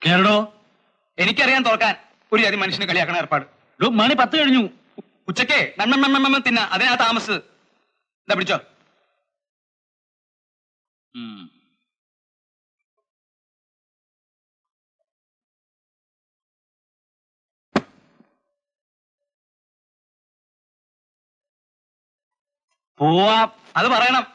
കേരളോ എനിക്കറിയാൻ തുറക്കാൻ ഒരു ജാതി മനുഷ്യനെ കളിയാക്കണ ഏർപ്പാട്. മണി 10 കഴിഞ്ഞു. ഉച്ചക്കേ തിന്ന അതിനാ താമസ്. എന്താ പിടിച്ചോ. പോവാം. അത് പറയണം.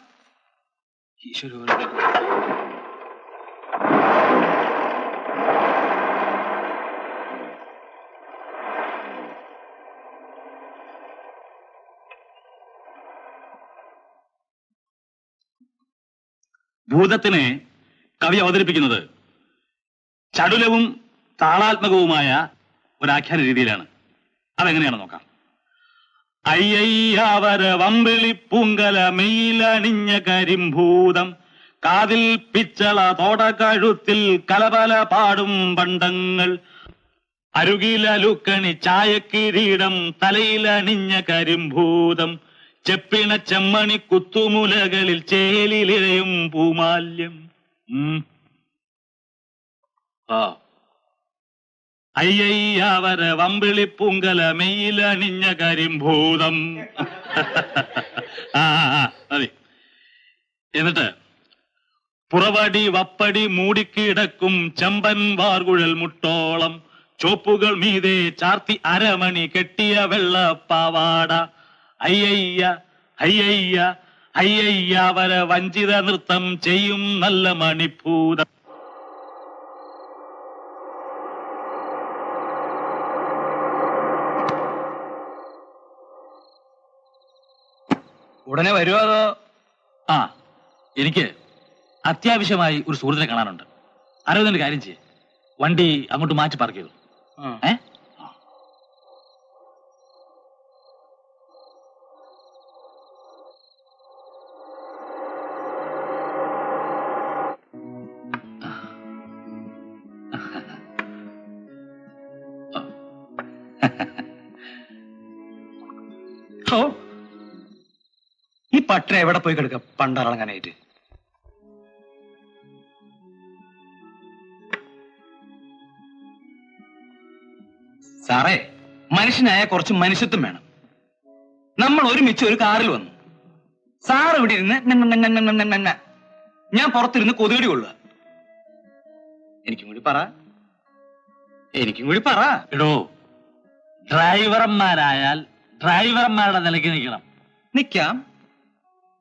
ഭൂതത്തിനെ കവി അവതരിപ്പിക്കുന്നത് ചടുലവും താളാത്മകവുമായ ഒരാഖ്യാന രീതിയിലാണ്. അതെങ്ങനെയാണ് നോക്കാം. അയ്യയ്യാവര വമ്പിളി പൂങ്കല മെയിലണിഞ്ഞ കരിമ്പൂതം കാതിൽ പിച്ചള തോട കഴുത്തിൽ കലപല പാടും പണ്ടങ്ങൾ അരുകിലലുക്കണി ചായക്കിരീടം തലയിലണിഞ്ഞ കരിമ്പൂതം ചെപ്പിണ ചെമ്മണി കുത്തുമുലകളിൽ ചേലിലിഴയും പൂമാല്യം. അയ്യയ്യാവര വമ്പിളി പൂങ്കല മെയിലണിഞ്ഞ കരിമ്പൂതം. മതി. എന്നിട്ട് പുറവടി വപ്പടി മൂടിക്കിടക്കും ചെമ്പൻ വാർകുഴൽ മുട്ടോളം ചോപ്പുകൾ മീതെ ചാർത്തി അരമണി കെട്ടിയ വെള്ളപ്പാവാട അയ്യയ്യ അയ്യയ്യ അയ്യയ്യാവര വഞ്ചിത നൃത്തം ചെയ്യും നല്ല മണിഭൂതം. ഉടനെ വരുമോ അതോ? എനിക്ക് അത്യാവശ്യമായി ഒരു സുഹൃത്തിനെ കാണാനുണ്ട്. അരവിന്ദന്റെ കാര്യം ചെയ്യേ, വണ്ടി അങ്ങോട്ട് മാറ്റി പാർക്ക് ചെയ്തു. ഈ പട്ടണ എവിടെ പോയി കിടക്ക പണ്ടറങ്ങാനായിട്ട്? സാറേ, മനുഷ്യനായ കുറച്ച് മനുഷ്യത്വം വേണം. നമ്മൾ ഒരുമിച്ച് ഒരു കാറിൽ വന്നു. സാർ ഇവിടെ ഇരുന്ന് ഞാൻ പുറത്തിരുന്ന് കൊതുകടി കൊള്ളുക. എനിക്കും കൂടി പറ. എടോ, ഡ്രൈവർമാരായാൽ ഡ്രൈവർമാരുടെ നിലയ്ക്ക് നിൽക്കണം. നിൽക്കാം,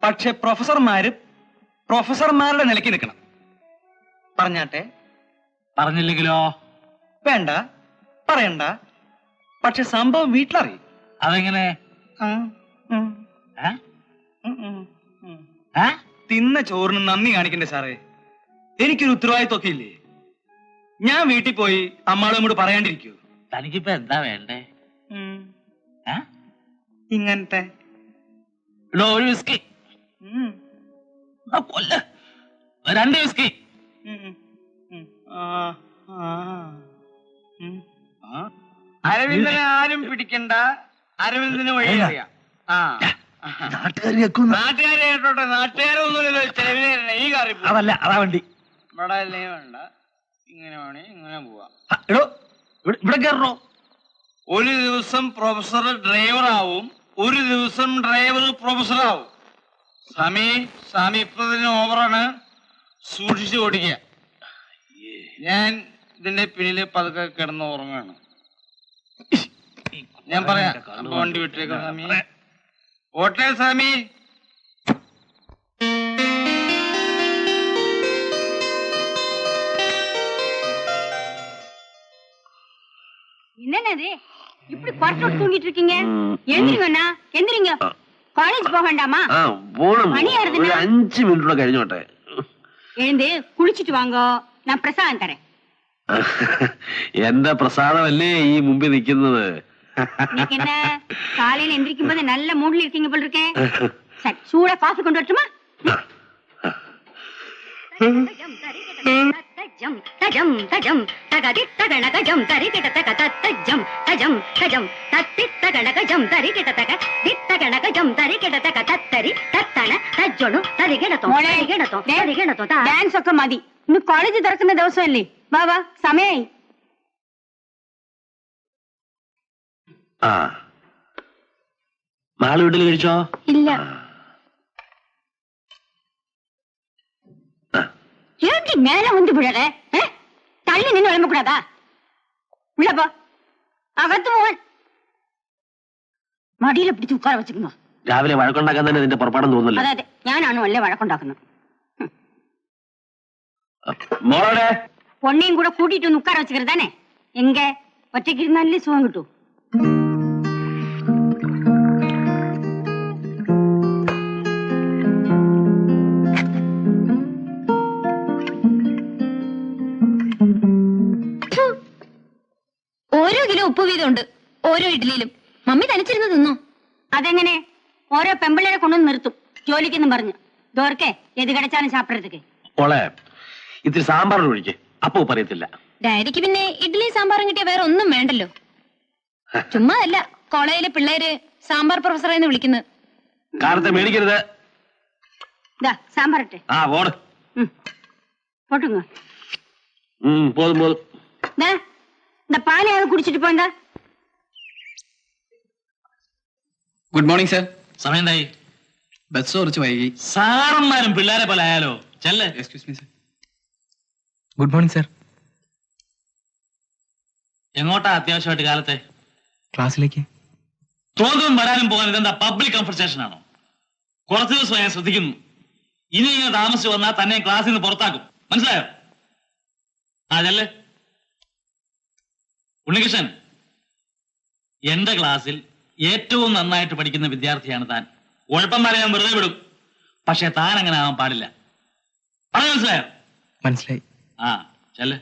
പക്ഷെ പ്രൊഫസർമാരുടെ നിലയ്ക്ക് നിൽക്കണം. പറഞ്ഞാട്ടെ? പറഞ്ഞില്ലെങ്കിലോ? വേണ്ട, പറയണ്ട. പക്ഷെ സംഭവം വീട്ടിലറിയും. അതെങ്ങനെ? തിന്ന ചോറിന് നന്ദി കാണിക്കണ്ടേ സാറേ? എനിക്കൊരു ഉത്തരവാദിത്വമൊക്കെ ഇല്ലേ? ഞാൻ വീട്ടിൽ പോയി അമ്മാളും കൂടെ പറയാണ്ടിരിക്കൂ. തനിക്കിപ്പോ എന്താ വേണ്ടേ? ഇങ്ങനത്തെ ഒരു വിസ്കി, 2 വിസ്കി. അരവിന്ദനെ ആരും പിടിക്കണ്ട. അരവിന്ദന് വഴി അറിയാം. നാട്ടുകാരെ കേട്ടോട്ടെ. നാട്ടുകാരൊന്നുമില്ല, ചെലവിനെ ഈ കാറി അതല്ല, അതാ വണ്ടി. ഇവിടെ വേണ്ട, ഇങ്ങനെ വേണേ ഇങ്ങനെ പോവാ. ഇവിടെ കയറണോ? ഒരു ദിവസം പ്രൊഫസർ ഡ്രൈവറാവും, ഒരു ദിവസം ഡ്രൈവർ പ്രൊഫസറാവും. സ്വാമി ഇപ്പൊ തന്നെ ഓവറാണ്, സൂക്ഷിച്ചു ഓടിക്കുക. ഞാൻ ഇതിന്റെ പിന്നില് പതുക്കെ കിടന്ന് ഉറങ്ങാണ്. ഞാൻ പറയാം, വണ്ടി വിട്ടേക്കാം സ്വാമി. ഓട്ടെ സ്വാമി. என்னது இப்படி பட்டு தூங்கிட்டு இருக்கீங்க? எந்திரிங்கண்ணா, எந்திரிங்க. காலேஜ் போக வேண்டாமா? மணி ஆறுதுன்னா 5 മിനിറ്റ് കഴിഞ്ഞോട്ടെ. எழுந்து குளிச்சிட்டு வாங்க, நான் பிரசாதம் தரேன். എന്റെ പ്രസാദമല്ലേ ഈ മുമ്പിൽ നിൽക്കുന്നത്? இன்னைக்கு என்ன காலையில எந்திரிக்கும் போது நல்ல மூட்ல இருக்கீங்க போல இருக்கே. சரி, சூடா காஃபி கொண்டு வரட்டுமா? தஜம் தஜம் தஜம் தகதி தகணகஜம் தரிகிட தக தஜம் தஜம் தஜம் தத்தி தகணகஜம் தரிகிட தக தித்தகணகஜம் தரிகிட தக தத்தரி தத்தன தஜ்ஜொணு தரிகிடதோ தரிகிடதோ தரிகிடதோ டான்ஸ் ഒക്കെ മതി. ഇന്ന് കോളേജ് തുറക്കുന്ന ദിവസമല്ലേ? വാ വാ, സമയായി. ആ നാളെ വീട്ടിൽ കഴിച്ചോ? ഇല്ല. ആ. ஏண்டி மேல வந்து விழற? தள்ளி நின்று விளம்பக்கூடாதா? உள்ளப்போ അകത്ത് പോവാൻ. മടിയിലെ പിടിച്ച് ഉட்கார വെച്ചിരുന്നോ? രാവിലെ വഴക്കുണ്ടാക്കാൻ തന്നെ നിന്റെ പുറപ്പാടെന്ന് തോന്നുന്നില്ല. അതെ അതെ, ഞാനാണ് വല്ല വഴക്കുണ്ടാക്കുന്നത്. മോളോടെ പൊണ്ണിയും കൂടെ കൂട്ടിയിട്ട് ഒന്ന് ഉட்கார വെച്ചിരുതാനേ. എങ്ക ഒറ്റയ്ക്ക് ഇരുന്നാലേ സുഖം കിട്ടൂ. ഓരോ കിലോ ഉപ്പ് വീതമുണ്ട് ഓരോ ഇഡ്ഡലിയിലും. മമ്മി തനിച്ചിരുന്ന് തിന്നോ? അതെങ്ങനെ? ഓരോ പെമ്പിള്ളേരെ കൊണ്ടുവന്ന് നിർത്തും ജോലിക്കെന്നും പറഞ്ഞു. ദോർക്കെ എത് കിടച്ചാലും സാപ്പിടത്തേക്ക്. മോളെ ഇത്തിരി സാമ്പാർ ഒഴിക്ക്, അപ്പൊ പറയത്തില്ല. ഡാഡിക്ക് പിന്നെ ഇഡ്ഡലി സാമ്പാറും കിട്ടിയ വേറെ ഒന്നും വേണ്ടല്ലോ. ചുമ്മാ അല്ല കോളേജിലെ പിള്ളേര് സാമ്പാർ പ്രൊഫസറെ എന്ന് വിളിക്കുന്നത്. കാലത്തെ മേടിക്കരുത്. സാമ്പാർ ഇട്ടെ. ആ പോട്. പോട്ടുങ്ങ. പോതും പോതും. இந்த பாலையாவது குடிச்சிட்டு போங்க. Good morning sir. സമയം എന്തായി? ബസ് കുറച്ച് വൈകി. സാറന്മാരും പിള്ളേരെ പോലെ ആയാലോ? ചെല്ലേ. Excuse me sir. Good morning sir. എങ്ങോട്ടാ അത്യാവശ്യമായിട്ട് കാലത്തെ? ക്ലാസ്സിലേക്ക്. തോന്നും വരാനും പോകാൻ ഇതെന്താ പബ്ലിക് കൺഫർസേഷൻ ആണോ? കുറച്ച് ദിവസം ഞാൻ ശ്രദ്ധിക്കുന്നു. ഇനി ഇങ്ങനെ താമസിച്ച് വന്നാൽ തന്നെ ക്ലാസ്സിൽ നിന്ന് പുറത്താക്കും. മനസ്സിലായോ? അതല്ലേ ഉണ്ണികൃഷ്ണൻ, എന്റെ ക്ലാസ്സിൽ ഏറ്റവും നന്നായിട്ട് പഠിക്കുന്ന വിദ്യാർത്ഥിയാണ് താൻ. ഉഴപ്പന്മാരെ ഞാൻ വെറുതെ വിടും, പക്ഷെ താൻ അങ്ങനെ ആവാൻ പാടില്ല. പറഞ്ഞു മനസ്സിലായോ? മനസ്സിലായി. ആ ചെല്ല്.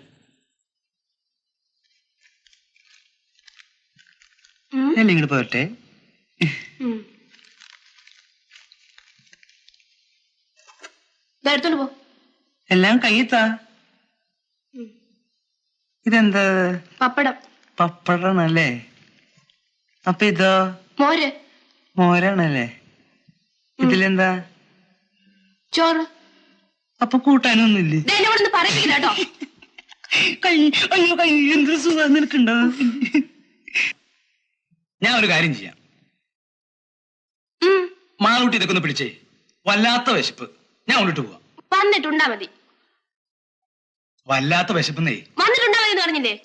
ഇങ്ങോട്ട് പോരട്ടെ. എടുത്തോണ്ട് പോ. എല്ലാം കയ്യെത്താ. ഇതെന്താ? പപ്പടം. പപ്പടാണല്ലേ? അപ്പൊ ഇതോ? മോര്. മോരാണല്ലേ? ഇതിലെന്താ? ചോറ്. അപ്പൊ കൂട്ടാനൊന്നുമില്ലേ? എന്നോടൊന്ന് പറയില്ല കേട്ടോ. അയ്യോ കൈ എന്തൊരു സുഖം നിനക്കുണ്ടോ? ഞാൻ ഒരു കാര്യം ചെയ്യാം. മാളൂട്ടി ഇതൊക്കെ ഒന്ന് പിടിച്ചേ. വല്ലാത്ത വിശപ്പ്. ഞാൻ കൊണ്ടിട്ട് പോവാം. വന്നിട്ടുണ്ടാ മതി. വല്ലാത്ത വിശപ്പെന്നേ. വന്നിട്ടുണ്ടാ മതി എന്ന് പറഞ്ഞില്ലേ?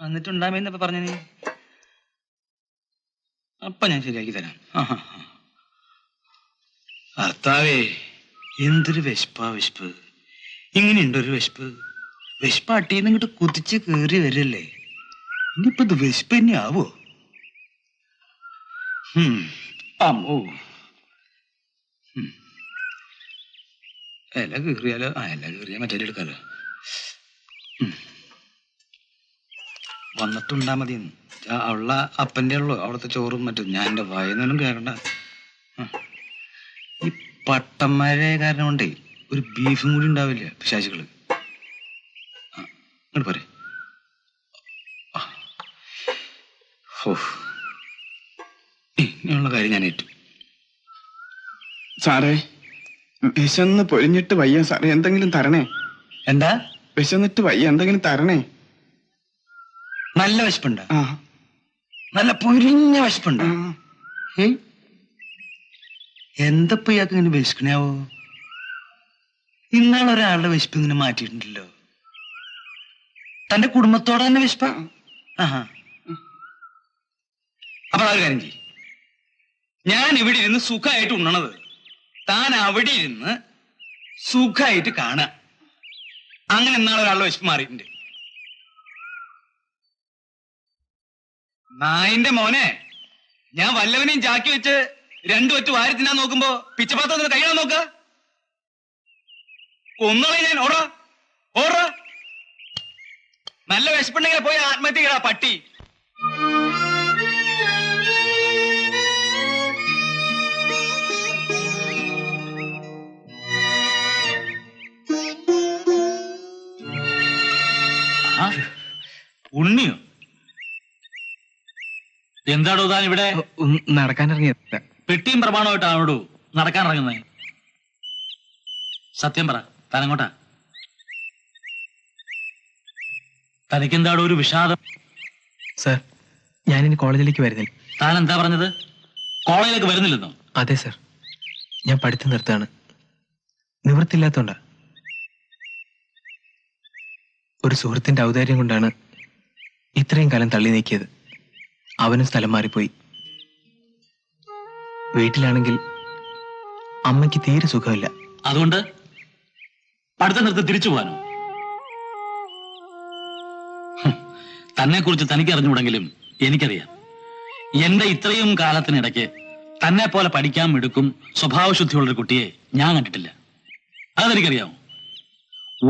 വന്നിട്ടുണ്ടാമെന്നപ്പോ പറഞ്ഞു നീ. അപ്പൊ ഞാൻ ശരിയാക്കി തരാം. ഭർത്താവേ, എന്തൊരു വിശപ്പാ വിശപ്പ്. ഇങ്ങനെയുണ്ടൊരു വിശപ്പ്. വിശപ്പ് അട്ടിന്ന് ഇങ്ങോട്ട് കുതിച്ച് കേറി വരല്ലേ. ഇനിയിപ്പോ ഇത് വിശപ്പ് തന്നെ ആവോ? അമ്മോ, ഇല കീറിയാലോ? ഇല കീറിയാ മറ്റേ എടുക്കാലോ. വന്നിട്ടുണ്ടാ മതി. അവള അപ്പന്റെ ഉള്ളു അവിടുത്തെ ചോറും മറ്റും. ഞാൻ എന്റെ വായനൊന്നും കേൾക്കണ്ട. ഈ പട്ടന്മാരെ കാരണം കൊണ്ടേ ഒരു ബീഫും കൂടി ഉണ്ടാവില്ല പിശാചികള്. ഇങ്ങോട്ട് പോരെ. ഇങ്ങനെയുള്ള കാര്യം ഞാൻ ഏറ്റു. സാറേ, വിശന്ന് പൊരിഞ്ഞിട്ട് വയ്യ സാറേ, എന്തെങ്കിലും തരണേ. എന്താ? വിശന്നിട്ട് വയ്യ, എന്തെങ്കിലും തരണേ. നല്ല വിശപ്പുണ്ട? ആ, നല്ല പൊരിഞ്ഞ വിശപ്പുണ്ട്. എന്തപ്പോ ഇയാൾക്ക് ഇങ്ങനെ വിശക്കണാവോ? ഇന്നാളൊരാളുടെ വിശപ്പ് ഇങ്ങനെ മാറ്റിയിട്ടുണ്ടല്ലോ. തന്റെ കുടുംബത്തോടെ തന്നെ വിശപ്പ. അപ്പൊ ആ ഒരു കാര്യം ചെയ്യും. ഞാൻ ഇവിടെ ഇരുന്ന് സുഖമായിട്ട് ഉണ്ണണത് താൻ അവിടെ ഇരുന്ന് സുഖമായിട്ട് കാണാം. അങ്ങനെ ഇന്നാളൊരാളുടെ വിശപ്പ് മാറിയിട്ടുണ്ട്. നായിന്റെ മോനെ, ഞാൻ വല്ലവനെയും ചാക്കി വെച്ച് രണ്ടു ഒറ്റ വാരി തിന്നാൻ നോക്കുമ്പോ പിച്ചപാത്രത്തിന് കഴിയാൻ നോക്ക. കൊന്നോളെ ഞാൻ. ഓടാ ഓടാ. നല്ല വിശപ്പുണ്ടെങ്കിൽ പോയി ആത്മഹത്യ ചെയ്യടാ പട്ടി. ഉണ്ണിയോ? എന്താടോ താൻ ഇവിടെ? നടക്കാനിറങ്ങിയ പെട്ടിയും പ്രമാണമായിട്ടാണോടോ നടക്കാൻ ഇറങ്ങുന്നത്? സത്യം പറ, താൻ എങ്ങോട്ടാ? തനിക്കെന്താടോ ഒരു വിഷാദം? സർ, ഞാനിനി കോളേജിലേക്ക് വരുന്നില്ല. താൻ എന്താ പറഞ്ഞത്? കോളേജിലേക്ക് വരുന്നില്ലെന്നോ? അതെ സർ, ഞാൻ പഠിത്തം നിർത്താണ്. നിവൃത്തില്ലാത്തോണ്ടാ. ഒരു സുഹൃത്തിന്റെ ഔദാര്യം കൊണ്ടാണ് ഇത്രയും കാലം തള്ളി നീക്കിയത്. അവനും സ്ഥലം മാറിപ്പോയി. വീട്ടിലാണെങ്കിൽ അമ്മയ്ക്ക് തീരെ സുഖമില്ല. അതുകൊണ്ട് പഠിത്തം നിർത്തി തിരിച്ചു പോകാനോ? തന്നെ കുറിച്ച് തനിക്ക് അറിഞ്ഞുകൂടെങ്കിലും എനിക്കറിയാം. എന്റെ ഇത്രയും കാലത്തിനിടയ്ക്ക് തന്നെ പോലെ പഠിക്കാൻ എടുക്കും സ്വഭാവശുദ്ധിയുള്ളൊരു കുട്ടിയെ ഞാൻ കണ്ടിട്ടില്ല. അതെനിക്കറിയാമോ?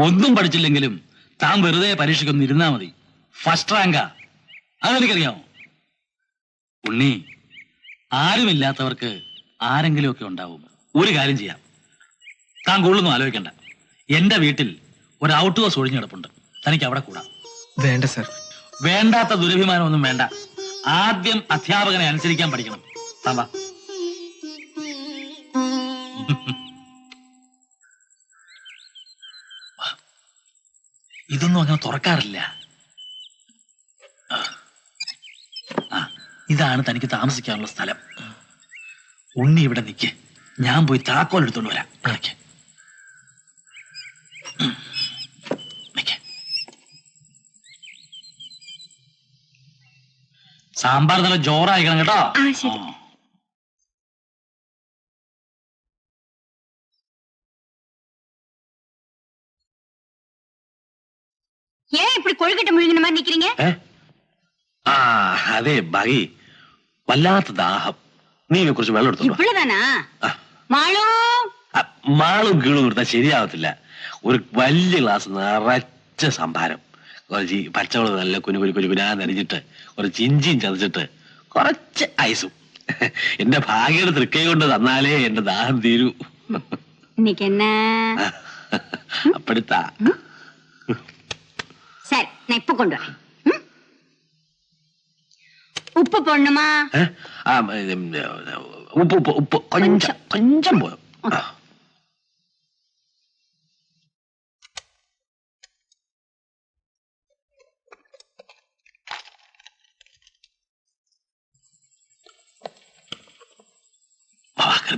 ഒന്നും പഠിച്ചില്ലെങ്കിലും താൻ വെറുതെ പരീക്ഷയ്ക്കൊന്നും ഇരുന്നാ മതി, ഫസ്റ്റ് റാങ്കാ. അതെനിക്കറിയാമോ? ഉണ്ണി, ആരുമില്ലാത്തവർക്ക് ആരെങ്കിലുമൊക്കെ ഉണ്ടാവും. ഒരു കാര്യം ചെയ്യാം, താൻ കൂടുതലൊന്നും ആലോചിക്കണ്ട. എന്റെ വീട്ടിൽ ഒരു ഔട്ട് ഹൗസ് ഒഴിഞ്ഞു കിടപ്പുണ്ട്, തനിക്ക് അവിടെ കൂടാം. വേണ്ട സർ. വേണ്ടാത്ത ദുരഭിമാനമൊന്നും വേണ്ട. ആദ്യം അധ്യാപകനെ അനുസരിക്കാൻ പഠിക്കണം. താൻ വാ. ഇതൊന്നും അങ്ങനെ തുറക്കാറില്ല. ഇതാണ് തനിക്ക് താമസിക്കാനുള്ള സ്ഥലം. ഉണ്ണി ഇവിടെ നിൽക്ക്, ഞാൻ പോയി താക്കോൽ എടുത്തോണ്ട് വരാം. നിൽക്ക്. സാമ്പാർ നല്ല ജോറായിക്കണം കേട്ടോ. ஏன் இப்படி கொழுக்கட்டை முழுங்கின மாதிரி நிக்கிறீங்க? അതെ ബഹി, വല്ലാത്ത ദാഹം. നീ കുറച്ച് വെള്ളം എടുത്തു. ഇவ்வளவுதானா? മാളു, മാളും കീഴും കൊടുത്താൽ ശരിയാവത്തില്ല. ഒരു വലിയ ഗ്ലാസ് നിറച്ച സംഭാരം, കുറച്ച് പച്ചവെള്ളം നല്ല കുനുകുനാന്നരിഞ്ഞിട്ട്, കുറച്ച് ഇഞ്ചിയും ചതച്ചിട്ട്, കുറച്ച് ഐസും. എന്റെ ഭാഗ്യയുടെ തൃക്കൈ കൊണ്ട് തന്നാലേ എന്റെ ദാഹം തീരൂ. இன்னைக்கு என்ன? അപ്പടിത്താ. சரி, நான் இப்ப கொண்டு வரேன். உப்பு போடணுமா? ഉപ്പ് ഉപ്പ് ഉപ്പ് കൊഞ്ചം കൊഞ്ചം പോയോ?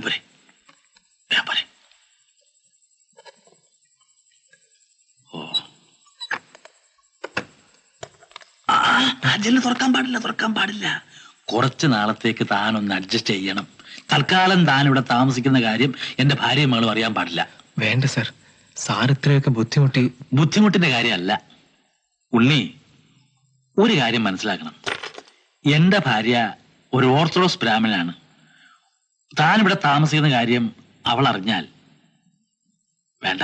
പോരെ ഞാൻ പോരെ. ജെല്ല് തുറക്കാൻ പാടില്ല. കുറച്ച് നാളത്തേക്ക് താനൊന്ന് അഡ്ജസ്റ്റ് ചെയ്യണം. തൽക്കാലം താൻ ഇവിടെ താമസിക്കുന്ന കാര്യം എന്റെ ഭാര്യയും മകളും അറിയാൻ പാടില്ല. വേണ്ട സർ, സാർ ഇത്രയൊക്കെ ബുദ്ധിമുട്ടിന്റെ കാര്യമല്ല ഉണ്ണി. ഒരു കാര്യം മനസ്സിലാക്കണം, എന്റെ ഭാര്യ ഒരു ഓർത്തഡോക്സ് ബ്രാഹ്മണനാണ്. താൻ ഇവിടെ താമസിക്കുന്ന കാര്യം അവൾ അറിഞ്ഞാൽ വേണ്ട,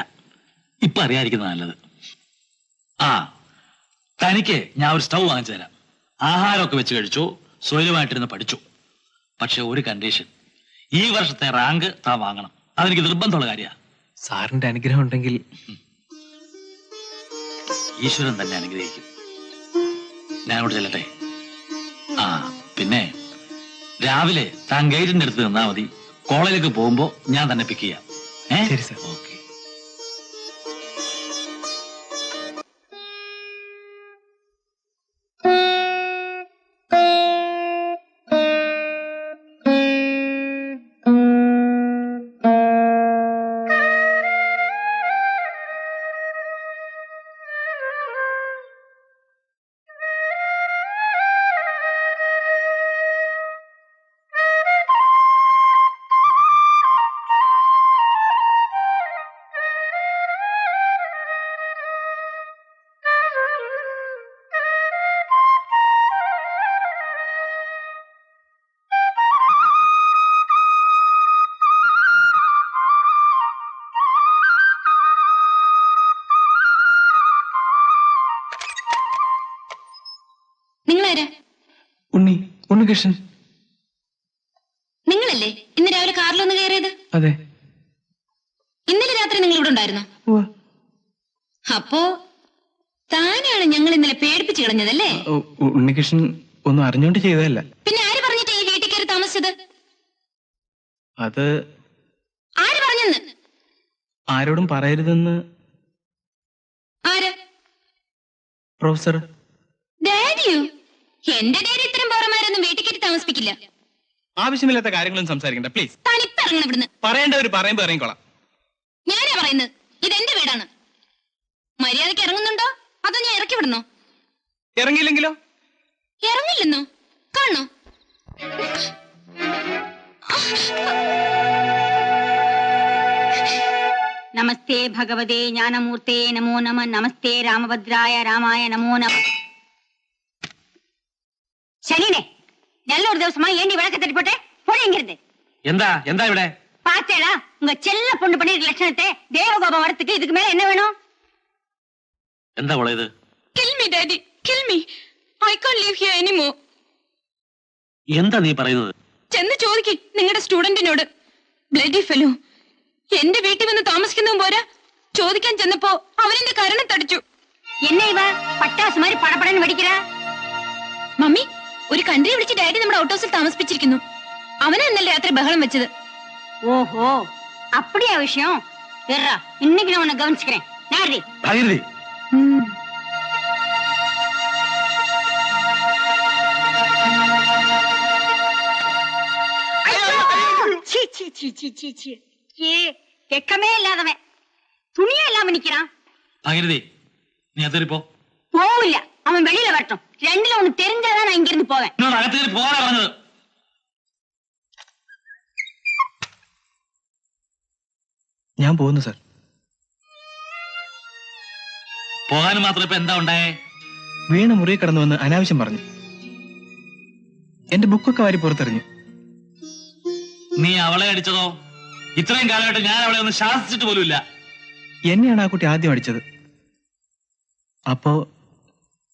ഇപ്പൊ അറിയാതിരിക്കുന്നത് നല്ലത്. തനിക്ക് ഞാൻ ഒരു സ്റ്റൗ വാങ്ങിച്ചു തരാം. ആഹാരമൊക്കെ വെച്ച് കഴിച്ചു, സ്വൈര്യമായിട്ടിരുന്ന് പഠിച്ചു. പക്ഷെ ഒരു കണ്ടീഷൻ, ഈ വർഷത്തെ റാങ്ക് താൻ വാങ്ങണം. അതെനിക്ക് നിർബന്ധമുള്ള കാര്യമാണ്. സാറിന്റെ അനുഗ്രഹം ഉണ്ടെങ്കിൽ ഈശ്വരൻ തന്നെ അനുഗ്രഹിക്കും. ഞാൻ അങ്ങോട്ട് ചെല്ലട്ടെ. പിന്നെ രാവിലെ താൻ ഗൈഡിന്റെ അടുത്ത് നിന്നാ മതി. കോളേജിലേക്ക് പോകുമ്പോ ഞാൻ തന്നെ പിക്ക് ചെയ്യാം. ശരി സർ. ഓക്കെ. ഉണ്ണികൃഷ്ണൻ. നിങ്ങളല്ലേ ഇന്ന് രാവിലെ കാറിലൊന്ന് കയറിയത്? അതെ. ഇന്നലെ രാത്രി നിങ്ങൾ ഇവിടെ ഉണ്ടായിരുന്നോ? അപ്പോ താനെയാണ് ഞങ്ങൾ ഇന്നലെ പേടിപ്പിച്ചു കളഞ്ഞതല്ലേ? ഉണ്ണികൃഷ്ണൻ ഒന്നും അറിഞ്ഞോണ്ട് ചെയ്തതല്ല. പിന്നെ ആര് പറഞ്ഞിട്ട് ഈ വീട്ടിൽ കയറി താമസിച്ചത്? അത് ആര് പറഞ്ഞെന്ന്? ആരോടും പറയരുതെന്ന്. ആര്? പ്രൊഫസർ. ഡാഡിയോ? എന്റെ ഡാഡി ഇത്തരം പൗരന്മാരൊന്നും വീട്ടിൽ കയറ്റി താമസിപ്പിക്കില്ല. ആവശ്യമില്ലാത്ത കാര്യങ്ങളൊന്നും സംസാരിക്കണ്ട പ്ലീസ്. തനിപ്പിറങ്ങണം ഇവിടുന്ന്. പറയേണ്ടവര് പറയുമ്പോ ഇറങ്ങിക്കോളാം. ഞാനാ പറയുന്നത്, ഇതെന്റെ വീടാണ്. മര്യാദക്ക് ഇറങ്ങുന്നുണ്ടോ അതോ ഞാൻ ഇറക്കി വിടണോ? ഇറങ്ങിയില്ലെങ്കിലോ? ഇറങ്ങില്ലെന്നോ? കാണണോ? നമസ്തേ ഭഗവതേ ജ്ഞാനമൂർത്തേ നമോ നമ. നമസ്തേ രാമഭദ്രായ രാമായ നമോ നമ. ശരീനെ நல்ல ദിവസമായി ஏண்டி விளக்க தட்டி போட்டே போறேங்கிறது? എന്താ എന്താ ഇവിടെ? பாத்தேடா உங்க செல்ல பொண்ணு பண்ணிருக்க லட்சணத்தை தேவகோபம் வரத்துக்கு இதுக்கு மேல என்ன வேணும்? എന്താ മോളെ ഇത്? Kill me, Daddy. Kill me. I can't live here anymore. എന്താ നീ പറയുന്നത്? ചെന്ന് ചോദിക്ക് നിങ്ങളുടെ സ്റ്റുഡന്റിനോട്. Bloody fellow. എന്റെ വീട്ടിൽ വന്ന് താമസിക്കുന്നതും പോരാ, ചോദിക്കാൻ ചെന്നപ്പോ അവനെന്റെ കരണം തടിച്ചു. என்ன இவ பட்டாசு மாதிரி படபடன்னு வெடிக்கிறா? മമ്മി, ഒരു കൺട്രി വിളിച്ച് ഡാഡി നമ്മുടെ ഔട്ട് ഹൗസിൽ താമസിപ്പിച്ചിരിക്കുന്നു. അവനാ ഇന്നലെ രാത്രി ബഹളം വെച്ചത്. ஓஹோ அப்படியா விஷயம்? எர்ரா இன்னைக்கு நான் உன்னை கவனிச்சுக்கிறேன். நாரி ഭാഗീരഥി, சீ சீ சீ சீ சீ சீ ஏ வெக்கமே இல்லாதவன் துணியே இல்லாம நிக்கிறான். ഭാഗീരഥി, നീ അകത്തേറിപ്പോ. போவில்ல, அவன் வெளியில வரட்டும். ரெண்டுல ஒண்ணு தெரிஞ்சாதான் நான் இங்க இருந்து போவேன். എന്നോട് അകത്തേറി പോകാനാ പറഞ്ഞത്. ഞാൻ പോകുന്നു സാർ. പോകാനും മാത്രം ഇപ്പൊ എന്താ ഉണ്ടായേ? വീണ മുറി കടന്നു വന്ന് അനാവശ്യം പറഞ്ഞു. എന്റെ ബുക്കൊക്കെ വാരി പുറത്തെറിഞ്ഞു. നീ അവളെ അടിച്ചതോ? ഇത്രയും കാലമായിട്ട് ഞാൻ അവളെ ഒന്ന് ശാസിച്ചിട്ട് പോലുമില്ല. എന്നെയാണ് ആ കുട്ടി ആദ്യം അടിച്ചത്. അപ്പോ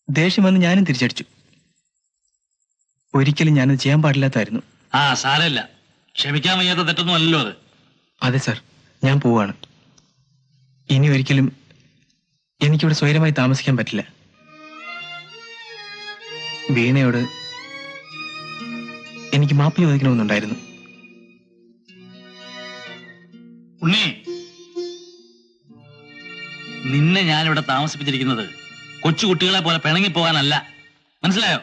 ദേഷ്യം വന്ന് ഞാനും തിരിച്ചടിച്ചു. ഒരിക്കലും ഞാനത് ചെയ്യാൻ പാടില്ലാത്തായിരുന്നു. ആ സാരമില്ല, ക്ഷമിക്കാൻ വയ്യാത്ത തെറ്റൊന്നും അല്ലല്ലോ അത്. അതെ സാർ, ഞാൻ പോവാണ്. ഇനി ഒരിക്കലും എനിക്കിവിടെ സ്വൈരമായി താമസിക്കാൻ പറ്റില്ല. വീണയോട് എനിക്ക് മാപ്പ് ചോദിക്കണമെന്നുണ്ടായിരുന്നു. ഉണ്ണി, നിന്നെ ഞാനിവിടെ താമസിപ്പിച്ചിരിക്കുന്നത് കൊച്ചുകുട്ടികളെ പോലെ പിണങ്ങിപ്പോകാനല്ല, മനസ്സിലായോ?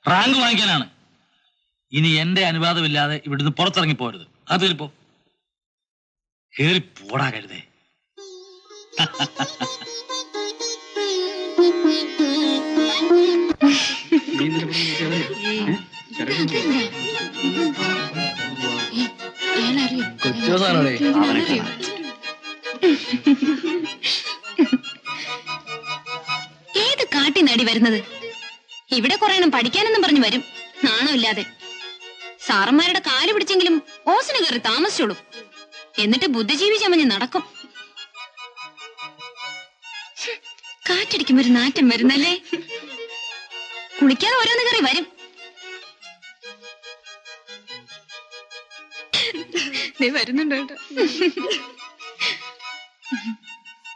റാങ്ക് വാങ്ങിക്കാനാണ്. ഇനി എന്റെ അനുവാദമില്ലാതെ ഇവിടുന്ന് പുറത്തിറങ്ങി പോരുത്. അത് കേറിപ്പോ. കേറി പോടാ കരുതേ. ഏത് കാട്ടി നടി വരുന്നത്? ഇവിടെ കുറെ എണ്ണം പഠിക്കാനെന്നും പറഞ്ഞു വരും, നാണമില്ലാതെ. സാറന്മാരുടെ കാല് പിടിച്ചെങ്കിലും ഓസിന് കയറി താമസിച്ചോളൂ. എന്നിട്ട് ബുദ്ധിജീവി ചമഞ്ഞ് നടക്കും. കാറ്റടിക്കുമ്പോ ഒരു നാറ്റം വരുന്നല്ലേ. കുളിക്കാതെ ഓരോന്ന് കയറി വരും. വരുന്നുണ്ട് കേട്ടോ.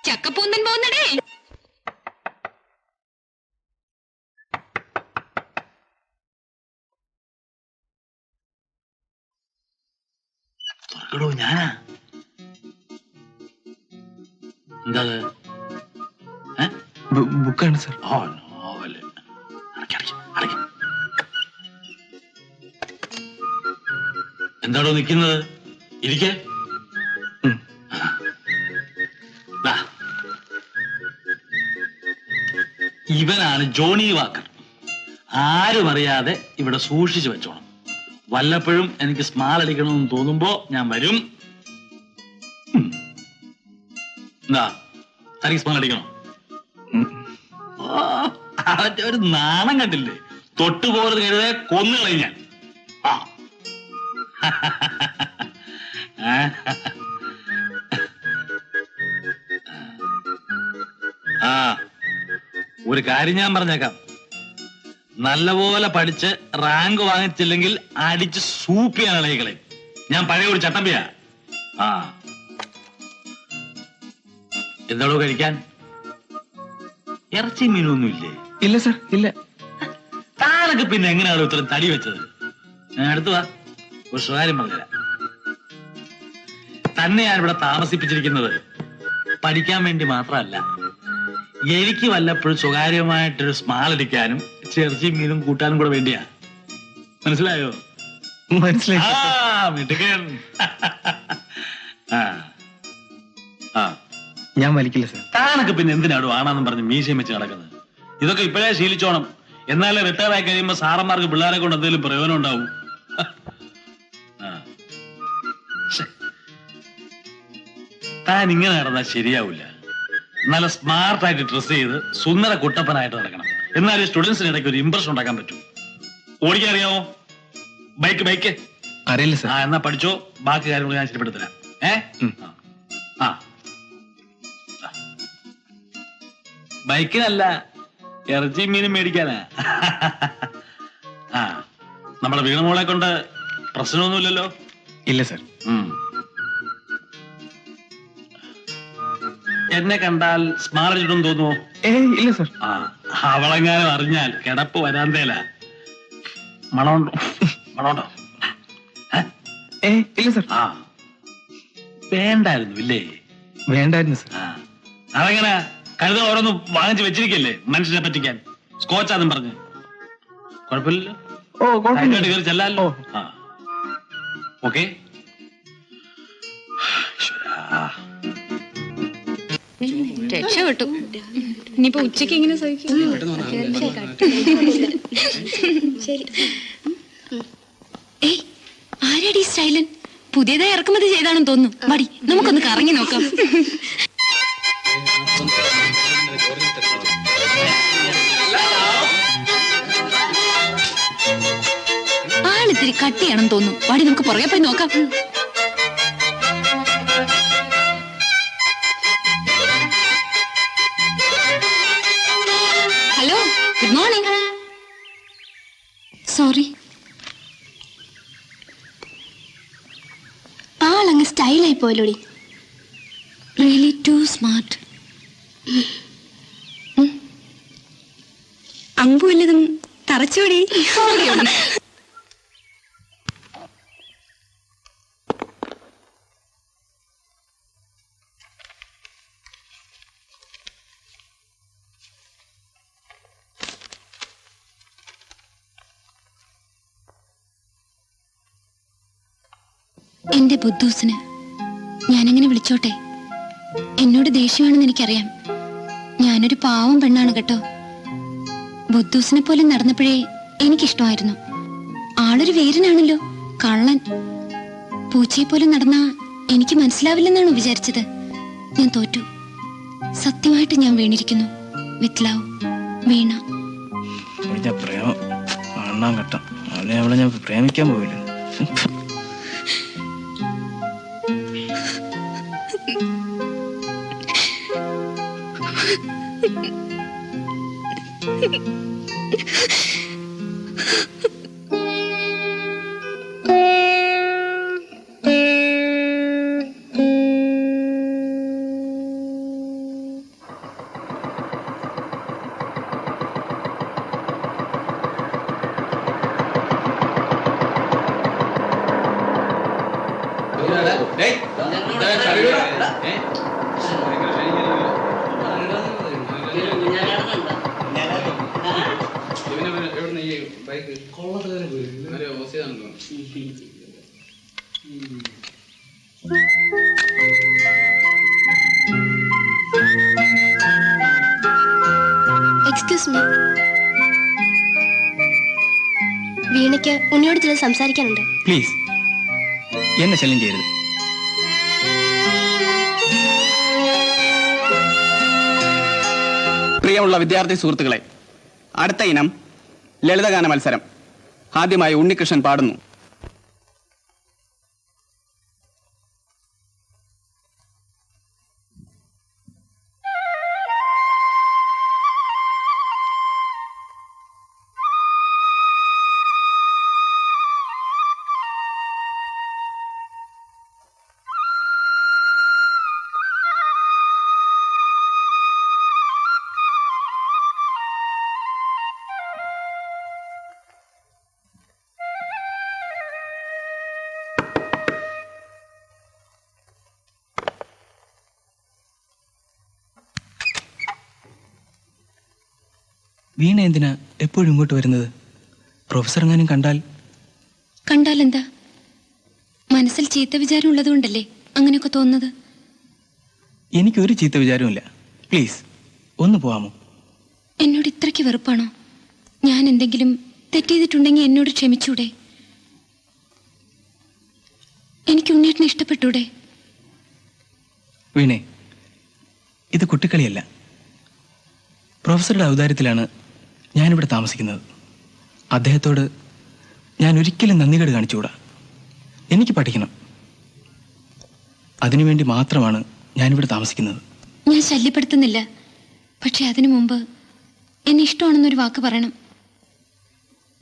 ചക്കപ്പൂന്തൻ പോകുന്നടേ. തുറക്കടോ, ഞാനാ. എന്താ ബുക്കാണ് സാർ. ഓ നോവല്. എന്താണോ നിൽക്കുന്നത്? ഇരിക്കേ. ഇവനാണ് ജോണി വാക്കർ. ആരും അറിയാതെ ഇവിടെ സൂക്ഷിച്ചു വെച്ചോണം. വല്ലപ്പോഴും എനിക്ക് സ്മാൾ അടിക്കണമെന്ന് തോന്നുമ്പോ ഞാൻ വരും. എന്താ, തനിക്ക് സ്മാൾ അടിക്കണോ? അവന്റെ ഒരു നാണം കണ്ടില്ലേ? തൊട്ടുപോകരുത് കരുതേ കൊന്നു കളഞ്ഞാൽ. ആ ഒരു കാര്യം ഞാൻ പറഞ്ഞേക്കാം. നല്ലപോലെ പഠിച്ച് റാങ്ക് വാങ്ങിച്ചില്ലെങ്കിൽ അടിച്ച് സൂപ്പ് ചെയ്യാൻ ഇളകളെ. ഞാൻ പഴയ ഒരു ചട്ടമ്പിയാ. ആ എന്താണോ കഴിക്കാൻ? ഇറച്ചി മീനൊന്നും ഇല്ലേ? ഇല്ല സാർ, ഇല്ല. താനൊക്കെ പിന്നെ എങ്ങനെയാണോ ഇത്രയും തടി വെച്ചത്? ഞാൻ അടുത്ത് വാ, ഒരു സ്വകാര്യം പറഞ്ഞുതരാം. തന്നെ ഞാൻ ഇവിടെ താമസിപ്പിച്ചിരിക്കുന്നത് പഠിക്കാൻ വേണ്ടി മാത്രമല്ല, എനിക്ക് വല്ലപ്പോഴും സ്വകാര്യമായിട്ടൊരു സ്മാൾ അടിക്കാനും ഇറച്ചിയും മീനും കൂട്ടാനും കൂടെ വേണ്ടിയാ. മനസ്സിലായോ? മനസ്സിലായി. മിടുക്കൻ. ഞാൻ വലിക്കില്ല സാർ. താനൊക്കെ പിന്നെ എന്തിനാടോ ആണെന്നും പറഞ്ഞ് മീശയും വെച്ച് നടക്കുന്നത്? ഇതൊക്കെ ഇപ്പോഴേ ശീലിച്ചോണം. എന്നാലേ റിട്ടയർ ആയി കഴിയുമ്പോ സാറന്മാർക്ക് പിള്ളേരെ കൊണ്ട് എന്തെങ്കിലും പ്രയോജനം ഉണ്ടാവും. താൻ ഇങ്ങനെ നടന്നാൽ ശരിയാവില്ല. നല്ല സ്മാർട്ടായിട്ട് ഡ്രസ് ചെയ്ത് സുന്ദര കുട്ടപ്പനായിട്ട് നടക്കണം. എന്നാലും സ്റ്റുഡൻസിന് ഇടയ്ക്ക് ഒരു ഇംപ്രഷൻ ഉണ്ടാക്കാൻ പറ്റും. ഓടിക്കാൻ അറിയാമോ? ബൈക്ക് അറിയില്ല സാർ. എന്നാ പഠിച്ചോ. ബാക്കി കാര്യങ്ങൾ ഞാൻ ശരിപ്പെടുത്തരാം. ബൈക്കിനല്ല, ഇറച്ചി മീനും മേടിക്കാനാ. നമ്മുടെ വീണമോളെ കൊണ്ട് പ്രശ്നമൊന്നുമില്ലല്ലോ? ഇല്ല സാർ. എന്നെ കണ്ടാൽ സ്മാർട്ട് അടിച്ചിട്ടും തോന്നുമോ? ഇല്ല സാർ. അവളെങ്ങാനും അറിഞ്ഞാൽ കിടപ്പ് വരാന്തേല. മണമുണ്ടോ? ഇല്ല സാർ. വേണ്ടായിരുന്നു ഇല്ലേ? വേണ്ടായിരുന്നു സാർ. അതെങ്ങനെ കഴുത ഓരോന്ന് വാങ്ങിച്ച് വെച്ചിരിക്കല്ലേ മനുഷ്യനെ പറ്റിക്കാൻ? സ്കോച്ചാന്നും പറഞ്ഞ് കുഴപ്പമില്ലല്ലോ. കയറി ചെല്ലാലോ. ഓക്കെ. രക്ഷപ്പെട്ടു. ഇനിയിപ്പോ ഉച്ചക്ക് എങ്ങനെ സഹിക്കും? ആരാടി സ്റ്റൈലൻ? പുതിയതായി ഇറക്കുമതി ചെയ്താണെന്ന് തോന്നുന്നു. മടി, നമുക്കൊന്ന് കറങ്ങി നോക്കാം. ആളിത്തിരി കട്ടിയാണെന്ന് തോന്നുന്നു. മടി, നമുക്ക് പുറകെ പോയി നോക്കാം. Hello, good morning. സോറി. ആളങ്ങ് സ്റ്റൈലായി പോയല്ലോടി. Really too smart. അമ്പു വല്ലതും തറച്ചോടി. എന്റെ ബുദ്ധൂസിന് ഞാനെങ്ങനെ വിളിച്ചോട്ടെ? എന്നോട് ദേഷ്യമാണെന്ന് എനിക്കറിയാം. ഞാനൊരു പാവം പെണ്ണാണ് കേട്ടോ. ബുദ്ധൂസിനെ പോലെ നടന്നപ്പോഴേ എനിക്കിഷ്ടമായിരുന്നു. ആളൊരു വീരനാണല്ലോ, കള്ളൻ. പൂച്ചയെ പോലെ നടന്നാ എനിക്ക് മനസ്സിലാവില്ലെന്നാണോ വിചാരിച്ചത്? ഞാൻ തോറ്റു. സത്യമായിട്ട് ഞാൻ വീണിരിക്കുന്നു. വിത്ത് ലവ്, വീണ. അവളെ ഞാൻ പ്രേമിക്കാൻ പോയില്ല. Excuse me. വീണയ്ക്ക് ഉണ്ണിയോട് ചിലത് സംസാരിക്കാനുണ്ട്. പ്ലീസ്, എന്നെ ശല്യം ചെയ്യരുത്. പ്രിയമുള്ള വിദ്യാർത്ഥി സുഹൃത്തുക്കളെ, അടുത്ത ഇനം ലളിതഗാന മത്സരം. ആദ്യമായി ഉണ്ണികൃഷ്ണൻ പാടുന്നു. വീണ എന്തിനാ എപ്പോഴും ഇങ്ങോട്ട് വരുന്നത്? പ്രൊഫസർ എങ്ങാനും കണ്ടാൽ എന്താ? മനസ്സിൽ ചീത്ത വിചാരം ഉള്ളതുകൊണ്ടല്ലേ അങ്ങനെയൊക്കെ തോന്നുന്നത്? എനിക്കൊരു ചീത്ത വിചാരവുമില്ല. പ്ലീസ് ഒന്ന് പോവാമോ? എന്നോട് ഇത്രയ്ക്ക് വെറുപ്പാണോ? ഞാൻ എന്തെങ്കിലും തെറ്റ് ചെയ്തിട്ടുണ്ടെങ്കിൽ എന്നോട് ക്ഷമിച്ചൂടെ? എനിക്ക് ഉണ്ണിയേട്ടനെ ഇഷ്ടപ്പെട്ടൂടെ? വീണേ, ഇത് കുട്ടിക്കളിയല്ല. പ്രൊഫസറുടെ ഔദാര്യത്തിലാണ് ഞാനിവിടെ താമസിക്കുന്നത്. അദ്ദേഹത്തോട് ഞാൻ ഒരിക്കലും നന്ദികേട് കാണിച്ചുകൂടാ. എനിക്ക് പഠിക്കണം. അതിനുവേണ്ടി മാത്രമാണ് ഞാനിവിടെ താമസിക്കുന്നത്. ഞാൻ ശല്യപ്പെടുത്തുന്നില്ല. പക്ഷെ അതിനു മുമ്പ് എന്നെ ഇഷ്ടമാണെന്നൊരു വാക്ക് പറയണം.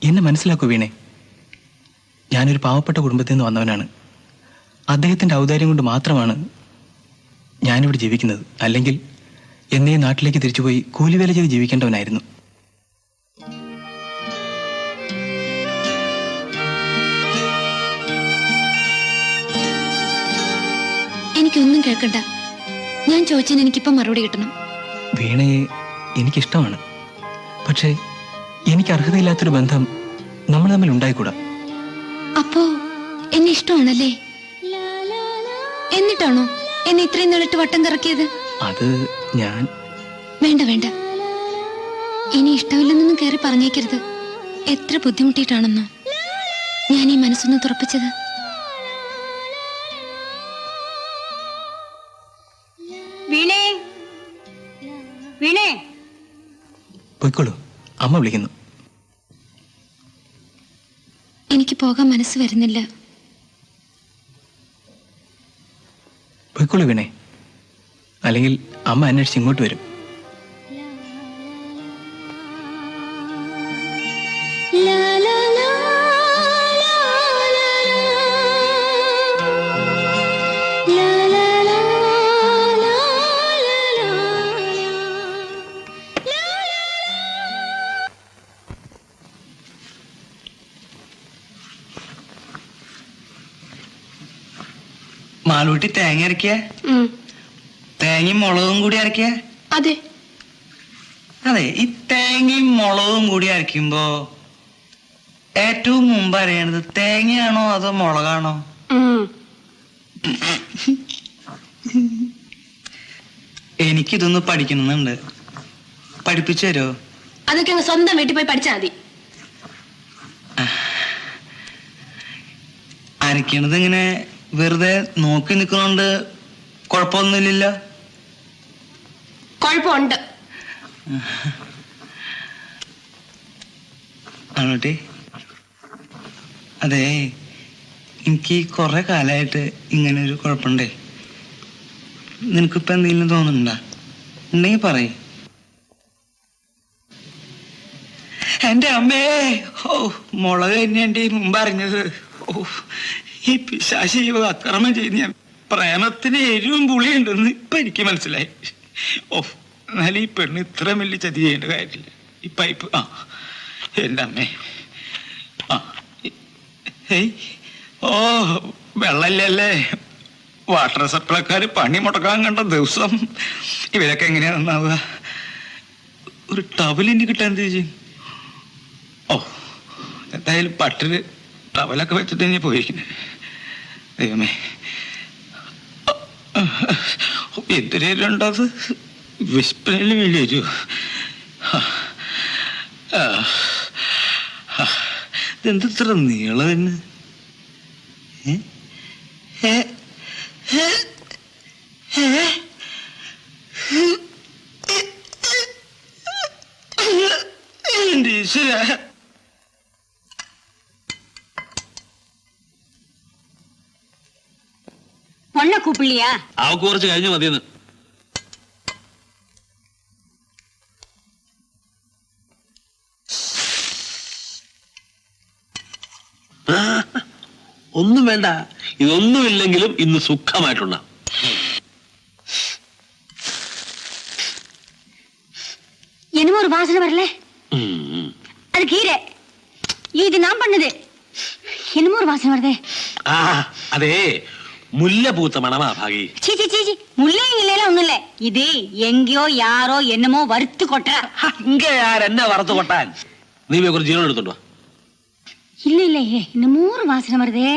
എന്നെ മനസ്സിലാക്കൂ വീണേ. ഞാനൊരു പാവപ്പെട്ട കുടുംബത്തിൽ നിന്ന് വന്നവനാണ്. അദ്ദേഹത്തിൻ്റെ ഔദാര്യം കൊണ്ട് മാത്രമാണ് ഞാനിവിടെ ജീവിക്കുന്നത്. അല്ലെങ്കിൽ എന്നേ നാട്ടിലേക്ക് തിരിച്ചുപോയി കൂലിവേല ചെയ്ത് ജീവിക്കേണ്ടവനായിരുന്നു. എനിക്കൊന്നും കേൾക്കണ്ട. ഞാൻ ചോദിച്ചതിന് എനിക്കിപ്പം മറുപടി കിട്ടണം. വീണയെ എനിക്കിഷ്ടമാണ്. പക്ഷേ എനിക്ക് അർഹതയില്ലാത്തൊരു ബന്ധം നമ്മൾ തമ്മിൽ ഉണ്ടായിക്കൂടാ. അപ്പോ എന്നെ ഇഷ്ടമാണല്ലേ? എന്നിട്ടാണോ എന്നെ ഇത്രയും നേരിട്ട് വട്ടം കറക്കിയത്? അത് ഞാൻ... വേണ്ട വേണ്ട, ഇനി ഇഷ്ടമില്ലെന്നൊന്നും കയറി പറഞ്ഞേക്കരുത്. എത്ര ബുദ്ധിമുട്ടിയിട്ടാണെന്നോ ഞാൻ ഈ മനസ്സൊന്ന് തുറപ്പിച്ചത്. വീണേ, വീണേ, പോയിക്കോളൂ, അമ്മ വിളിക്കുന്നു. എനിക്ക് പോകാൻ മനസ്സ് വരുന്നില്ല. പോയിക്കോളൂ വീണേ, അല്ലെങ്കിൽ അമ്മ അന്വേഷിച്ച് ഇങ്ങോട്ട് വരും. മാളൂട്ടി തേങ്ങ അരക്കിയ? തേങ്ങയും മുളകും കൂടി അരക്കിയ? അതെ. അതെ, ഈ തേങ്ങയും മുളകും കൂടി അരയ്ക്കുമ്പോ ഏറ്റവും മുമ്പ് അറിയണത് തേങ്ങയാണോ അതോ മുളകാണോ? എനിക്കിതൊന്ന് പഠിക്കണമെന്നുണ്ട്. പഠിപ്പിച്ചു തരുമോ? അതൊക്കെ അങ്ങ് സ്വന്തം വീട്ടിൽ പോയി പഠിച്ചാൽ മതി. അരയ്ക്കണത് ഇങ്ങനെ വെറുതെ നോക്കി നിൽക്കുന്നോണ്ട് കുഴപ്പമൊന്നുമില്ലല്ലോ? കുഴപ്പമുണ്ട്. ആണോട്ടെ? അതെ, എനിക്ക് കുറെ കാലമായിട്ട് ഇങ്ങനെ ഒരു കുഴപ്പമുണ്ടേ. നിനക്കിപ്പോ എന്തെങ്കിലും തോന്നുന്നുണ്ടോ? ഉണ്ടെങ്കിൽ പറയ്. എന്റെ അമ്മേ, ഓ മുളക് തന്നെയാണ്ടി മുമ്പ് അറിഞ്ഞത്. ഓ, ഈ പിശാചി അക്രമം ചെയ്ത് ഞാൻ പ്രേമത്തിന് എരിവും പുളിയുണ്ടെന്ന് ഇപ്പൊ എനിക്ക് മനസ്സിലായി. ഓ, എന്നാലും ഈ പെണ്ണ് ഇത്ര വലിയ ചതി ചെയ്യേണ്ട കാര്യമില്ല. ഈ പൈപ്പ് എന്റെ അമ്മേ. ഓ, വെള്ളമില്ലല്ലേ? വാട്ടർ സപ്ലൈക്കാര് പണി മുടക്കാൻ കണ്ട ദിവസം ഇവരൊക്കെ എങ്ങനെയാ നന്നാവുക? ഒരു ടവലിന് കിട്ടാൻ എന്ത് ചെയ്യും? ഓ, എന്തായാലും പട്ടില് ടവലൊക്കെ വെച്ചിട്ട് തന്നെ പോയിരിക്കുന്നത്. ദൈവമേ, എന്തിനേലുണ്ടോ അത്? വിസ്പനയിലും വേണ്ടി വരുമോ? ഇതെന്തത്ര നീളം തന്നെ? എന്റെ ഈശ്വര, பொண்ணை கூப்பிடலையா? അവക്ക് കുറച്ച് കഴിഞ്ഞു മതിയെന്ന്. ഒന്നും വേണ്ട, ഇതൊന്നുമില്ലെങ്കിലും ഇന്ന് സുഖമായിട്ടുണ്ട. என்னமோ ஒரு வாசனை வரல. அது கீரை. இது நான் பண்ணது. என்னமோ ஒரு வாசனை வருதே. അതേ, മുല്ല പൂത്ത മണമാ ഭാഗി. ചീച്ചി ചീച്ചി മുല്ലയില്ലേ ഒന്നുമില്ലേ ഇത് എങ്കയോ യാരോ എന്നമോ വറുത്തു കൊട്ട. ഇങ്ങ ആരെന്നെ വറുത്ത് കൊട്ടാൻ? നീ പോയി കുറച്ച് ജീവനം എടുത്തോണ്ടോ? ഇല്ല ഇല്ലേ ഇന്ന് 100 വാസന വരുതേ.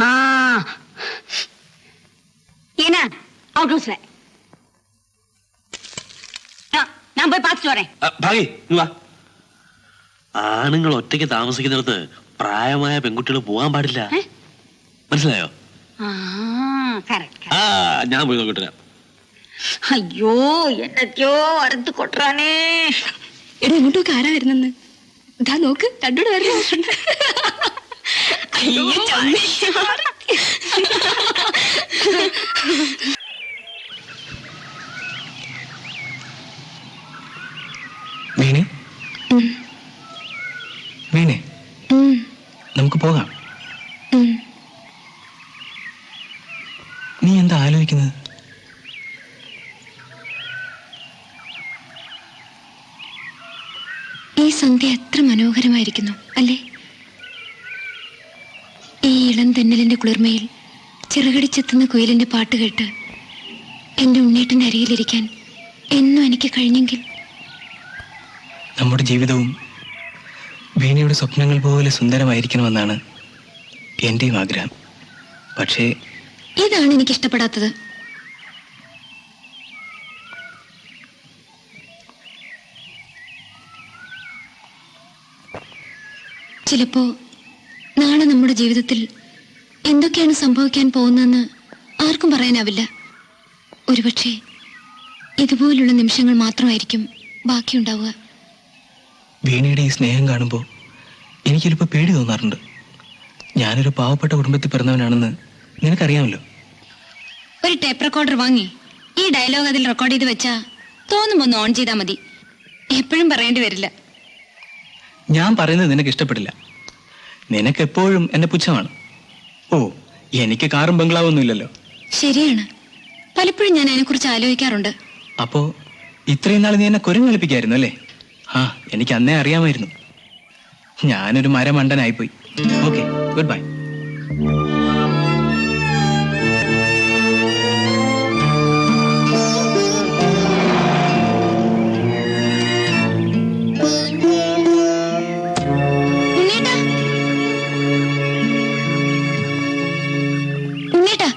ആ என்ன அவுட் ஹவுஸ்ல நான் போய் பார்த்துட்டு வரேன். ഭാഗി നീ വാ. ആണുങ്ങൾ ഒറ്റയ്ക്ക് താമസിക്കുന്നിടത്ത് പ്രായമായ പെൺകുട്ടികൾ പോകാൻ പാടില്ല, മനസ്സിലായോ? ആ ഞാൻ പോയി നോക്കിട്ട്. അയ്യോ എന്നൊക്കെയോ അറുത്ത് കൊട്ടാനേ. എടാ ഇങ്ങോട്ടൊക്കെ ആരാ വരുന്നെന്ന്? ഇതാ നോക്ക്, കണ്ടോട് വരുന്നു. വീണേ, വീണേ, നമുക്ക് പോകാം. നീ എന്താ ആലോചിക്കുന്നത്? ഈ സന്ധ്യ എത്ര മനോഹരമായിരിക്കുന്നു അല്ലേ? ഈ ഇളം തെന്നലിന്റെ കുളിർമയിൽ ചിറകടിച്ചെത്തുന്ന കുയിലിന്റെ പാട്ട് കേട്ട് എന്റെ ഉണ്ണീട്ടന്റെ അരികിലിരിക്കാൻ എന്നും എനിക്ക് കഴിഞ്ഞെങ്കിൽ. നമ്മുടെ ജീവിതവും വീണയുടെ സ്വപ്നങ്ങൾ പോലെ സുന്ദരമായിരിക്കണമെന്നാണ് എന്റെയും ആഗ്രഹം. പക്ഷേ ഇതാണ് എനിക്കിഷ്ടപ്പെടാത്തത്. ചിലപ്പോ നാളെ നമ്മുടെ ജീവിതത്തിൽ എന്തൊക്കെയാണ് സംഭവിക്കാൻ പോകുന്നതെന്ന് ആർക്കും പറയാനാവില്ല. ഒരുപക്ഷെ ഇതുപോലുള്ള നിമിഷങ്ങൾ മാത്രമായിരിക്കും ബാക്കിയുണ്ടാവുക. വീണയുടെ ഈ സ്നേഹം കാണുമ്പോൾ എനിക്ക് ചിലപ്പോൾ പേടി തോന്നാറുണ്ട്. ഞാനൊരു പാവപ്പെട്ട കുടുംബത്തിൽ പിറന്നവനാണെന്ന് നിനക്കറിയാമല്ലോ. ഒരു ടേപ്പ് റെക്കോർഡർ വാങ്ങി ഈ ഡയലോഗ് അതിൽ റെക്കോർഡ് ചെയ്ത് വെച്ചാ തോന്നുമ്പോ ഒന്ന് ഓൺ ചെയ്താൽ മതി. എപ്പോഴും പറയേണ്ടി വരില്ല. ഞാൻ പറയുന്നത് നിനക്ക് ഇഷ്ടപ്പെടില്ല. നിനക്കെപ്പോഴും എന്നെ പുച്ഛമാണ്. ഓ, എനിക്ക് കാറും ബംഗ്ലാവൊന്നും ഇല്ലല്ലോ. ശരിയാണ്, പലപ്പോഴും ഞാൻ അതിനെക്കുറിച്ച് ആലോചിക്കാറുണ്ട്. അപ്പോ ഇത്രയും നാൾ നീ എന്നെ കുരങ്ങ് അല്ലേ? ആ, എനിക്ക് അന്നേ അറിയാമായിരുന്നു. ഞാനൊരു മരമണ്ടനായിപ്പോയി. Okay, good bye. ഉണ്ണേട്ടാ,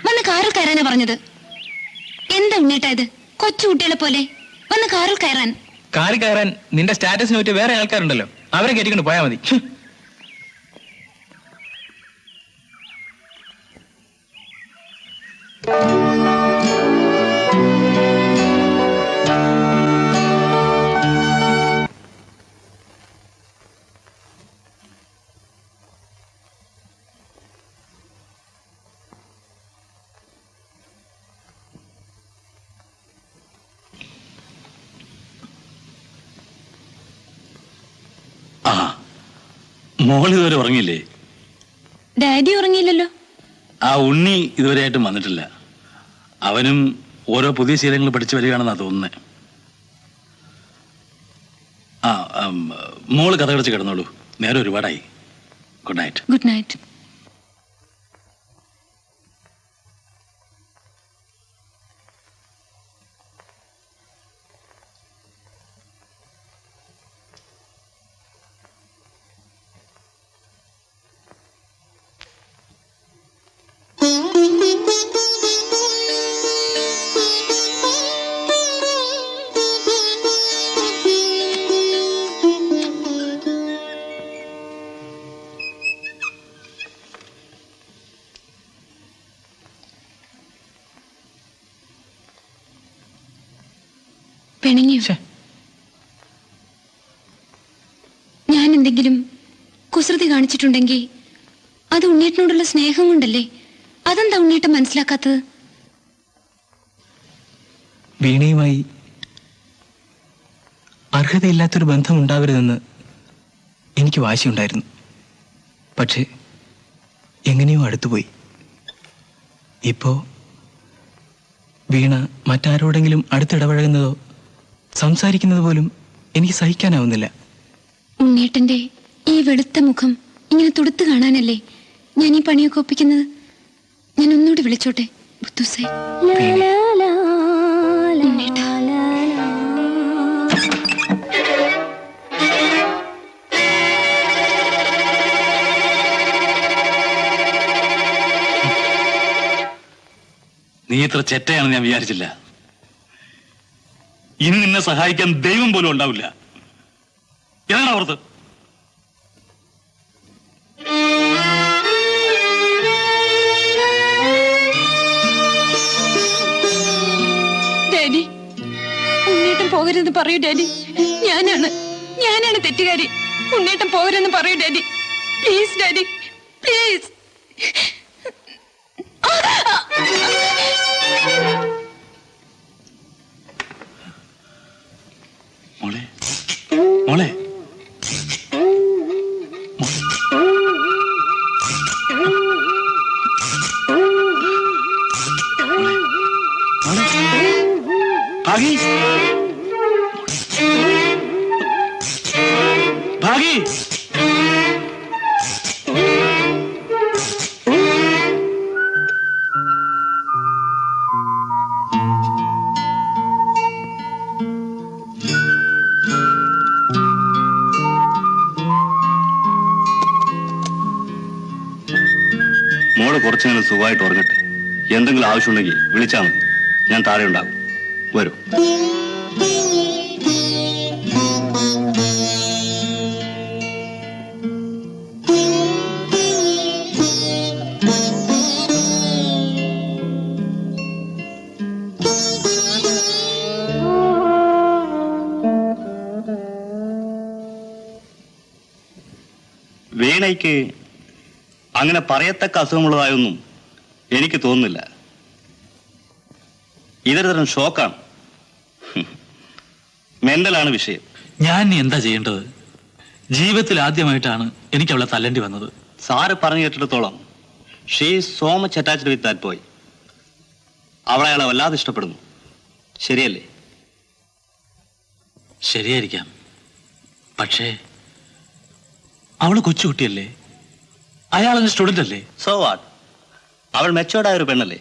വന്ന് കാറിൽ കയറാനാ പറഞ്ഞത്. എന്താ ഉണ്ണേട്ടാ ഇത്? കൊച്ചു കുട്ടികളെ പോലെ വന്ന് കാറിൽ കയറാൻ. കാറിൽ കയറാൻ നിന്റെ സ്റ്റാറ്റസിന് പറ്റി വേറെ ആൾക്കാരുണ്ടല്ലോ, അവരെ കയറ്റിക്കൊണ്ട് പോയാൽ മതി. ആ, മോളിതുവരെ ഉറങ്ങിയില്ലേ? ഡാഡി ഉറങ്ങിയില്ലല്ലോ. ആ ഉണ്ണി ഇതുവരെയായിട്ടും വന്നിട്ടില്ല. അവനും ഓരോ പുതിയ ശീലങ്ങൾ പഠിച്ചു വരികയാണെന്നാ തോന്നുന്നത്. ആ, മോള് കഥ കടച്ച് കിടന്നോളൂ, നേരെ ഒരുപാടായി. Good night. Good night. പിണങ്ങിയോ? ഞാൻ എന്തെങ്കിലും കുസൃതി കാണിച്ചിട്ടുണ്ടെങ്കിൽ അത് ഉണ്ണീട്ടനോടുള്ള സ്നേഹം കൊണ്ടല്ലേ? അതെന്താ ഉണ്ണീട്ടൻ മനസ്സിലാക്കാത്തത്? വീണയുമായി അർഹതയില്ലാത്തൊരു ബന്ധം ഉണ്ടാവരുതെന്ന് എനിക്ക് വാശിയുണ്ടായിരുന്നു. പക്ഷേ എങ്ങനെയോ അടുത്തുപോയി. ഇപ്പോ വീണ മറ്റാരോടെങ്കിലും അടുത്തിടപഴകുന്നതോ സംസാരിക്കുന്നത് പോലും എനിക്ക് സഹിക്കാനാവുന്നില്ല. ഉണ്ണീട്ടന്റെ ഈ വെളുത്ത മുഖം ഇങ്ങനെ തുടുത്ത് കാണാനല്ലേ ഞാൻ ഈ പണിയൊക്കെ ഒപ്പിക്കുന്നത്. ഞാൻ ഒന്നുകൂടി വിളിച്ചോട്ടെ ബുദ്ധൂസേ? ഉണ്ണേട്ടാ. നീ ഇത്ര ചെറ്റയാണെന്ന് ഞാൻ വിചാരിച്ചില്ല. ഇനി നിന്നെ സഹായിക്കാൻ ദൈവം പോലും ഉണ്ടാവില്ല. ഏതാണ് ഓർത്ത്? ഡാഡി, ഉണ്ണേട്ടൻ പോകരുതെന്ന് പറയൂ ഡാഡി. ഞാനാണ് തെറ്റുകാരി. ഉണ്ണേട്ടൻ പോകരുതെന്ന് പറയൂ ഡാഡി. Please daddy, please. മോളെ മോളെ ഭാഗി ഭാഗി മോള് കുറച്ചെങ്കിലും സുഖമായിട്ട് ഉറങ്ങട്ടെ. എന്തെങ്കിലും ആവശ്യമുണ്ടെങ്കിൽ വിളിച്ചാൽ മതി, ഞാൻ താഴെ ഉണ്ടാകും. വരൂ. വീണയ്ക്ക് അങ്ങനെ പറയത്തക്ക അസുഖമുള്ളതായൊന്നും എനിക്ക് തോന്നുന്നില്ല. ഇതൊരു തരം ഷോക്കാണ്. മെന്റലാണ് വിഷയം. ഞാൻ ഇനി എന്താ ചെയ്യേണ്ടത്? ജീവിതത്തിൽ ആദ്യമായിട്ടാണ് എനിക്ക് അവളെ തല്ലേണ്ടി വന്നത്. സാറ് പറഞ്ഞു കേട്ടിടത്തോളം she so much attached with that boy. അവളെ അയാളെ വല്ലാതെ ഇഷ്ടപ്പെടുന്നു. ശരിയല്ലേ? ശരിയായിരിക്കാം. പക്ഷേ അവള് കൊച്ചുകുട്ടിയല്ലേ, അയാളെന്റെ സ്റ്റുഡന്റ് അല്ലേ? So what? അവൾ മെച്ചോർഡായ ഒരു പെണ്ണല്ലേ.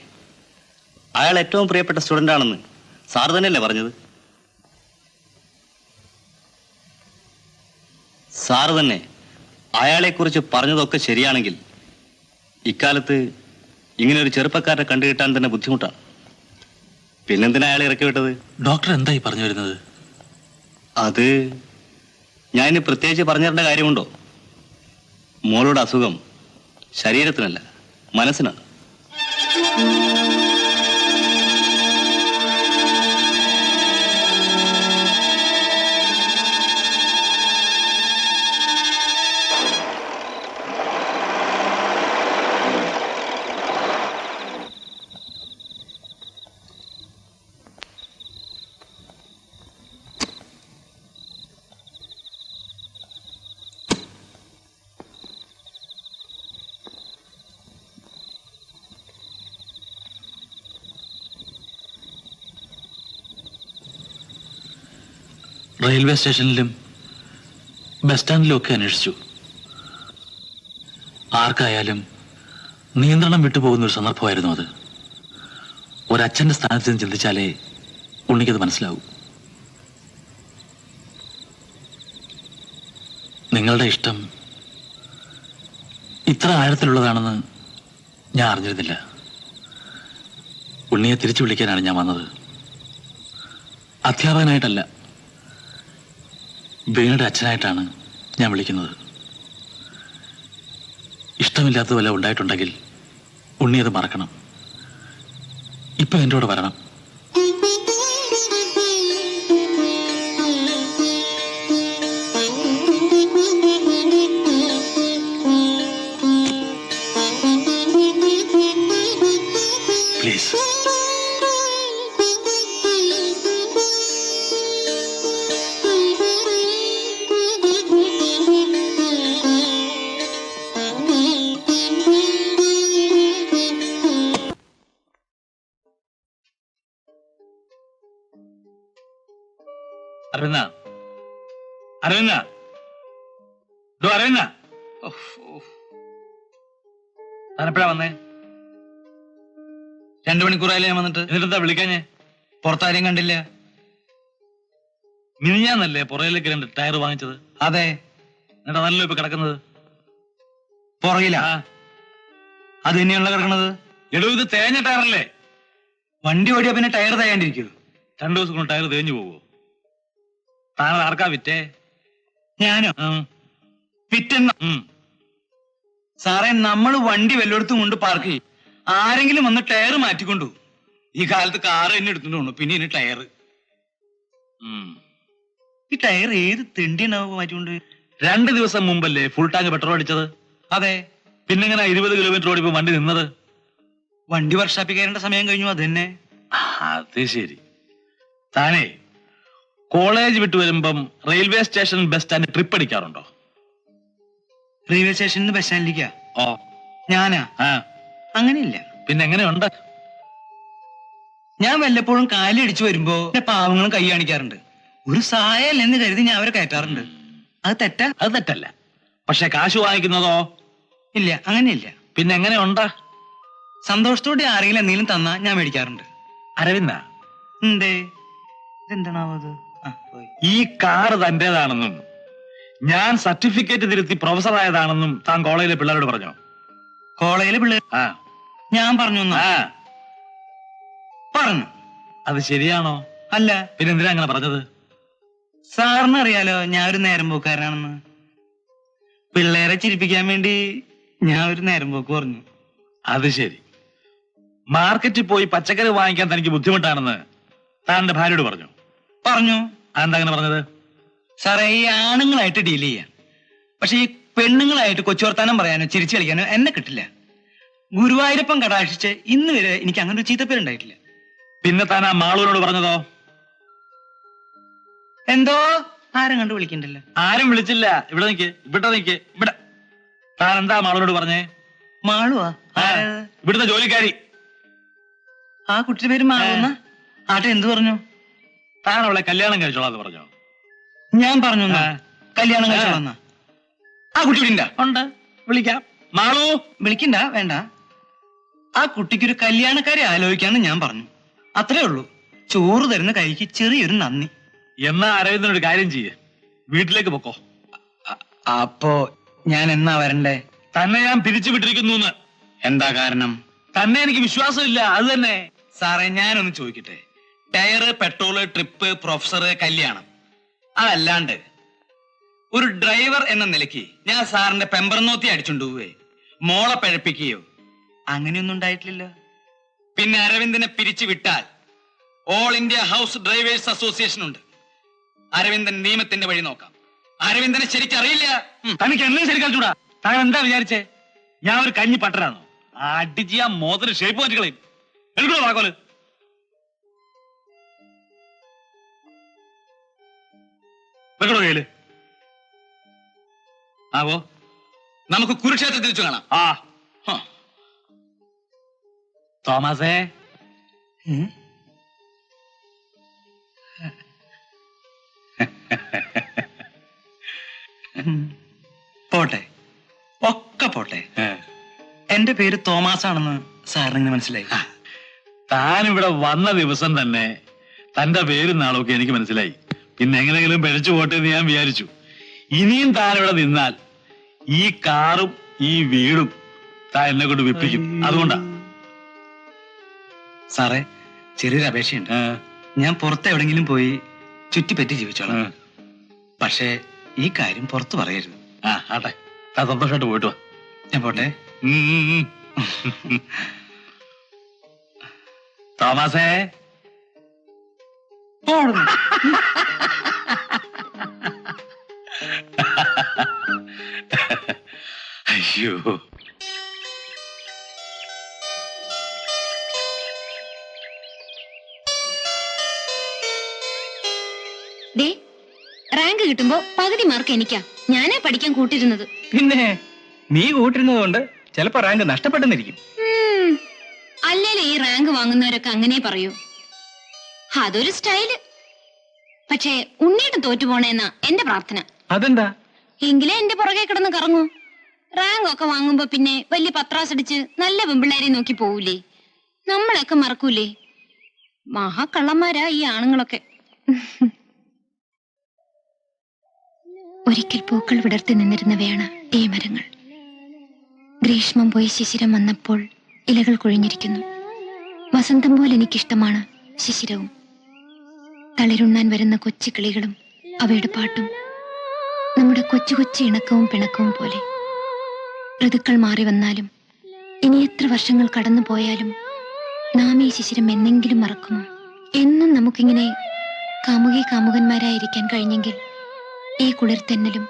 അയാൾ ഏറ്റവും പ്രിയപ്പെട്ട സ്റ്റുഡന്റ് ആണെന്ന് സാർ തന്നെയല്ലേ പറഞ്ഞത്? സാറ് തന്നെ അയാളെക്കുറിച്ച് പറഞ്ഞതൊക്കെ ശരിയാണെങ്കിൽ ഇക്കാലത്ത് ഇങ്ങനെ ഒരു ചെറുപ്പക്കാരനെ കണ്ടുകിട്ടാൻ തന്നെ ബുദ്ധിമുട്ടാണ്. പിന്നെന്തിനാ അയാളെ ഇറക്കി വിട്ടത്? ഡോക്ടർ എന്തായി പറഞ്ഞു വരുന്നത്? അത് ഞാൻ ഇനി പ്രത്യേകിച്ച് പറഞ്ഞു തരേണ്ട കാര്യമുണ്ടോ? മോളുടെ അസുഖം ശരീരത്തിനല്ല, മനസ്സിനാണ്. റെയിൽവേ സ്റ്റേഷനിലും ബസ് സ്റ്റാൻഡിലും ഒക്കെ അന്വേഷിച്ചു. ആർക്കായാലും നിയന്ത്രണം വിട്ടുപോകുന്ന ഒരു സന്ദർഭമായിരുന്നു അത്. ഒരച്ഛൻ്റെ സ്ഥാനത്ത് നിന്ന് ചിന്തിച്ചാലേ ഉണ്ണിക്കത് മനസ്സിലാവും. നിങ്ങളുടെ ഇഷ്ടം ഇത്ര ആഴത്തിലുള്ളതാണെന്ന് ഞാൻ അറിഞ്ഞിരുന്നില്ല. ഉണ്ണിയെ തിരിച്ചു വിളിക്കാനാണ് ഞാൻ വന്നത്. അധ്യാപകനായിട്ടല്ല, വീണയുടെ അച്ഛനായിട്ടാണ് ഞാൻ വിളിക്കുന്നത്. ഇഷ്ടമില്ലാത്ത വല്ല ഉണ്ടായിട്ടുണ്ടെങ്കിൽ ഉണ്ണി അത് മറക്കണം. ഇപ്പൊ എൻ്റെ കൂടെ വരണം. പ്ലീസ്. അരവിന്ദ, അരവിന്ദ, അരവിന്ദ, താനെപ്പോഴാ വന്നേ? 2 മണിക്കൂറായാലും ഞാൻ വന്നിട്ട്. എന്നിട്ടെന്താ വിളിക്കാഞ്ഞേ? പുറത്താരെയും കണ്ടില്ല. മിനിഞ്ഞാന്നല്ലേ പുറകിലേക്ക് 2 ടയർ വാങ്ങിച്ചത്? അതെ. എന്നിട്ട് അതല്ലോ ഇപ്പൊ കിടക്കുന്നത്. പുറകില അത് തന്നെയാണല്ലോ കിടക്കണത്. എടോ, ഇത് തേഞ്ഞ ടയറല്ലേ? വണ്ടി ഓടിയാ പിന്നെ ടയർ തേയാണ്ടിരിക്കൂ? 2 ദിവസം കൊണ്ട് ടയർ തേഞ്ഞു പോവോ? താനത് ആർക്കാ വിറ്റേ? ഞാനോ? വിറ്റെന്ന സാറേ, നമ്മൾ വണ്ടി വല്ലയിടത്തും കൊണ്ട് പാർക്ക് ചെയ്യും. ആരെങ്കിലും വന്ന് ടയർ മാറ്റിക്കൊണ്ടു. ഈ കാലത്ത് കാറ് തന്നെ എടുത്തുകൊണ്ട് പിന്നെ ഇനി ടയർ. ഈ ടയർ ഏത് തെണ്ടിയുണ്ടാവും മാറ്റിക്കൊണ്ട്? 2 ദിവസം മുമ്പല്ലേ ഫുൾ ടാങ്ക് പെട്രോൾ അടിച്ചത്? അതെ. പിന്നെങ്ങനെ 20 കിലോമീറ്റർ ഓടിപ്പോ വണ്ടി നിന്നത്? വണ്ടി വർക്ക്ഷോപ്പിൽ കയറേണ്ട സമയം കഴിഞ്ഞു. അത് തന്നെ. അത് ശരി. താനേ കോളേജ് വിട്ട് വരുമ്പം railway station bus stand trip അടിക്കാറുണ്ടോ? റെയിൽവേ സ്റ്റേഷനിൽ ബസ് സ്റ്റാൻഡിലേക്കാ? ഓ, ഞാനാ? അങ്ങനെയില്ല. പിന്നെ എങ്ങനെയുണ്ട്? ഞാൻ വല്ലപ്പോഴും കാലടിച്ചു വരുമ്പോ പാവങ്ങളും കൈ കാണിക്കാറുണ്ട്. ഒരു സഹായമല്ലെന്ന് കരുതി ഞാൻ അവരെ കയറ്റാറുണ്ട്. അത് തെറ്റാ? അത് തെറ്റല്ല. പക്ഷെ കാശ് വാങ്ങിക്കുന്നതോ? ഇല്ല, അങ്ങനെയില്ല. പിന്നെ എങ്ങനെയുണ്ട്? സന്തോഷത്തോടെ ആരെങ്കിലും എന്തെങ്കിലും തന്നാ ഞാൻ മേടിക്കാറുണ്ട്. അരവിന്ദ, എന്തേ? ഇതെന്താണാവോ അത്? ഈ കാറ് തന്റേതാണെന്നും ഞാൻ സർട്ടിഫിക്കറ്റ് തിരുത്തി പ്രൊഫസർ ആയതാണെന്നും താൻ കോളേജിലെ പിള്ളേരോട് പറഞ്ഞോ? കോളേജിലെ പിള്ളേർ? ഞാൻ പറഞ്ഞു. പറഞ്ഞു. അത് ശരിയാണോ? അല്ല. പിന്നെ എന്തിനാ അങ്ങനെ പറഞ്ഞത്? സാറിന് അറിയാലോ ഞാൻ ഒരു നേരം പോക്കാരനാണെന്ന്. പിള്ളേരെ ചിരിപ്പിക്കാൻ വേണ്ടി ഞാൻ ഒരു നേരം പോക്ക് പറഞ്ഞു. അത് ശരി. മാർക്കറ്റിൽ പോയി പച്ചക്കറി വാങ്ങിക്കാൻ തനിക്ക് ബുദ്ധിമുട്ടാണെന്ന് താന്റെ ഭാര്യയോട് പറഞ്ഞു? പറഞ്ഞു. അതെന്താ അങ്ങനെ പറഞ്ഞത്? സാറേ, ഈ ആണുങ്ങളായിട്ട് ഡീൽ ചെയ്യാം. പക്ഷെ ഈ പെണ്ണുങ്ങളായിട്ട് കൊച്ചുവർത്താനം പറയാനോ ചിരിച്ചു കളിക്കാനോ എന്നെ കിട്ടില്ല. ഗുരുവായൂരപ്പൻ കടാക്ഷിച്ച് ഇന്ന് വരെ എനിക്ക് അങ്ങനെ ഒരു ചീത്തപ്പേരുണ്ടായിട്ടില്ല. പിന്നെ താൻ ആ മാളൂരോട് പറഞ്ഞതോ? എന്തോ ആരും കണ്ടു വിളിക്കണ്ടല്ലോ. ആരും വിളിച്ചില്ല. ഇവിടെ നിക്ക്, ഇവിടെ. താൻ എന്താ മാളൂരോട് പറഞ്ഞേ? മാളുവാ? ഇവിടുത്തെ ജോലിക്കാരി. ആ കുട്ടിയുടെ പേര് മാളുന്ന? ആട്ടെ, എന്ത് പറഞ്ഞു? താൻ അവളെ കല്യാണം കഴിച്ചോളാന്ന് പറഞ്ഞോ? ഞാൻ പറഞ്ഞു കല്യാണം കഴിച്ചോളാന്ന. ആ കുട്ടി ഇവിടെ ഉണ്ട്. വിളിക്കാം. മാളു. വിളിക്കണ്ട, വേണ്ട. ആ കുട്ടിക്കൊരു കല്യാണക്കാരെ ആലോചിക്കാന്ന് ഞാൻ പറഞ്ഞു. അത്രേ ഉള്ളൂ. ചോറ് തരുന്ന കൈക്ക് ചെറിയൊരു നന്ദി. എന്നാ അരവിന്ദനൊരു കാര്യം ചെയ്യേ, വീട്ടിലേക്ക് പൊക്കോ. അപ്പോ ഞാൻ എന്നാ വരണ്ടേ? തന്നെ ഞാൻ പിരിച്ചു വിട്ടിരിക്കുന്നു. എന്താ കാരണം? തന്നെ എനിക്ക് വിശ്വാസമില്ല. അത് തന്നെ. സാറേ, ഞാനൊന്ന് ചോദിക്കട്ടെ. ടയറ്, പെട്രോള്, ട്രിപ്പ്, പ്രൊഫസർ, കല്യാണം, അതല്ലാണ്ട് ഒരു ഡ്രൈവർ എന്ന നിലയ്ക്ക് ഞാൻ സാറിന്റെ പെമ്പറന്നോത്തി അടിച്ചുകൊണ്ട് പോവേ, മോളെ പഴപ്പിക്കുകയോ അങ്ങനെയൊന്നും ഉണ്ടായിട്ടില്ലല്ലോ. പിന്നെ അരവിന്ദനെ പിരിച്ചു വിട്ടാൽ all India house drivers association ഉണ്ട്. അരവിന്ദൻ നിയമത്തിന്റെ വഴി നോക്കാം. അരവിന്ദനെ ശരിക്കറിയില്ല. തനിക്ക് എന്നെ ശരിക്കൂടാ. താൻ എന്താ വിചാരിച്ചേ? ഞാൻ ഒരു കഞ്ഞി പട്ടരാണോ? അടിച്ച് ആ മോതിരം ഷേപ്പ് മാറ്റിക്കളയും. എടുക്കണോ താക്കോല്? വെക്കണോ കയ്യില്? ആവോ, നമുക്ക് കുരുക്ഷേത്രത്തിൽ വെച്ച് കാണാം. തോമസേ, പോട്ടെ, ഒക്കെ പോട്ടെ. എന്റെ പേര് തോമസ് ആണെന്ന് സാറിന് മനസ്സിലായി? താൻ ഇവിടെ വന്ന ദിവസം തന്നെ തന്റെ പേരും നാളൊക്കെ എനിക്ക് മനസ്സിലായി. പിന്നെ എങ്ങനെയെങ്കിലും പിഴച്ചു പോട്ടെ എന്ന് ഞാൻ വിചാരിച്ചു. ഇനിയും താൻ ഇവിടെ നിന്നാൽ ഈ കാറും ഈ വീടും താൻ എന്നെ കൊണ്ട് വിപ്പിക്കും. അതുകൊണ്ടാ. സാറേ, ചെറിയൊരു അപേക്ഷയുണ്ട്. ഞാൻ പുറത്ത് എവിടെങ്കിലും പോയി ചുറ്റിപ്പറ്റി ജീവിച്ചോളാം. പക്ഷേ ഈ കാര്യം പുറത്തു പറയരുത്. ആട്ടെ, താൻ സന്തോഷമായിട്ട് പോയിട്ട് വാ. ഞാൻ പോട്ടെ. തോമസേ, അയ്യോ, റാങ്ക് കിട്ടുമ്പോ പകുതി മാർക്ക് എനിക്കാ. ഞാനാ പഠിക്കാൻ കൂട്ടിരുന്നത്. പിന്നെ നീ കൂട്ടിരുന്നത് കൊണ്ട് ചിലപ്പോ റാങ്ക് നഷ്ടപ്പെട്ടെന്നിരിക്കും. അല്ലേലും ഈ റാങ്ക് വാങ്ങുന്നവരൊക്കെ അങ്ങനെ പറയൂ. അതൊരു സ്റ്റൈല്. പക്ഷേ ഉണ്ണിയിട്ട് തോറ്റുപോണേന്നാ എന്റെ പ്രാർത്ഥന. അതെന്താ? എങ്കിലേ എന്റെ പുറകെ കിടന്ന് കറങ്ങൂ. റാങ്ക് ഒക്കെ വാങ്ങുമ്പോ പിന്നെ വലിയ പത്രാസ് അടിച്ച് നല്ല പെമ്പിള്ളേരെ നോക്കി പോവൂലേ? നമ്മളെയൊക്കെ മറക്കൂലേ? മഹാകള്ളന്മാരാ ഈ ആണുങ്ങളൊക്കെ. ഒരിക്കൽ പൂക്കൾ വിടർത്തി നിന്നിരുന്നവയാണ് ഈ മരങ്ങൾ. ഗ്രീഷ്മം പോയി ശിശിരം വന്നപ്പോൾ ഇലകൾ കൊഴിഞ്ഞിരിക്കുന്നു. വസന്തം പോലെ എനിക്കിഷ്ടമാണ് ശിശിരവും. തളിരുണ്ണാൻ വരുന്ന കൊച്ചു കിളികളും അവയുടെ പാട്ടും നമ്മുടെ കൊച്ചു കൊച്ചു ഇണക്കവും പിണക്കവും പോലെ. ഋതുക്കൾ മാറി വന്നാലും ഇനി എത്ര വർഷങ്ങൾ കടന്നു പോയാലും നാം ഈ ശിശിരം എന്നെങ്കിലും മറക്കുമോ? എന്നും നമുക്കിങ്ങനെ കാമുകന്മാരായിരിക്കാൻ കഴിഞ്ഞെങ്കിൽ ഈ കുളിർതെന്നലും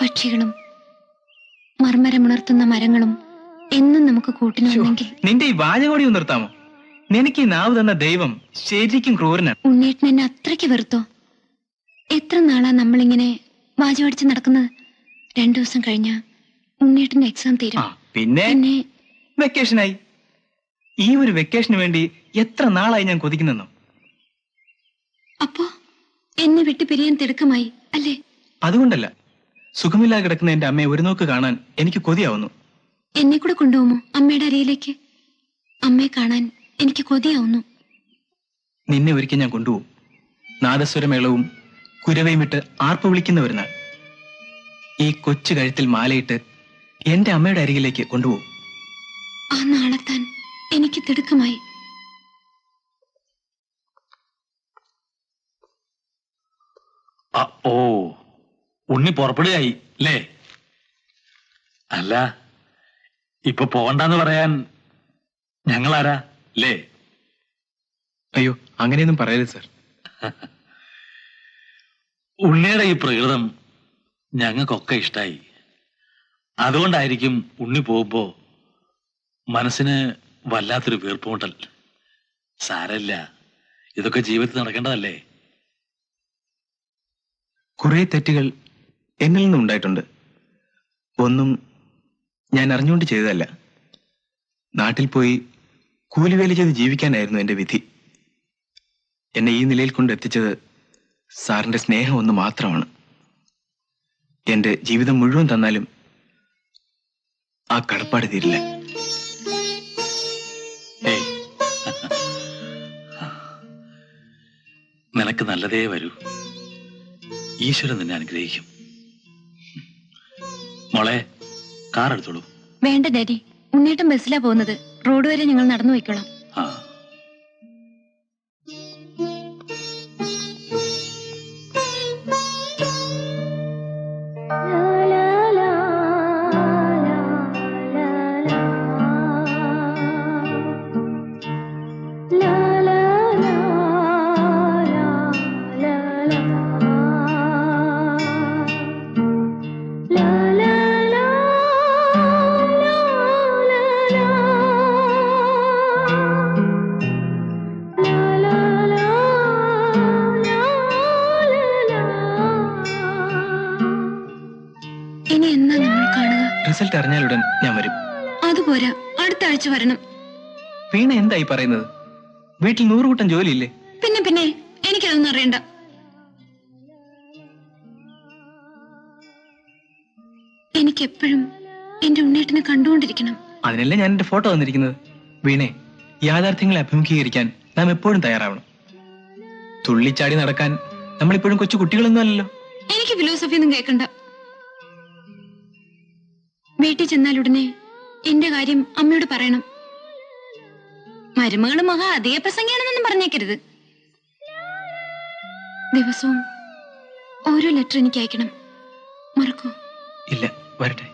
പക്ഷികളും മർമരമുണർത്തുന്ന മരങ്ങളും എന്നും നമുക്ക് കൂട്ടിനുണ്ടെങ്കിൽ. നിന്റെ ഈ വാചകോടി ഒന്ന് നിർത്താമോ? നിനക്ക് ഈ നാവ് തന്ന ദൈവം ശരിക്കും ക്രൂരനാണ്. ഉണ്ണേട്ടൻ എന്നെ അത്രയ്ക്ക് വെറുത്തോ? എത്ര നാളാ നമ്മളിങ്ങനെ വാചകടിച്ച് നടക്കുന്നത്? 2 ദിവസം കഴിഞ്ഞ ഉണ്ണേട്ടന്റെ എക്സാം തീരും. പിന്നെ വെക്കേഷനായി. ഈ ഒരു വെക്കേഷന് വേണ്ടി എത്ര നാളായി ഞാൻ കൊതിക്കുന്നെന്നോ? അപ്പോ എന്നെ വിട്ടു പിരിയാൻ തിടുക്കമായി അല്ലേ? അതുകൊണ്ടല്ല, സുഖമില്ലാതെ കിടക്കുന്ന എന്റെ അമ്മയെ ഒരു നോക്ക് കാണാൻ എനിക്ക് കൊതിയാവുന്നു. എന്നെ കൂടെ കൊണ്ടുപോകുമോ അമ്മയുടെ അരിയിലേക്ക്? അമ്മയെ കാണാൻ എനിക്ക് കൊതിയാവുന്നു. നിന്നെ ഒരിക്കൽ ഞാൻ കൊണ്ടുപോകും. നാദസ്വരമേളവും കുരവയും ഇട്ട് ആർപ്പ് വിളിക്കുന്ന ഒരു നാൾ. ഈ കൊച്ചു കഴുത്തിൽ മാലയിട്ട് എന്റെ അമ്മയുടെ അരികിലേക്ക് കൊണ്ടുപോകും. ആ നാളെത്താൻ എനിക്ക് തിടുക്കമായി. ഓ, ഉണ്ണി പുറപ്പെടുകയായി അല്ലേ? അല്ല, ഇപ്പൊ പോകണ്ടെന്ന് പറയാൻ ഞങ്ങളാരാ അല്ലേ? അയ്യോ, അങ്ങനെയൊന്നും പറയരുത് സർ. ഉണ്ണിയുടെ ഈ പ്രകൃതം ഞങ്ങൾക്കൊക്കെ ഇഷ്ടായി. അതുകൊണ്ടായിരിക്കും ഉണ്ണി പോകുമ്പോ മനസ്സിന് വല്ലാത്തൊരു വീർപ്പുമുട്ടൽ. സാരമില്ല, ഇതൊക്കെ ജീവിതത്തിൽ നടക്കേണ്ടതല്ലേ. കുറെ തെറ്റുകൾ എന്നിൽ നിന്നും ഉണ്ടായിട്ടുണ്ട്. ഒന്നും ഞാൻ അറിഞ്ഞുകൊണ്ട് ചെയ്തതല്ല. നാട്ടിൽ പോയി കൂലിവേല ചെയ്ത് ജീവിക്കാനായിരുന്നു എന്റെ വിധി. എന്നെ ഈ നിലയിൽ കൊണ്ടെത്തിച്ചത് സാറിന്റെ സ്നേഹം ഒന്ന് മാത്രമാണ്. എന്റെ ജീവിതം മുഴുവൻ തന്നാലും ആ കടപ്പാട് തീരില്ല. ഏയ്, നിനക്ക് നല്ലതേ വരൂ. ഈശ്വരൻ നിന്നെ അനുഗ്രഹിക്കും. മോളെ, കാർ എടുത്തോളൂ. വേണ്ട ഡാഡി, ഉണ്ണേട്ടൻ ബസ്സിലാ പോകുന്നത്. റോഡ് വരെ ഞങ്ങൾ നടന്നു പോയിക്കോളാം. ആ, റിസൾട്ട് അറിഞ്ഞാലുടൻ ഞാൻ വരും. അതുപോരാ, അടുത്ത ആഴ്ച വരണം. വീണ എന്തായി പറയുന്നത്? വീട്ടിൽ 100 കൂട്ടം ജോലിയില്ലേ? പിന്നെ എനിക്കതൊന്നും അറിയണ്ട. എനിക്കെപ്പോഴും എന്റെ ഉണ്ണേട്ടനെ കണ്ടുകൊണ്ടിരിക്കണം. അതിനല്ലേ ഞാൻ എന്റെ ഫോട്ടോ വന്നിരിക്കുന്നത്. വീണേ, യാഥാർത്ഥ്യങ്ങളെ അഭിമുഖീകരിക്കാൻ നാം എപ്പോഴും തയ്യാറാവണം. തുള്ളിച്ചാടി നടക്കാൻ നമ്മളിപ്പോഴും കൊച്ചു കുട്ടികളൊന്നും അല്ലല്ലോ. എനിക്ക് ഫിലോസഫി ഒന്നും കേൾക്കണ്ട. വീട്ടിൽ ചെന്നാലുടനെ എന്റെ കാര്യം അമ്മയോട് പറയണം. മരുമകള് മഹാ അധിക പ്രസംഗിയാണെന്നൊന്നും പറഞ്ഞേക്കരുത്. ദിവസവും ഓരോ ലെറ്റർ എനിക്ക് അയക്കണം. മറക്കോ? ഇല്ല, വരട്ടെ.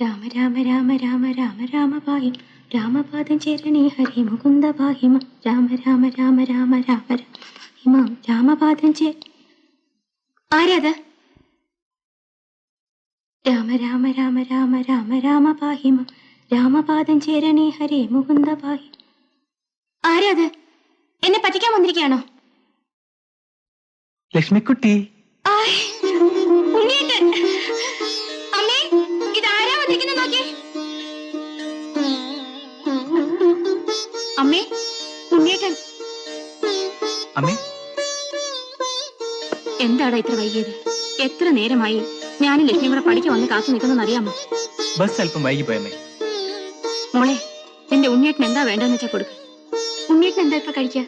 രാമ രാമ രാമ രാമ രാമ രാമ പാഹിം രാമപാദം ചേരണി ഹരി മുകുന്ദ പാഹിമ രാമ രാമ രാമ രാമ രാമ രാമ രാമപാദം ചേ ആരാത്? രാമ രാമ രാമ രാമ രാമ രാമ പാഹിമ രാമപാദം ചേരണി ഹരി മുകുന്ദ പാഹി. ആരാത്? എന്നെ പറ്റിക്കാൻ വന്നിരിക്കുകയാണോ? ലക്ഷ്മിക്കുട്ടി. ഉണ്ണിയേട്ടൻ. അമ്മേ, ഇതാരാ വന്നിരിക്കുന്നത് നോക്കി. ഇത്ര വൈകിയത്? എത്ര നേരമായി ഞാനും ലക്ഷ്മിയും കൂടെ പഠിക്കാൻ വന്ന് കാത്തു നിൽക്കുന്നതെന്ന് അറിയാമോ? ബസ് അല്പം വൈകിപ്പോയമ്മേ. മോളെ, നിന്റെ ഉണ്ണിയേട്ടൻ എന്താ വേണ്ടെന്ന് വെച്ചാ കൊടുക്ക്. ഉണ്ണിയേട്ടൻ എന്താ ഇപ്പൊ കഴിക്കാ?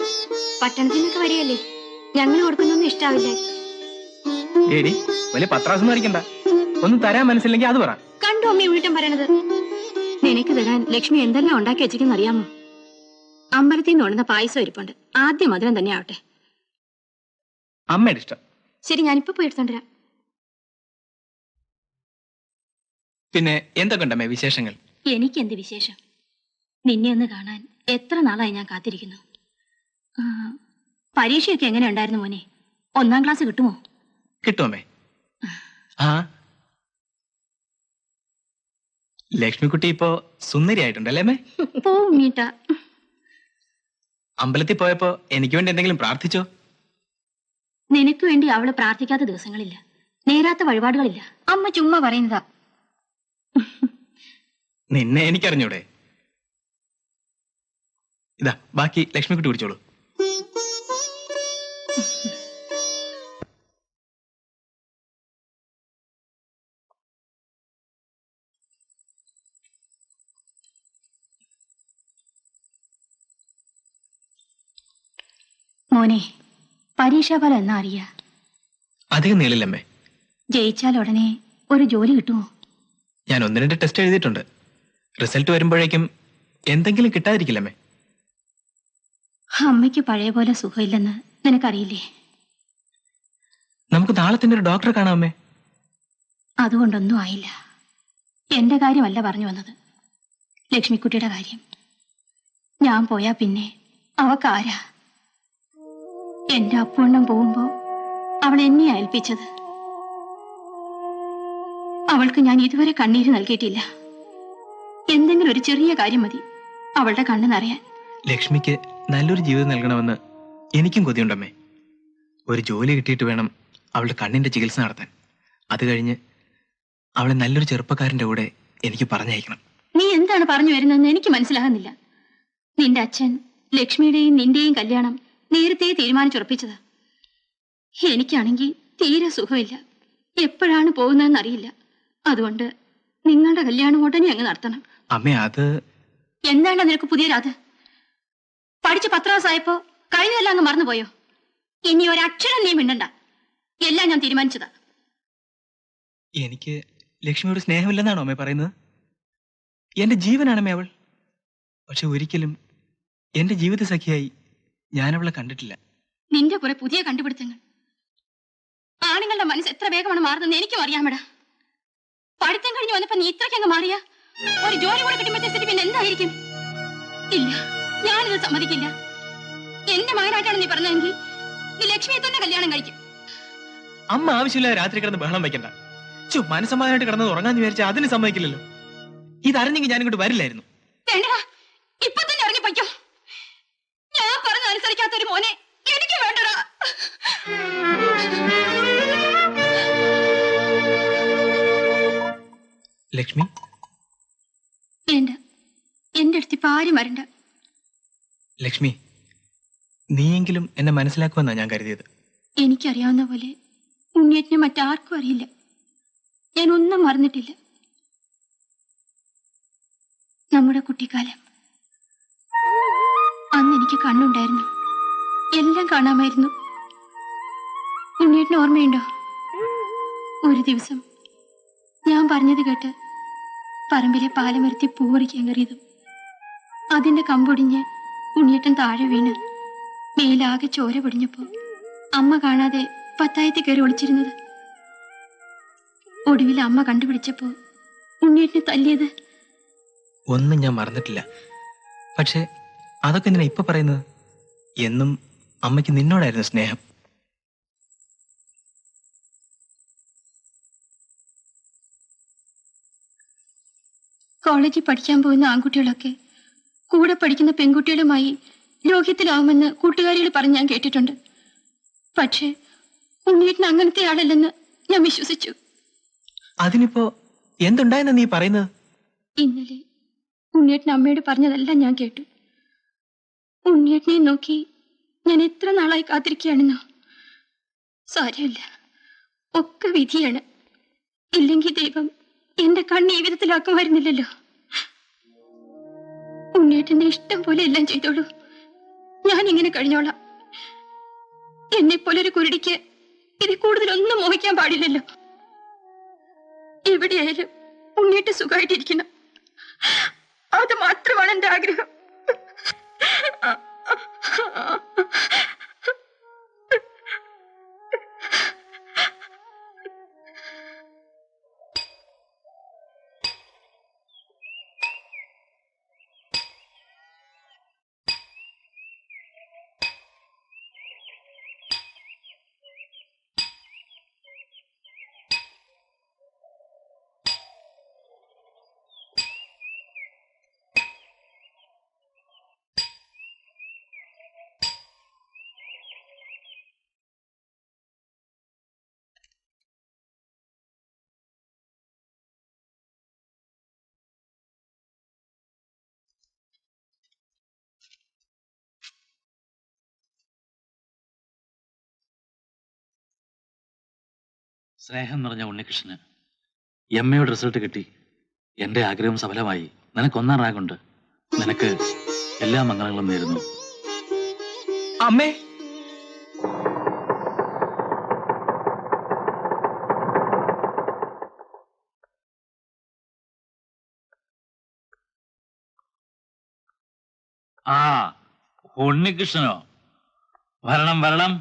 പട്ടണത്തിൽ നിന്നൊക്കെ വരികയല്ലേ, ഞങ്ങൾ കൊടുക്കുന്നൊന്നും ഇഷ്ടാവില്ല. ഏടി വലിയ പത്രാസം അടിക്കണ്ട. ഒന്നും തരാൻ മനസ്സില്ലെങ്കിൽ അത് പറ. കണ്ടു അമ്മ ഉണ്ണിയേട്ടൻ പറയണത്. നിനക്ക് തരാൻ ലക്ഷ്മി എന്തെല്ലാം ഉണ്ടാക്കി വെച്ചിരിക്കുന്ന അറിയാമോ? അമ്പലത്തിൽ നിന്ന് കൊണ്ടുവന്ന പായസം ഇരിപ്പുണ്ട്. ആദ്യം മധുരം തന്നെ ആവട്ടെ. അമ്മയുടെ ഇഷ്ടം. ശരി, ഞാനിപ്പോ പോയി എടുത്തോണ്ടരാം. പിന്നെ എന്തൊക്കെ ഉണ്ടമ്മേ വിശേഷങ്ങൾ? എനിക്കെന്ത് വിശേഷം? നിന്നെ ഒന്ന് കാണാൻ എത്ര നാളായി ഞാൻ കാത്തിരിക്കുന്നു. പരീക്ഷയൊക്കെ എങ്ങനെ ഉണ്ടായിരുന്നു മോനെ? 1ാം ക്ലാസ് കിട്ടുമോ? കിട്ടുമേ. ആ, ലക്ഷ്മിക്കുട്ടി ഇപ്പോ സുന്ദരിയായിട്ടുണ്ടല്ലേ അമ്മേ? പോവും മീട്ട. അമ്പലത്തിൽ പോയപ്പോ എനിക്ക് വേണ്ടി എന്തെങ്കിലും പ്രാർത്ഥിച്ചോ? നിനക്ക് വേണ്ടി അവള് പ്രാർത്ഥിക്കാത്ത ദിവസങ്ങളില്ല, നേരാത്ത വഴിപാടുകളില്ല. അമ്മ ചുമ്മാ പറയുന്നതാ. നിന്നെ എനിക്കറിഞ്ഞൂടെ? ഇതാ ബാക്കി ലക്ഷ്മിക്കുട്ടി കുടിച്ചോളൂ. മോനെ, പരീക്ഷാഫലം എന്നാ അറിയാ? അധികം നീളില്ലമ്മേ. ജയിച്ചാൽ ഉടനെ ഒരു ജോലി കിട്ടുമോ? ഞാൻ 1-2 ടെസ്റ്റ് എഴുതിയിട്ടുണ്ട്. റിസൾട്ട് വരുമ്പോഴേക്കും എന്തെങ്കിലും കിട്ടാതിരിക്കില്ലമ്മേ. അമ്മയ്ക്ക് പഴയ പോലെ സുഖമില്ലെന്ന് നിനക്കറിയില്ലേ? നമുക്ക് നാളെ തന്നെ ഒരു ഡോക്ടറെ കാണാമേ. അതുകൊണ്ടൊന്നും ആയില്ല. എന്റെ കാര്യമല്ല പറഞ്ഞു വന്നത്, ലക്ഷ്മിക്കുട്ടിയുടെ കാര്യം. ഞാൻ പോയാ പിന്നെ അവക്കാരാ? എന്റെ അപ്പുണ്ണം പോകുമ്പോ അവൾ എന്നെയാ ഏൽപ്പിച്ചത്. അവൾക്ക് ഞാൻ ഇതുവരെ കണ്ണീര് നൽകിയിട്ടില്ല. എന്തെങ്കിലും ഒരു ചെറിയ കാര്യം മതി അവളുടെ കണ്ണ് നിറയാൻ. ലക്ഷ്മിക്ക് നല്ലൊരു ജീവിതം നൽകണമെന്ന് എനിക്കും കൊതിയുണ്ടമ്മേ. ഒരു ജോലി കിട്ടിയിട്ട് വേണം അവളുടെ കണ്ണിന്റെ ചികിത്സ നടത്താൻ. അത് കഴിഞ്ഞ് അവളെ നല്ലൊരു ചെറുപ്പക്കാരന്റെ കൂടെ എനിക്ക് പറഞ്ഞയക്കണം. നീ എന്താണ് പറഞ്ഞു വരുന്നതെന്ന് എനിക്ക് മനസ്സിലാകുന്നില്ല. നിന്റെ അച്ഛൻ ലക്ഷ്മിയുടെയും നിന്റെയും കല്യാണം നേരത്തെ തീരുമാനിച്ചുറപ്പിച്ചതാ. എനിക്കാണെങ്കിൽ തീരെ സുഖമില്ല, എപ്പോഴാണ് പോകുന്നതെന്ന് അറിയില്ല. അതുകൊണ്ട് നിങ്ങളുടെ കല്യാണം ഉടനെ അങ്ങ് നടത്തണം. അമ്മേ, അത് എന്താണ് നിനക്ക് പുതിയ രാത്? പഠിച്ച് 10 ക്ലാസ്സായപ്പോ കഴിഞ്ഞതെല്ലാം അങ്ങ് മറന്നുപോയോ? ഇനി ഒരക്ഷരം നീ മിണ്ടണ്ട. എല്ലാം ഞാൻ തീരുമാനിച്ചതാ. എനിക്ക് ലക്ഷ്മിയോട് സ്നേഹമില്ലെന്നാണോ അമ്മേ പറയുന്നത്? എന്റെ ജീവനാണമ്മേ അവൾ. പക്ഷെ ഒരിക്കലും എന്റെ ജീവിത സഖിയായി ഞാൻ അവളെ കണ്ടിട്ടില്ല. നിന്റെ കുറെ പുതിയ കണ്ടുപിടുത്തങ്ങൾ. ആണുങ്ങളുടെ മനസ്സ് എത്ര വേഗമാണ് മാറുന്നതെന്ന് എനിക്കും അറിയാമടാ. പഠിത്തം കഴിഞ്ഞ് വന്നപ്പോ നീ ഇത്രയ്ക്കങ്ങ് മാറിയ ഒരു ജോലി കൂടെ കിട്ടുമ്പോഴത്തെ സ്ഥിതി പിന്നെ എന്തായിരിക്കും? ഇല്ല, ഞാനിത് സമ്മതിക്കില്ല. എന്റെ മകനായിട്ടാണ് നീ പറഞ്ഞതെങ്കിൽ നീ ലക്ഷ്മിയെ തന്നെ കല്യാണം കഴിക്കും. അമ്മ ആവശ്യമില്ലാതെ രാത്രി കിടന്ന് ബഹളം വയ്ക്കണ്ട. മനസ്സമാധാനമായിട്ട് കിടന്നത് ഉറങ്ങാന്ന് വിചാരിച്ചാൽ അതിന് സമ്മതിക്കില്ലല്ലോ. ഇതറിഞ്ഞെങ്കിൽ ഞാൻ ഇങ്ങോട്ട് വരില്ലായിരുന്നു. വേണ്ടടാ, ഇപ്പൊ തന്നെ ഇറങ്ങി പൊയ്ക്കോ. ഞാൻ പറഞ്ഞ അനുസരിക്കാത്തൊരു മോനെ എനിക്ക് വേണ്ടടാ. ലക്ഷ്മി, വേണ്ട, എന്റെ അടുത്ത് ഇപ്പൊ ആരും വരണ്ട. ലക്ഷ്മി, നീയെങ്കിലും എന്നെ മനസ്സിലാക്കുമെന്നാ ഞാൻ കരുതിയത്. എനിക്കറിയാവുന്ന പോലെ ഉണ്ണിയേറ്റിനെ മറ്റാർക്കും അറിയില്ല. ഞാൻ ഒന്നും മറന്നിട്ടില്ല. നമ്മുടെ കുട്ടിക്കാലം, അന്ന് എനിക്ക് കണ്ണുണ്ടായിരുന്നു, എല്ലാം കാണാമായിരുന്നു. ഉണ്ണിയേറ്റിന് ഓർമ്മയുണ്ടോ? ഒരു ദിവസം ഞാൻ പറഞ്ഞത് കേട്ട് പറമ്പിലെ പാലമരത്തി പൂവറിക്കാൻ കയറിയതും അതിന്റെ കമ്പൊടിഞ്ഞ് ഉണ്ണിയേട്ടൻ താഴെ വീണ് മേലാകെ ചോര പൊടിഞ്ഞപ്പോ അമ്മ കാണാതെ പത്തായത്തിൽ കയറി ഒളിച്ചിരുന്നത്. ഒടുവിൽ അമ്മ കണ്ടുപിടിച്ചപ്പോ ഉണ്ണിയേട്ടനെ തല്ലിയത്. ഒന്നും ഞാൻ മറന്നിട്ടില്ല. പക്ഷെ അതൊക്കെ എന്തിനാ ഇപ്പൊ പറയുന്നത്? എന്നും അമ്മയ്ക്ക് നിന്നോടായിരുന്നു സ്നേഹം. കോളേജിൽ പഠിക്കാൻ പോകുന്ന ആൺകുട്ടികളൊക്കെ കൂടെ പഠിക്കുന്ന പെൺകുട്ടികളുമായി ലോക്യത്തിലാവുമെന്ന് കൂട്ടുകാരികൾ പറഞ്ഞ് ഞാൻ കേട്ടിട്ടുണ്ട്. പക്ഷേ ഉണ്ണിയേട്ടൻ അങ്ങനത്തെ ആളല്ലെന്ന് ഞാൻ വിശ്വസിച്ചു. അതിനിപ്പോ എന്തുണ്ടായെന്നാ നീ പറയുന്നത്? ഇന്നലെ ഉണ്ണിയേട്ടൻ അമ്മയോട് പറഞ്ഞതെല്ലാം ഞാൻ കേട്ടു. ഉണ്ണിയേട്ടനെ നോക്കി ഞാൻ എത്ര നാളായി കാത്തിരിക്കുകയാണെന്നോ. സാരമില്ല, ഒക്കെ വിധിയാണ്. ഇല്ലെങ്കിൽ ദൈവം എന്റെ കണ്ണ് ഈ വിധത്തിലാക്കുമായിരുന്നില്ലല്ലോ. ഉണ്ണേട്ടന്റെ ഇഷ്ടം പോലെ എല്ലാം ചെയ്തോളൂ. ഞാൻ ഇങ്ങനെ കഴിഞ്ഞോളാം. എന്നെ പോലൊരു കുരുടിക്ക് ഇതിൽ കൂടുതലൊന്നും മോഹിക്കാൻ പാടില്ലല്ലോ. എവിടെയായാലും ഉണ്ണേട്ട് സുഖമായിട്ടിരിക്കണം. അത് മാത്രമാണ് എന്റെ ആഗ്രഹം. സ്നേഹം നിറഞ്ഞ ഉണ്ണികൃഷ്ണന് എമ്മയുടെ റിസൾട്ട് കിട്ടി. എന്റെ ആഗ്രഹം സഫലമായി. നിനക്കൊന്നാം റാഗുണ്ട്. നിനക്ക് എല്ലാ മംഗളങ്ങളും നേരുന്നു. അമ്മേ, ആ ഉണ്ണികൃഷ്ണനോ? വരണം വരണം.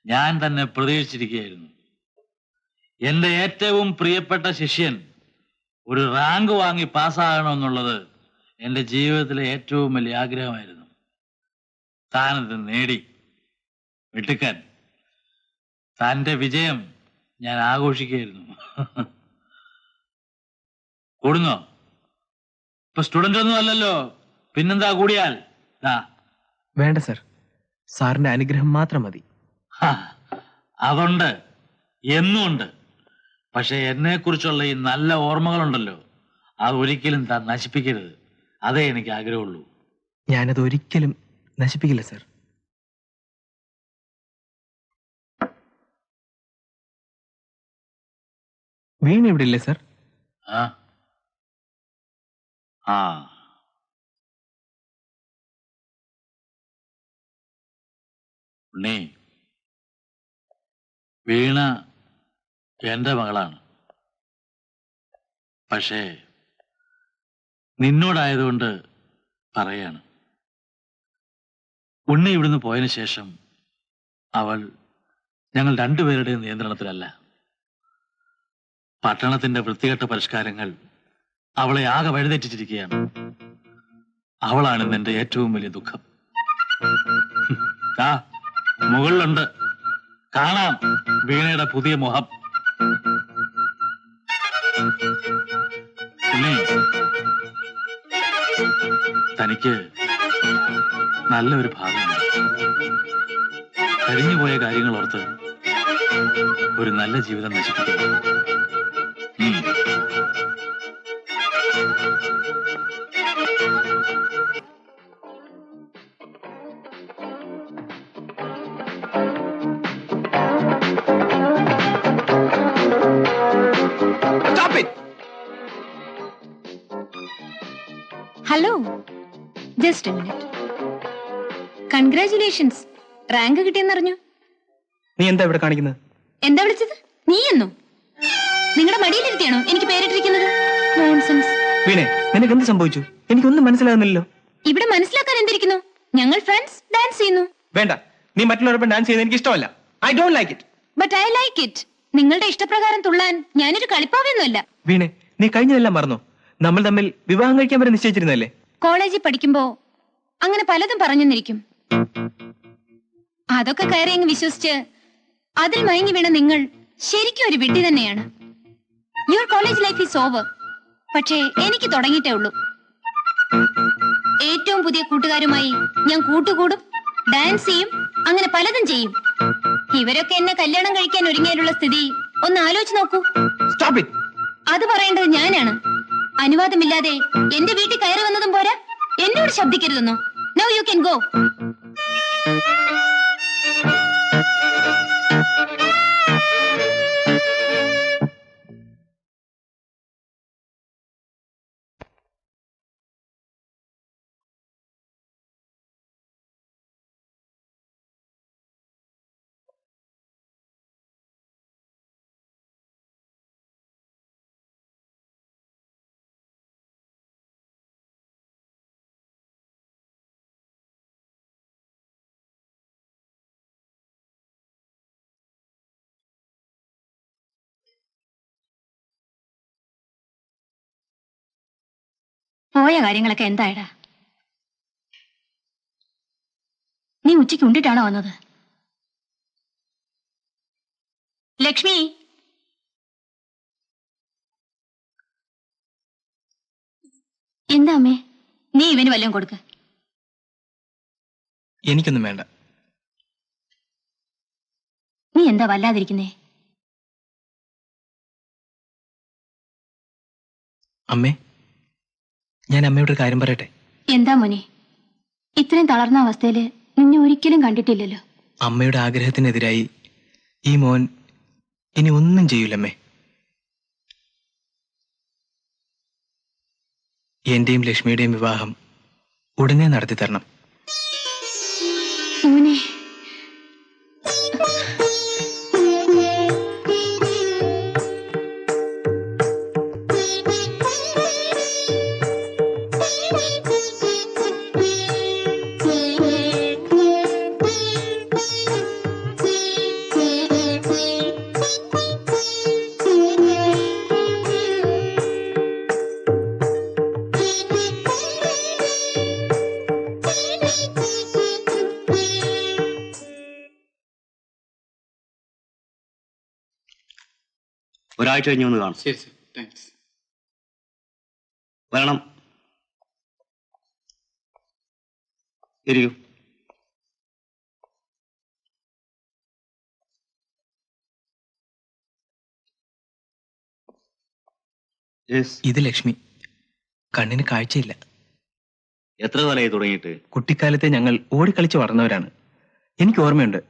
ഞാൻ തന്നെ പ്രതീക്ഷിച്ചിരിക്കുകയായിരുന്നു. എന്റെ ഏറ്റവും പ്രിയപ്പെട്ട ശിഷ്യൻ ഒരു റാങ്ക് വാങ്ങി പാസ്സാകണമെന്നുള്ളത് എന്റെ ജീവിതത്തിലെ ഏറ്റവും വലിയ ആഗ്രഹമായിരുന്നു. താനത് നേടി. വെട്ടുക്കാൻ തന്റെ വിജയം ഞാൻ ആഘോഷിക്കുകയായിരുന്നു. കൂടുന്നോ? ഇപ്പൊ സ്റ്റുഡന്റ് ഒന്നും അല്ലല്ലോ, പിന്നെന്താ കൂടിയാൽ? വേണ്ട സർ, സാറിന്റെ അനുഗ്രഹം മാത്രം മതി. അതുണ്ട്, എന്നുമുണ്ട്. പക്ഷെ എന്നെ കുറിച്ചുള്ള ഈ നല്ല ഓർമ്മകളുണ്ടല്ലോ, അത് ഒരിക്കലും താൻ നശിപ്പിക്കരുത്. അതേ എനിക്ക് ആഗ്രഹമുള്ളൂ. ഞാനത് ഒരിക്കലും നശിപ്പിക്കില്ല സർ. വീണ ഇവിടെ ഇല്ലേ സർ? ആ ഉണ്ണി, വീണ എന്റെ മകളാണ്. പക്ഷേ നിന്നോടായതുകൊണ്ട് പറയാണ്, ഉണ്ണി ഇവിടുന്ന് പോയതിനു ശേഷം അവൾ ഞങ്ങൾ രണ്ടുപേരുടെയും നിയന്ത്രണത്തിലല്ല. പട്ടണത്തിന്റെ വൃത്തികെട്ട പരിഷ്കാരങ്ങൾ അവളെ ആകെ വഴിതെറ്റിച്ചിരിക്കുകയാണ്. അവളാണ് എന്റെ ഏറ്റവും വലിയ ദുഃഖം. മുകളിലുണ്ട്, കാണാം വീണയുടെ പുതിയ മുഖം. തനിക്ക് നല്ലൊരു ഭാവിയുണ്ട്. കഴിഞ്ഞുപോയ കാര്യങ്ങൾ ഓർത്ത് ഒരു നല്ല ജീവിതം നശിപ്പിക്കുന്നു. Hello, just a minute. Congratulations, rank കിട്ടിയെന്നറിഞ്ഞു. നീ എന്താ ഇവിടെ കാണിക്കുന്നത്? എന്താ വിളിച്ചത്? നീ എന്നോ? നിങ്ങളുടെ മടിയിലിരുത്തിയാണോ എനിക്ക് പേരിട്ടിരിക്കുന്നത്? നോൺസെൻസ്. വീണേ, നിനക്ക് എന്ത് സംഭവിച്ചു? എനിക്കൊന്നും മനസ്സിലാകുന്നില്ലല്ലോ. ഇവിടെ മനസ്സിലാക്കാൻ എന്തിരിക്കുന്നു? ഞങ്ങൾ ഫ്രണ്ട്സ് ഡാൻസ് ചെയ്യുന്നു. വേണ്ട, നീ മറ്റുള്ളവരൊപ്പം ഡാൻസ് ചെയ്യുന്നത് എനിക്ക് ഇഷ്ടമല്ല. I don't like it. But I like it. നിങ്ങളുടെ ഇഷ്ടപ്രകാരം തുള്ളാൻ ഞാനൊരു കളിപ്പാവയൊന്നുമല്ല. വീണേ, നീ കഴിഞ്ഞതെല്ലാം മറന്നോ? നമ്മൾ തമ്മിൽ വിവാഹം കഴിക്കാൻ വരെ നിശ്ചയിച്ചിരുന്നല്ലേ? കോളേജിൽ പഠിക്കുമ്പോ അങ്ങനെ പലതും പറഞ്ഞെന്നിരിക്കും. അതൊക്കെ കയറിയങ്ങ് വിശ്വസിച്ച് അതിൽ മയങ്ങി വീണ നിങ്ങൾ ശരിക്കും ഒരു വിഡ്ഢി തന്നെയാണ്. Your college life is over. പക്ഷേ എനിക്ക് തുടങ്ങിയിട്ടേ ഉള്ളൂ. ഏറ്റവും പുതിയ കൂട്ടുകാരുമായി ഞാൻ കൂട്ടുകൂടും, ഡാൻസ് ചെയ്യും, അങ്ങനെ പലതും ചെയ്യും. ഇവരൊക്കെ എന്നെ കല്യാണം കഴിക്കാൻ ഒരുങ്ങിയാലുള്ള സ്ഥിതി ഒന്ന് ആലോചിച്ച് നോക്കൂ. അത് പറയേണ്ടത് ഞാനാണ്. അനുവാദമില്ലാതെ എന്റെ വീട്ടിൽ കയറി വന്നതും പോരാ, എന്നോട് ശബ്ദിക്കരുതെന്നോ? Now you can go. പോയ കാര്യങ്ങളൊക്കെ എന്തായടാ? നീ ഉച്ചയ്ക്ക് ഉണ്ടിട്ടാണോ വന്നത്? ലക്ഷ്മി, എന്താ അമ്മേ? നീ ഇവന് വല്ലതും കൊടുക്ക. എനിക്കൊന്നും വേണ്ട. നീ എന്താ വല്ലാതിരിക്കുന്നേ? അമ്മേ, ഞാൻ അമ്മയോട് ഒരു കാര്യം പറയട്ടെ? എന്താ മോനെ? ഇത്രയും തളർന്ന അവസ്ഥയില് നിന്നെ ഒരിക്കലും കണ്ടിട്ടില്ലല്ലോ. അമ്മയുടെ ആഗ്രഹത്തിനെതിരായി ഈ മോൻ ഇനി ഒന്നും ചെയ്യൂലമ്മേ. എന്റെയും ലക്ഷ്മിയുടെയും വിവാഹം ഉടനെ നടത്തി തരണം. മോനെ, ഒരാഴ്ച കഴിഞ്ഞ് വന്ന് കാണും. ശരി സർ, താങ്ക്സ്. വരണം. ഇരിക്കൂ. ഇത് ലക്ഷ്മി. കണ്ണിന് കാഴ്ചയില്ല. എത്ര കാലമായി തുടങ്ങിയിട്ട്? കുട്ടിക്കാലത്തെ ഞങ്ങൾ ഓടിക്കളിച്ച് വളർന്നവരാണ്. എനിക്ക് ഓർമ്മയുണ്ട്,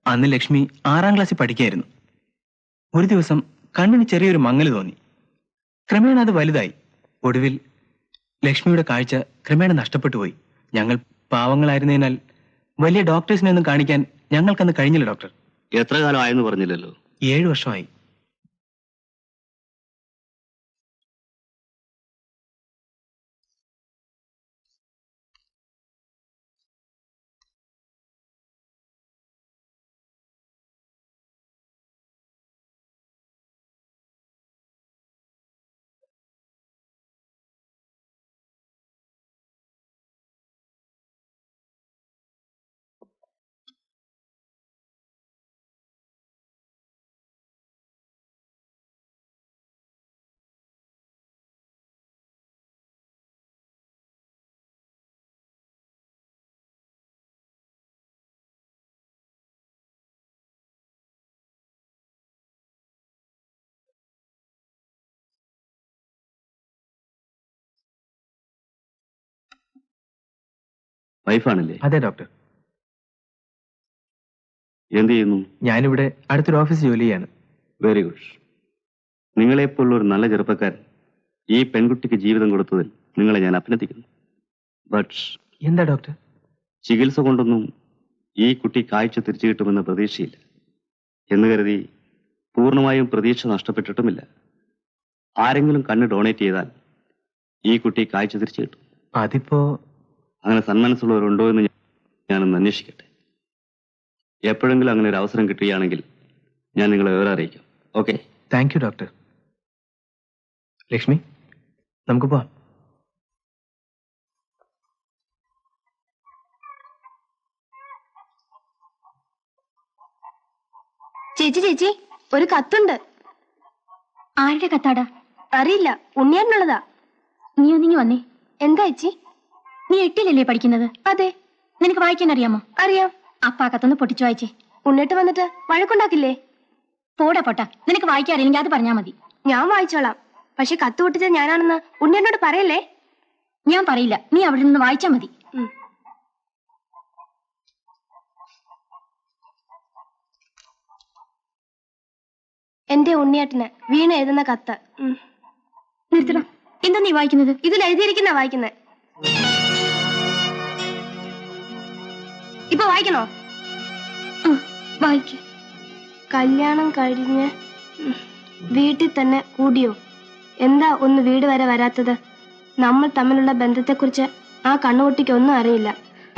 അന്ന് ലക്ഷ്മി 6ാം ക്ലാസ്സിൽ പഠിക്കായിരുന്നു. ഒരു ദിവസം കണ്ണിന് ചെറിയൊരു മങ്ങല് തോന്നി. ക്രമേണ അത് വലുതായി. ഒടുവിൽ ലക്ഷ്മിയുടെ കാഴ്ച ക്രമേണ നഷ്ടപ്പെട്ടു പോയി. ഞങ്ങൾ പാവങ്ങളായിരുന്നതിനാൽ വലിയ ഡോക്ടേഴ്സിനെ ഒന്നും കാണിക്കാൻ ഞങ്ങൾക്കന്ന് കഴിഞ്ഞില്ല ഡോക്ടർ. എത്ര കാലം ആയെന്ന് പറഞ്ഞില്ലല്ലോ. 7 വർഷമായി. വൈഫാണല്ലേ? അതെ ഡോക്ടർ. എന്ത് ചെയ്യുന്നു? ഞാനിവിടെ അടുത്തൊരു ഓഫീസ് ജോലി ചെയ്യാണ്. Very good. നിങ്ങളെപ്പോലുള്ള ഒരു നല്ല ചെറുപ്പക്കാരൻ ഈ പെൺകുട്ടിക്ക് ജീവിതം കൊടുത്തതിൽ നിങ്ങളെ ഞാൻ അഭിനന്ദിക്കുന്നു. ബട്ട് എന്താ ഡോക്ടർ? ചികിത്സ കൊണ്ടൊന്നും ഈ കുട്ടി കാഴ്ച തിരിച്ചു കിട്ടുമെന്ന പ്രതീക്ഷയില്ല എന്ന് കരുതി പൂർണ്ണമായും പ്രതീക്ഷ നഷ്ടപ്പെട്ടിട്ടുമില്ല. ആരെങ്കിലും കണ്ണ് ഡൊണേറ്റ് ചെയ്താൽ ഈ കുട്ടി കാഴ്ച തിരിച്ചു കിട്ടും. അതിപ്പോ അങ്ങനെ സന്മനസ്സുള്ളവരുണ്ടോ എന്ന് ഞാനൊന്ന് അന്വേഷിക്കട്ടെ. എപ്പോഴെങ്കിലും അങ്ങനെ ഒരു അവസരം കിട്ടുകയാണെങ്കിൽ ഞാൻ നിങ്ങളെ വേറെ അറിയിക്കാം. Okay? Thank you doctor. Lakshmi, നമുക്ക് പോവാം. ചേച്ചി ഒരു കത്തുണ്ട്. ആരുടെ കത്താടാ? അറിയില്ല, ഉണ്ണിയാനുള്ളതാ. നീ ഒന്നിങ്ങി വന്നേ. എന്താ ചേച്ചി? നീ 8ലല്ലേ പഠിക്കുന്നത്? അതെ. നിനക്ക് വായിക്കാൻ അറിയാമോ? അറിയാം. അപ്പ ആ കത്തൊന്ന് പൊട്ടിച്ചു വായിച്ചേ. ഉണ്ണിട്ട് വന്നിട്ട് വഴക്കുണ്ടാക്കില്ലേ? പോടാ പൊട്ടാ, നിനക്ക് വായിക്കാൻ അറിയില്ലെങ്കിൽ അത് പറഞ്ഞാൽ മതി. ഞാൻ വായിച്ചോളാം. പക്ഷെ കത്ത് പൊട്ടിച്ചത് ഞാനാണെന്ന് ഉണ്ണിയനോട് പറയല്ലേ? ഞാൻ പറയില്ല, നീ അവിടെ നിന്ന് വായിച്ചാ മതി. എന്റെ ഉണ്ണിയേട്ടന് വീണ എഴുതുന്ന കത്ത്. നിർത്തണം. എന്താ നീ വായിക്കുന്നത്? ഇതിൽ എഴുതിയിരിക്കുന്ന വായിക്കുന്നത്. ഇപ്പൊ വായിക്കണോ? വായിക്ക. കല്യാണം കഴിഞ്ഞ് വീട്ടിൽ തന്നെ കൂടിയോ? എന്താ ഒന്ന് വീട് വരെ വരാത്തത്? നമ്മൾ തമ്മിലുള്ള ബന്ധത്തെക്കുറിച്ച് ആ കണ്ണുകുട്ടിക്ക് ഒന്നും അറിയില്ല.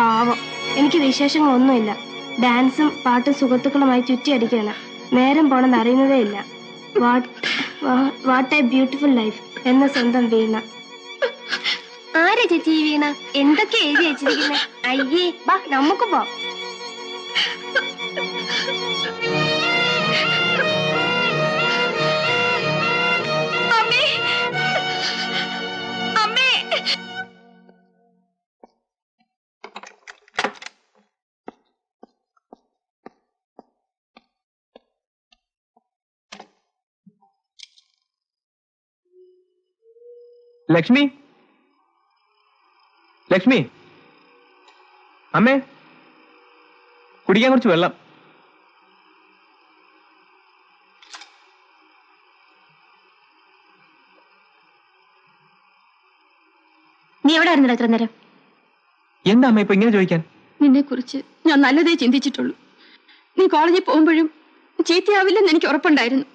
പാവം. എനിക്ക് വിശേഷങ്ങളൊന്നുമില്ല. ഡാൻസും പാട്ടും സുഹൃത്തുക്കളുമായി ചുറ്റിയടിക്കുകയാണ്. നേരം പോണെന്ന് അറിയുന്നതേ ഇല്ല. വാട്ട് എ ബ്യൂട്ടിഫുൾ ലൈഫ് എന്ന സ്വന്തം വീണ. ആരാ ചേച്ചി ഈ വീണ? എന്തൊക്കെ എഴുതി വെച്ചിരിക്കുന്നെ? അയ്യേ, വാ നമുക്ക് പോ. ലക്ഷ്മി, ലക്ഷ്മി, അമ്മേ, കുടിക്കാൻ കുറച്ച് വെള്ളം. നീ എവിടെ ആയിരുന്നല്ലോ ഇത്ര നേരം? എന്താ അമ്മ ഇപ്പൊ ഇങ്ങനെ ചോദിക്കാൻ? നിന്നെ കുറിച്ച് ഞാൻ നല്ലതേ ചിന്തിച്ചിട്ടുള്ളൂ. നീ കോളേജിൽ പോകുമ്പോഴും ചീത്തയാവില്ലെന്ന് എനിക്ക് ഉറപ്പുണ്ടായിരുന്നു.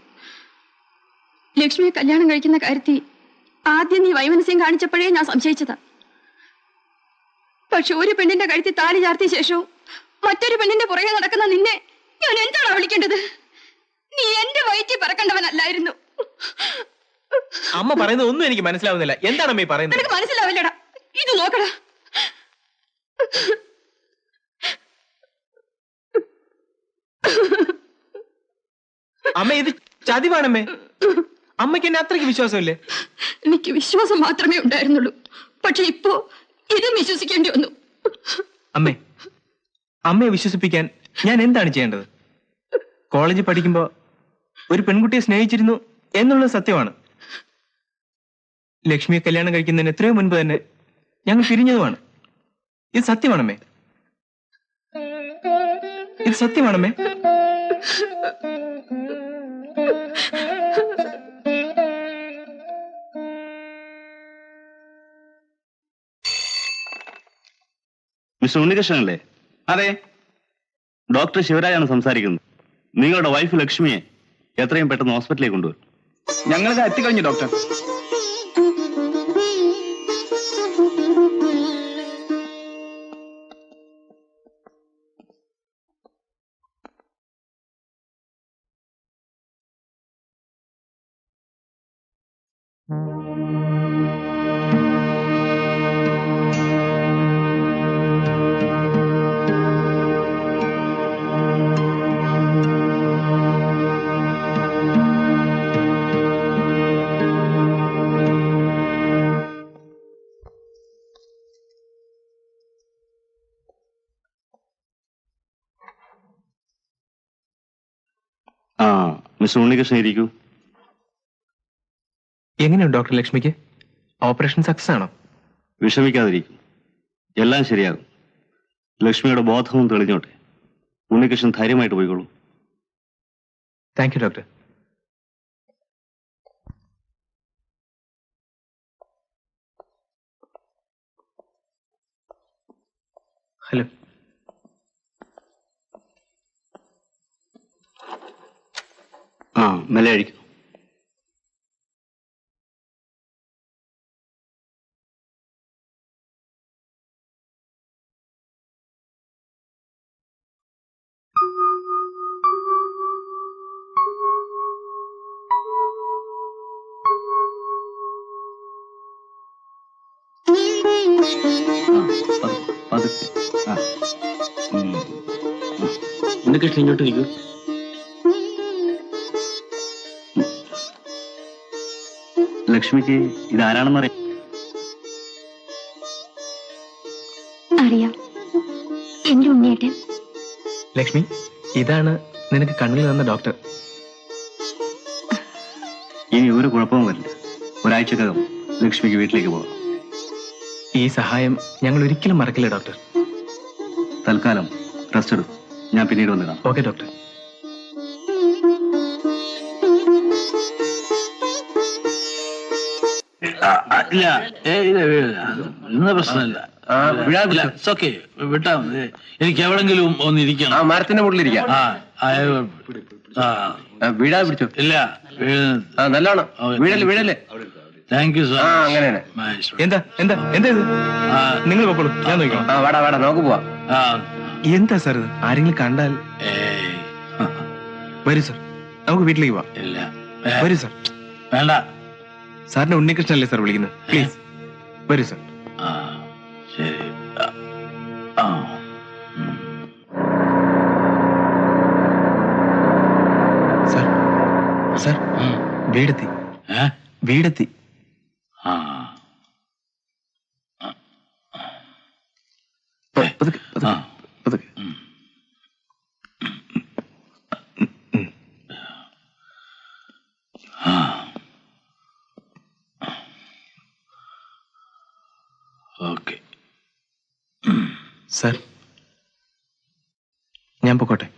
ലക്ഷ്മിയെ കല്യാണം കഴിക്കുന്ന കാര്യത്തിൽ ആദ്യം നീ വൈമനസ്യം കാണിച്ചപ്പോഴേ ഞാൻ സംശയിച്ചതാ. പക്ഷെ ഒരു പെണ്ണിന്റെ കഴുത്തിൽ താലി ചാർത്തിയ ശേഷവും മറ്റൊരു പെണ്ണിന്റെ പുറകെ നടക്കുന്ന നിന്നെ ഞാൻ എന്താണ് വിളിക്കേണ്ടത്? നീ എന്റെ വയറ്റിൽ പറക്കേണ്ടവനല്ലായിരുന്നു. അമ്മ പറയുന്നത് ഒന്നും എനിക്ക് മനസ്സിലാവുന്നില്ല. എന്താണ് അമ്മ ഈ പറയുന്നത്? നിനക്ക് മനസ്സിലാവില്ലടാ. ഇത് നോക്കടാ. അമ്മ ഇത് ചതിവാണമ്മേ. അമ്മയ്ക്ക് എന്നെ അത്രയ്ക്ക് വിശ്വാസമില്ലേ? എനിക്ക് വിശ്വാസം മാത്രമേ ഉണ്ടായിരുന്നുള്ളൂ. പക്ഷെ ഇപ്പോ ഇതും വിശ്വസിക്കേണ്ടി വന്നു. അമ്മേ, അമ്മയെ വിശ്വസിപ്പിക്കാൻ ഞാൻ എന്താണ് ചെയ്യേണ്ടത്? കോളേജിൽ പഠിക്കുമ്പോ ഒരു പെൺകുട്ടിയെ സ്നേഹിച്ചിരുന്നു എന്നുള്ളത് സത്യമാണ്. ലക്ഷ്മിയെ കല്യാണം കഴിക്കുന്നതിന് എത്രയോ മുൻപ് തന്നെ ഞങ്ങൾ പിരിഞ്ഞതുമാണ്. ഇത് സത്യമാണമ്മേ, ഇത് സത്യമാണമ്മേ. മിസ്റ്റർ ഉണ്ണികൃഷ്ണനല്ലേ? അതെ. ഡോക്ടർ ശിവരാജാണ് സംസാരിക്കുന്നത്. നിങ്ങളുടെ വൈഫ് ലക്ഷ്മിയെ എത്രയും പെട്ടെന്ന് ഹോസ്പിറ്റലിലേക്ക് കൊണ്ടുവരും. ഞങ്ങളിത് എത്തിക്കഴിഞ്ഞു ഡോക്ടർ. മിസ്റ്റർ ഉണ്ണികൃഷ്ണൻ ഇരിക്കൂ. എങ്ങനെയുണ്ട് ഡോക്ടർ ലക്ഷ്മിക്ക്? ഓപ്പറേഷൻ സക്സസ് ആണോ? വിഷമിക്കാതിരിക്കും, എല്ലാം ശരിയാകും. ലക്ഷ്മിയുടെ ബോധവും തെളിഞ്ഞോട്ടെ. ഉണ്ണികൃഷ്ണൻ ധൈര്യമായിട്ട് പോയിക്കോളൂ. Thank you doctor. ഹലോ. മെല്ലെ കഴിക്കും. ഉണ്ണികൃഷ്ണൻ ഇങ്ങോട്ട് ഇരിക്കൂ. ലക്ഷ്മിക്ക് ഇതാരാണെന്നറിയാം? അറിയാം, എന്റെ ഉണ്ണിയേട്ടൻ. ലക്ഷ്മി, ഇതാണ് നിനക്ക് കണ്ണിൽ തന്ന ഡോക്ടർ. ഇനി ഒരു കുഴപ്പവും വരില്ല. ഒരാഴ്ചക്കകം ലക്ഷ്മിക്ക് വീട്ടിലേക്ക് പോകാം. ഈ സഹായം ഞങ്ങൾ ഒരിക്കലും മറക്കില്ല ഡോക്ടർ. തൽക്കാലം റെസ്റ്റ് എടുക്കും. ഞാൻ പിന്നീട് വന്നിടാം. Okay doctor. ഇല്ല, ഇന്ന പ്രശ്നമില്ല. വിട്ടാ മതി. എനിക്ക് എവിടെങ്കിലും ഒന്ന് ഇരിക്കണം. മരത്തിന്റെ മുകളിലിരിക്കാം. വീഴാതെ പിടിച്ചോ. ഇല്ല, നല്ലോണം വീഴല്ലേ. Thank you sir. അങ്ങനെ എന്താ എന്താ എന്താ ഇത്? നിങ്ങൾ പോക്കോളൂ, ഞാൻ നോക്കിക്കോളാം. വേടാ നമുക്ക് പോവാം. എന്താ സാർ ഇത്? ആരെങ്കിലും കണ്ടാൽ? വരൂ സാർ, നമുക്ക് വീട്ടിലേക്ക് പോവാം. ഇല്ല, വരൂ സാർ. വേണ്ട. സാറിന്റെ ഉണ്ണികൃഷ്ണനല്ലേ സാർ വിളിക്കുന്നത്? പ്ലീസ് വരൂ സാർ. വീടെത്തി. ഏ? വീടെത്തി. ആ. പതുക്കെ, ആ. പതുക്കെ. ആ. ഓക്കെ. സർ, ഞാൻ പൊക്കോട്ടെ?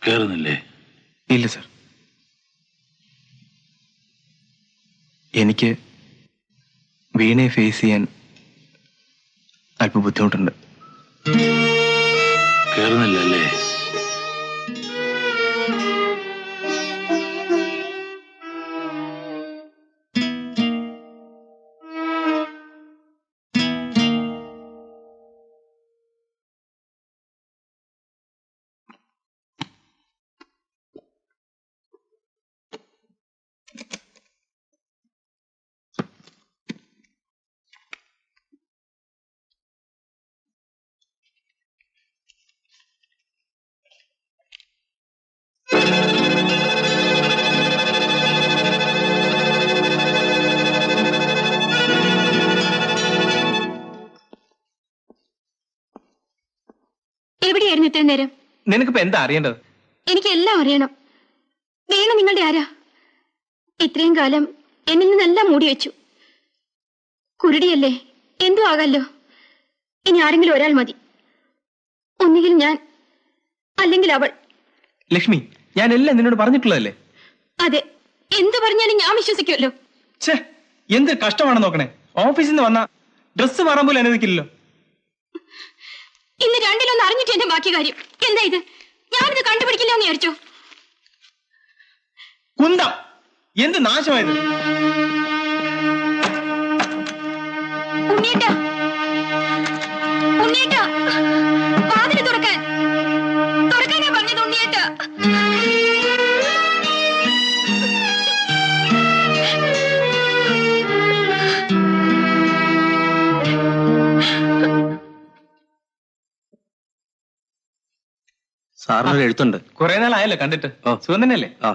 കേറുന്നില്ലേ? ഇല്ല സർ, എനിക്ക് വീണയെ ഫേസ് ചെയ്യാൻ അല്പം ബുദ്ധിമുട്ടുണ്ട്. കേറുന്നില്ലല്ലേ? എവിടെയായിരുന്നു ഇത്രയും നേരം? നിനക്കിപ്പോ എന്താ അറിയേണ്ടത്? എനിക്കെല്ലാം അറിയണം. വീണ നിങ്ങളുടെ ആരാ? ഇത്രയും കാലം എന്നിൽ നിന്നെല്ലാം മൂടി വെച്ചു. കുരുടിയല്ലേ, എന്തു ആകാലോ. ഇനി ആരെങ്കിലും ഒരാൾ മതി. ഒന്നുകിൽ ഞാൻ, അല്ലെങ്കിൽ അവൾ. ലക്ഷ്മി, ഞാൻ എല്ലാം നിന്നോട് പറഞ്ഞിട്ടുള്ളതല്ലേ? അതെ, എന്തു പറഞ്ഞാലും ഞാൻ വിശ്വസിക്കുമല്ലോ. ഛേ, എന്ത് കഷ്ടമാണെന്ന് നോക്കണേ. ഓഫീസിൽ നിന്ന് വന്ന ഡ്രസ്സ് മാറാൻ പോലും അനുവദിക്കില്ലല്ലോ. ഇന്ന് രണ്ടിലൊന്ന് അറിഞ്ഞിട്ട് എന്റെ ബാക്കി കാര്യം. എന്താ ഇത്? ഞാനിത് കണ്ടുപിടിക്കില്ല എന്ന് വിചാരിച്ചോ? കുന്തം, എന്ത് നാശമായത്! ഉണ്ണീട്ടാ, ഉണ്ണീട്ടാ, വാതില് തുറക്കാൻ, തുറക്കാനാ പറഞ്ഞത് ഉണ്ണിയേട്ടാ. സാറിനൊരു എഴുത്തുണ്ട്. കുറെ നാളായല്ലോ കണ്ടിട്ട്. സുഖം തന്നെയല്ലേ? ആ.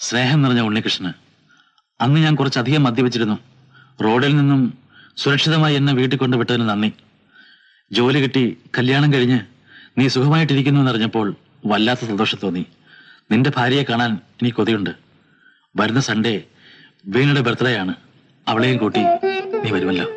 സ്നേഹം നിറഞ്ഞ ഉണ്ണികൃഷ്ണന്, അന്ന് ഞാൻ കുറച്ചധികം മദ്യപിച്ചിരുന്നു. റോഡിൽ നിന്നും സുരക്ഷിതമായി എന്നെ വീട്ടിൽ കൊണ്ടുവിട്ടതിന് നന്ദി. ജോലി കിട്ടി കല്യാണം കഴിഞ്ഞ് നീ സുഖമായിട്ടിരിക്കുന്നു എന്നറിഞ്ഞപ്പോൾ വല്ലാത്ത സന്തോഷം തോന്നി. നിന്റെ ഭാര്യയെ കാണാൻ എനിക്ക് കൊതിയുണ്ട്. വരുന്ന സൺഡേ വീണയുടെ ബർത്ത്ഡേ ആണ്. അവളെയും കൂട്ടി നീ വരുമല്ലോ.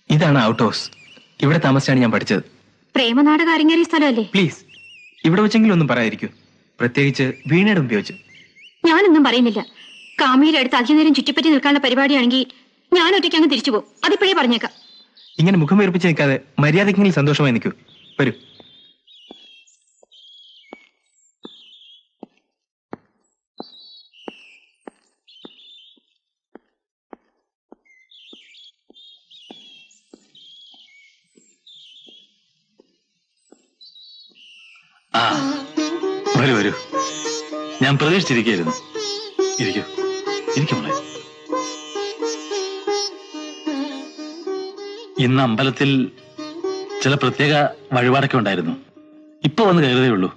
ഇതാണ് ഔട്ട് ഹൗസ്. ഇവിടെ താമസിച്ചാണ് ഞാൻ പഠിച്ചത്. പ്രേമനാടകം അരങ്ങേറിയ സ്ഥലമല്ലേ? പ്ലീസ്, ഇവിടെ വെച്ചെങ്കിലും ഒന്നും പറയാതിരിക്കൂ. പ്രത്യേകിച്ച് വീണയുടെ മുമ്പ് വെച്ച്. ഞാനൊന്നും പറയുന്നില്ല. കാമിയുടെ അടുത്ത് അധിക നേരം ചുറ്റിപ്പറ്റി നിൽക്കാനുള്ള പരിപാടിയാണെങ്കിൽ ഞാൻ ഒറ്റയ്ക്ക് അങ്ങ് തിരിച്ചു പോകും. അതിപ്പോഴേ പറഞ്ഞേക്കാം. ഇങ്ങനെ മുഖം വീർപ്പിച്ച് നിൽക്കാതെ മര്യാദക്കെങ്കിലും സന്തോഷമായി നിൽക്കൂ. വരൂ. ആ, വരൂ വരൂ. ഞാൻ പ്രതീക്ഷിച്ചിരിക്കുകയായിരുന്നു. ഇരിക്കൂ, ഇരിക്കും മോളെ. ഇന്ന് അമ്പലത്തിൽ ചില പ്രത്യേക വഴിപാടൊക്കെ ഉണ്ടായിരുന്നു. ഇപ്പൊ വന്ന് കയറിയതേ ഉള്ളൂ.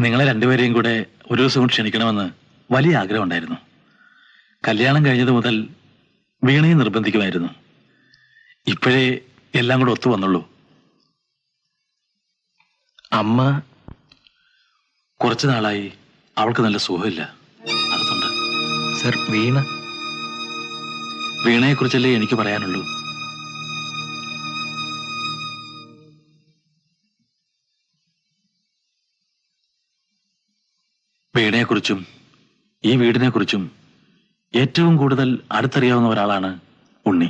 നിങ്ങളെ രണ്ടുപേരെയും കൂടെ ഒരു ദിവസം ക്ഷണിക്കണമെന്ന് വലിയ ആഗ്രഹം ഉണ്ടായിരുന്നു. കല്യാണം കഴിഞ്ഞത് മുതൽ വീണയെ നിർബന്ധിക്കുമായിരുന്നു. ഇപ്പോഴേ എല്ലാം കൂടെ ഒത്തു വന്നുള്ളൂ. അമ്മ കുറച്ചു നാളായി അവൾക്ക് നല്ല സുഖമില്ല. അതുകൊണ്ട് സർ, വീണയെക്കുറിച്ചല്ലേ എനിക്ക് പറയാനുള്ളൂ. വീണയെക്കുറിച്ചും ഈ വീടിനെക്കുറിച്ചും ഏറ്റവും കൂടുതൽ അടുത്തറിയാവുന്ന ഒരാളാണ് ഉണ്ണി.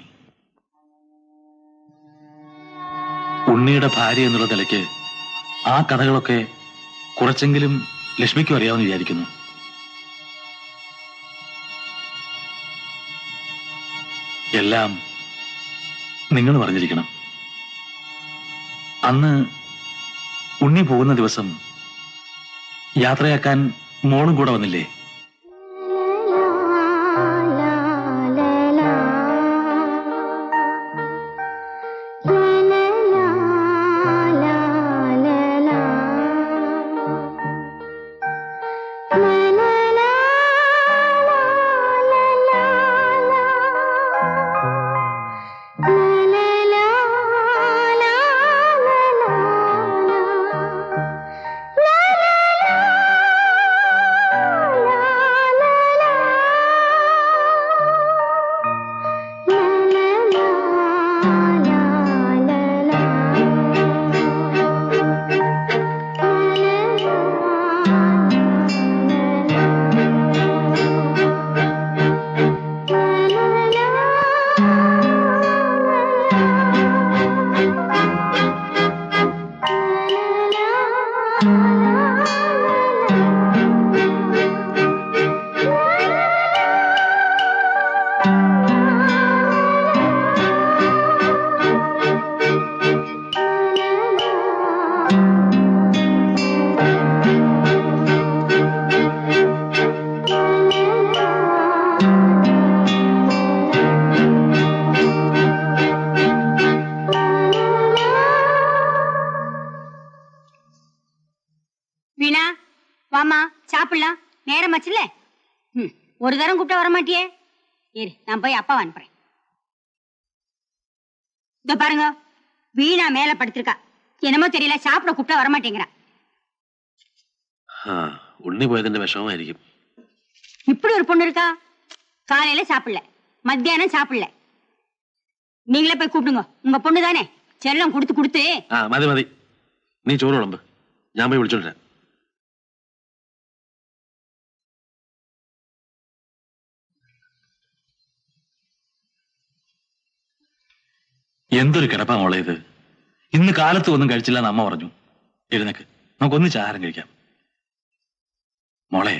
ഉണ്ണിയുടെ ഭാര്യ എന്നുള്ള നിലയ്ക്ക് ആ കഥകളൊക്കെ കുറച്ചെങ്കിലും ലക്ഷ്മിക്കും അറിയാമെന്ന് വിചാരിക്കുന്നു. എല്ലാം നിങ്ങൾ പറഞ്ഞിരിക്കണം. അന്ന് ഉണ്ണി പോകുന്ന ദിവസം യാത്രയാക്കാൻ മോളും കൂടെ വന്നില്ലേ? வீணா வாமா சாப்பிடலாம், நேரம் ஆச்சுல்ல. ஒரு தரம் கூப்பிட்டா வர மாட்டியே. இரு, நான் போய் அப்பா அனுப்புறேன். இதோ பாருங்க, வீணா மேல படுத்திருக்கா. என்னமோ தெரியல, சாப்பிட கூப்பிட்டா வர மாட்டேங்கிறா. ഉണ്ണി പോയതിന്റെ വിഷമമായിരിക്കും. இப்படி ஒரு பொண்ணு இருக்கா? காலையில சாப்பிடல, மத்தியானம் சாப்பிடல. நீங்களே போய் கூப்பிடுங்க, உங்க பொண்ணு தானே. செல்லம் கொடுத்து கொடுத்து. മതി മതി, നീ ചോറ് വിളമ്പ്, ഞാൻ പോയി വിളിച്ചോണ്ടിരാം. എന്തൊരു കിടപ്പാ മോളെ ഇത്. ഇന്ന് കാലത്ത് ഒന്നും കഴിച്ചില്ല എന്ന് അമ്മ പറഞ്ഞു. എഴുന്നേക്ക്, നമുക്കൊന്നിച്ച് ആഹാരം കഴിക്കാം. മോളെ,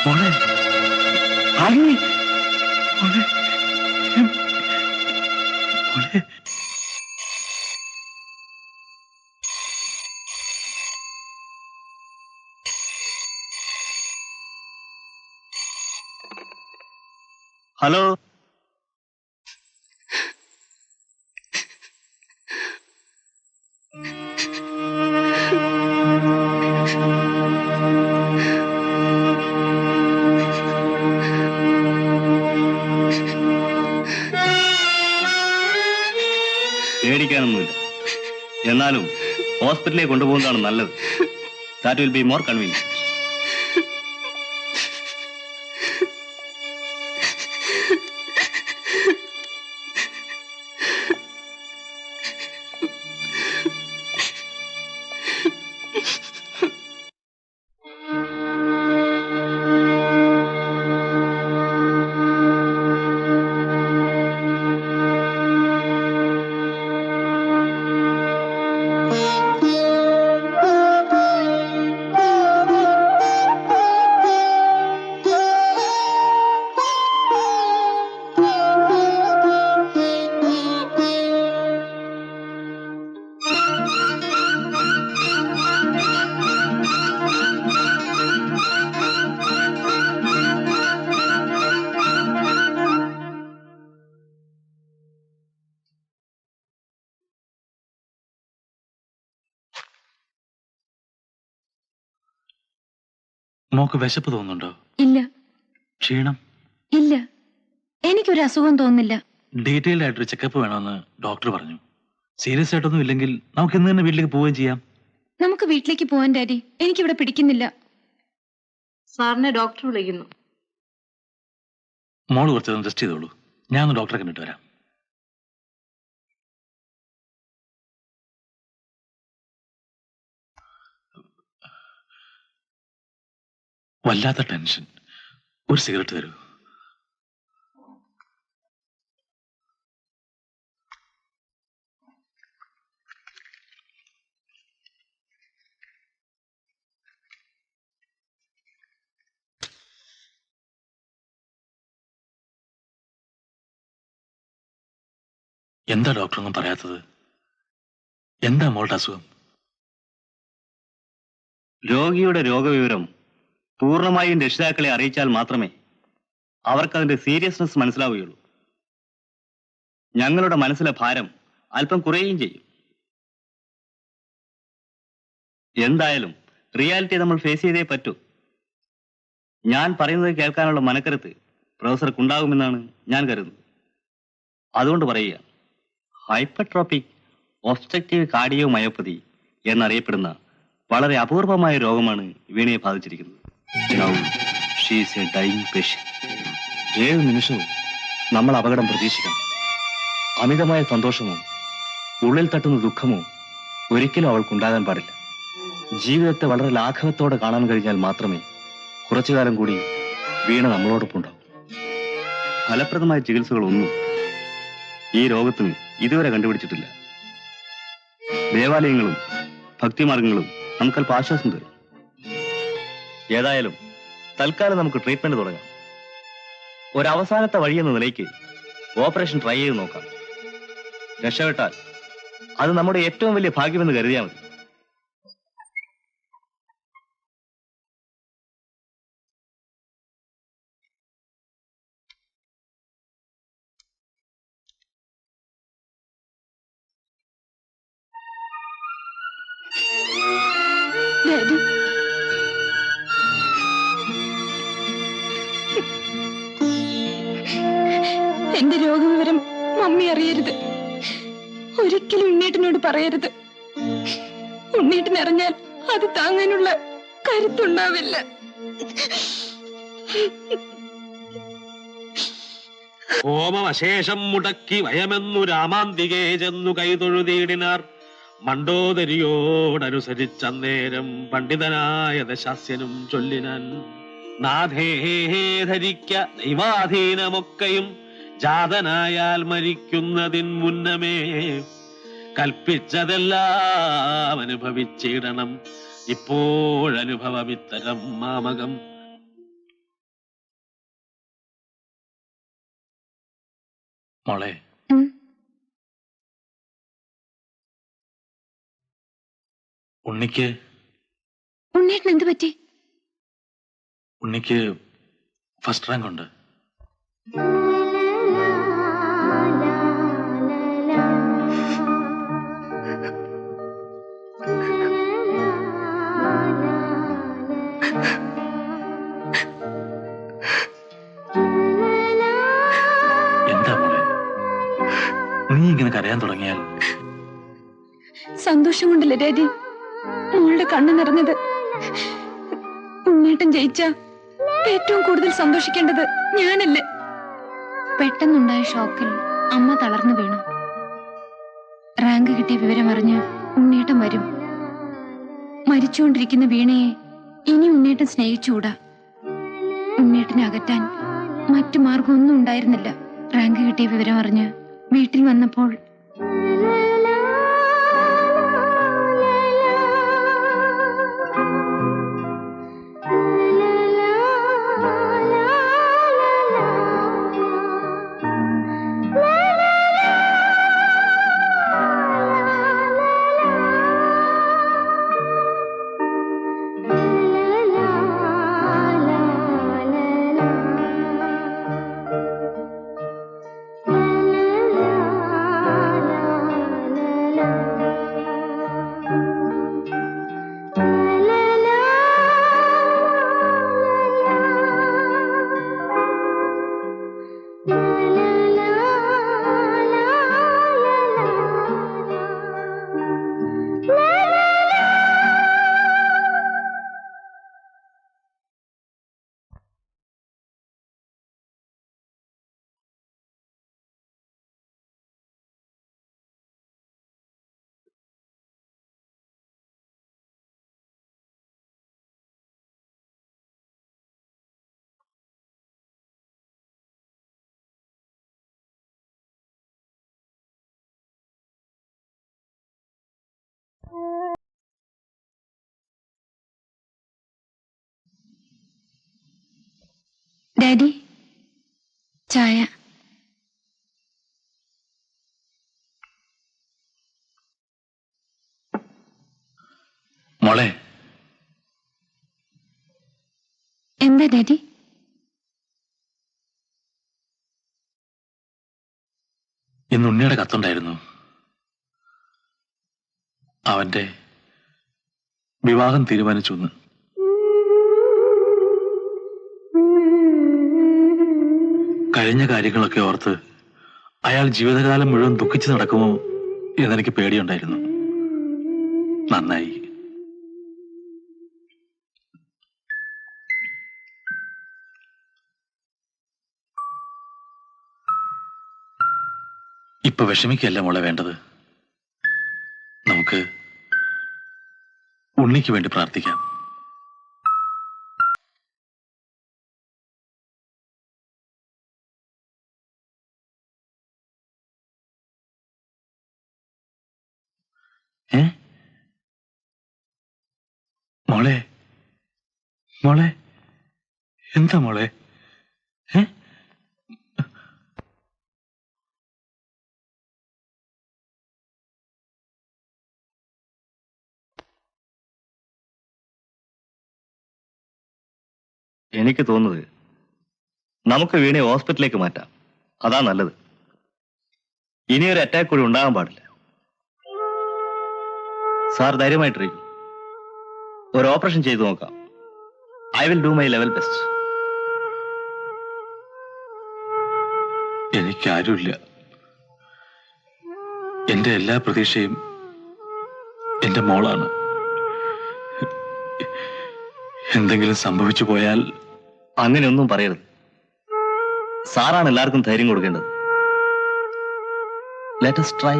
മോളെ, ആഗ്നി, മോളെ, മോളെ. ഹലോ, പേടിക്കാനൊന്നുമില്ല. എന്നാലും ഹോസ്പിറ്റലിലേക്ക് കൊണ്ടുപോകുന്നതാണ് നല്ലത്. That will be more convenient. Mock വിശപ്പ് തോന്നുന്നുണ്ടോ? ഇല്ല. ക്ഷീണം? ഇല്ല, എനിക്കൊരു അസുഖം തോന്നുന്നില്ല. ഡീറ്റെയിൽഡ് ആയിട്ടൊരു ചെക്കപ്പ് വേണമെന്ന് ഡോക്ടർ പറഞ്ഞു. സീരിയസ് ആയിട്ടൊന്നും ഇല്ലെങ്കിൽ നമുക്ക് ഇന്ന് തന്നെ വീട്ടിലേക്ക് പോവുകയും ചെയ്യാം. നമുക്ക് വീട്ടിലേക്ക് പോവാൻ ഡാഡി, എനിക്കിവിടെ പിടിക്കുന്നില്ല. സാറിനെ ഡോക്ടർ വിളിക്കുന്നു. മോള് കുറച്ചൊന്ന് റെസ്റ്റ് ചെയ്തോളൂ, ഞാനൊന്ന് ഡോക്ടറെ കണ്ടിട്ട് വരാം. വല്ലാത്ത ടെൻഷൻ. ഒരു സിഗരറ്റ് തരൂ. എന്താ ഡോക്ടറൊന്നും പറയാത്തത്? എന്താ മോളുടെ അസുഖം? രോഗിയുടെ രോഗവിവരം പൂർണ്ണമായും രക്ഷിതാക്കളെ അറിയിച്ചാൽ മാത്രമേ അവർക്കതിന്റെ സീരിയസ്നെസ് മനസ്സിലാവുകയുള്ളൂ. ഞങ്ങളുടെ മനസ്സിലെ ഭാരം അല്പം കുറയുകയും ചെയ്യും. എന്തായാലും റിയാലിറ്റി നമ്മൾ ഫേസ് ചെയ്തേ പറ്റൂ. ഞാൻ പറയുന്നത് കേൾക്കാനുള്ള മനക്കരുത്ത് പ്രൊഫസർക്കുണ്ടാകുമെന്നാണ് ഞാൻ കരുതുന്നത്. അതുകൊണ്ട് പറയുക, ഹൈപ്പർട്രോപിക് ഒബ്സ്ട്രക്റ്റീവ് കാർഡിയോമയോപ്പതി എന്നറിയപ്പെടുന്ന വളരെ അപൂർവമായ രോഗമാണ് വീണയെ ബാധിച്ചിരിക്കുന്നത്. Now she is a dying patient. ഏത് നിമിഷവും നമ്മൾ അപകടം പ്രതീക്ഷിക്കണം. അമിതമായ സന്തോഷമോ ഉള്ളിൽ തട്ടുന്ന ദുഃഖമോ ഒരിക്കലും അവൾക്കുണ്ടാകാൻ പാടില്ല. ജീവിതത്തെ വളരെ ലാഘവത്തോടെ കാണാൻ കഴിഞ്ഞാൽ മാത്രമേ കുറച്ചുകാലം കൂടി വീണ നമ്മളോടൊപ്പം ഉണ്ടാവും. ഫലപ്രദമായ ചികിത്സകളൊന്നും ഈ രോഗത്തിന് ഇതുവരെ കണ്ടുപിടിച്ചിട്ടില്ല. ദേവാലയങ്ങളും ഭക്തിമാർഗങ്ങളും നമുക്കല്പം ആശ്വാസം തരും. ഏതായാലും തൽക്കാലം നമുക്ക് ട്രീറ്റ്മെന്റ് തുടങ്ങാം. ഒരവസാനത്തെ വഴിയെന്ന നിലയ്ക്ക് ഓപ്പറേഷൻ ട്രൈ ചെയ്ത് നോക്കാം. രക്ഷപ്പെട്ടാൽ അത് നമ്മുടെ ഏറ്റവും വലിയ ഭാഗ്യമെന്ന് കരുതിയാൽ മതി. ഡാഡി, എന്റെ രോഗവിവരം മമ്മി അറിയരുത്. ഒരിക്കലും ഉണ്ണീട്ടിനോട് പറയരുത്. ഉണ്ണീട്ടിനറിഞ്ഞാൽ അത് താങ്ങാനുള്ള കരുത്തുണ്ടാവില്ല. ഹോമമശേഷം മുടക്കി വയമെന്നു രാമാന്തികേ ചെന്നു കൈതൊഴുതീടിനാർ. മണ്ഡോദരിയോടനുസരിച്ചന്നേരം പണ്ഡിതനായ ദശാസ്യനും ചൊല്ലിനാൻ, നാഥേ ധരിക്ക ദൈവാധീനമൊക്കെയും ജാതനായാൽ മരിക്കുന്നതിൻ മുന്നമേ കൽപ്പിച്ചതെല്ലാം അനുഭവിച്ചിടണം. ഇപ്പോഴനുഭവമിത്തരം മാമകം. മോളെ, ഉണ്ണീട്ടിന് എന്ത് പറ്റി? ഉണ്ണിക്ക് ഫസ്റ്റ് റാങ്ക് ഉണ്ട്. എന്താ മോളെ, നീ ഇങ്ങനെ കരയാൻ തുടങ്ങിയാൽ? സന്തോഷം കൊണ്ടല്ലേ ഡാഡി മോളുടെ കണ്ണ് നിറഞ്ഞത്? ഉണ്ണീട്ടൻ ജയിച്ച ഏറ്റവും കൂടുതൽ സന്തോഷിക്കേണ്ടത് ഞാനല്ലേ? പെട്ടെന്നുണ്ടായ ഷോക്കിൽ അമ്മ തളർന്നു വീണു. റാങ്ക് കിട്ടിയ വിവരം അറിഞ്ഞ് ഉണ്ണീട്ടൻ വരും. മരിച്ചുകൊണ്ടിരിക്കുന്ന വീണയെ ഇനി ഉണ്ണീട്ടൻ സ്നേഹിച്ചുകൂടാ. ഉണ്ണീട്ടനെ അകറ്റാൻ മറ്റു മാർഗമൊന്നും ഉണ്ടായിരുന്നില്ല. റാങ്ക് കിട്ടിയ വിവരം അറിഞ്ഞ് വീട്ടിൽ വന്നപ്പോൾ ഡാഡി ചായ. മോളെ, എന്താ ഡാഡി? ഇന്ന് ഉണ്ണിയുടെ കത്തുണ്ടായിരുന്നു. അവന്റെ വിവാഹം തീരുമാനിച്ചു എന്ന്. കഴിഞ്ഞ കാര്യങ്ങളൊക്കെ ഓർത്ത് അയാൾ ജീവിതകാലം മുഴുവൻ ദുഃഖിച്ച് നടക്കുമോ എന്നെനിക്ക് പേടിയുണ്ടായിരുന്നു. നന്നായി. ഇപ്പൊ വിഷമിക്കല്ല മോളെ വേണ്ടത്. നമുക്ക് ഉണ്ണിക്ക് വേണ്ടി പ്രാർത്ഥിക്കാം. മോളെ, മോളെ, എന്താ മോളെ? എനിക്ക് തോന്നുന്നത് നമുക്ക് വീണെ ഹോസ്പിറ്റലിലേക്ക് മാറ്റാം. അതാ നല്ലത്. ഇനിയൊരു അറ്റാക്ക് കൂടി ഉണ്ടാകാൻ പാടില്ല. സാർ ധൈര്യമായിട്ടിരിക്കും. ഒരു ഓപ്പറേഷൻ ചെയ്തു നോക്കാം. I will do my level best. എനിക്കാരുമില്ല. എന്റെ എല്ലാ പ്രതീക്ഷയും എന്റെ മോളാണ്. എന്തെങ്കിലും സംഭവിച്ചു പോയാൽ അങ്ങനെയൊന്നും പറയരുത്. സാറാണ് എല്ലാവർക്കും ധൈര്യം കൊടുക്കേണ്ടത്. Let us try.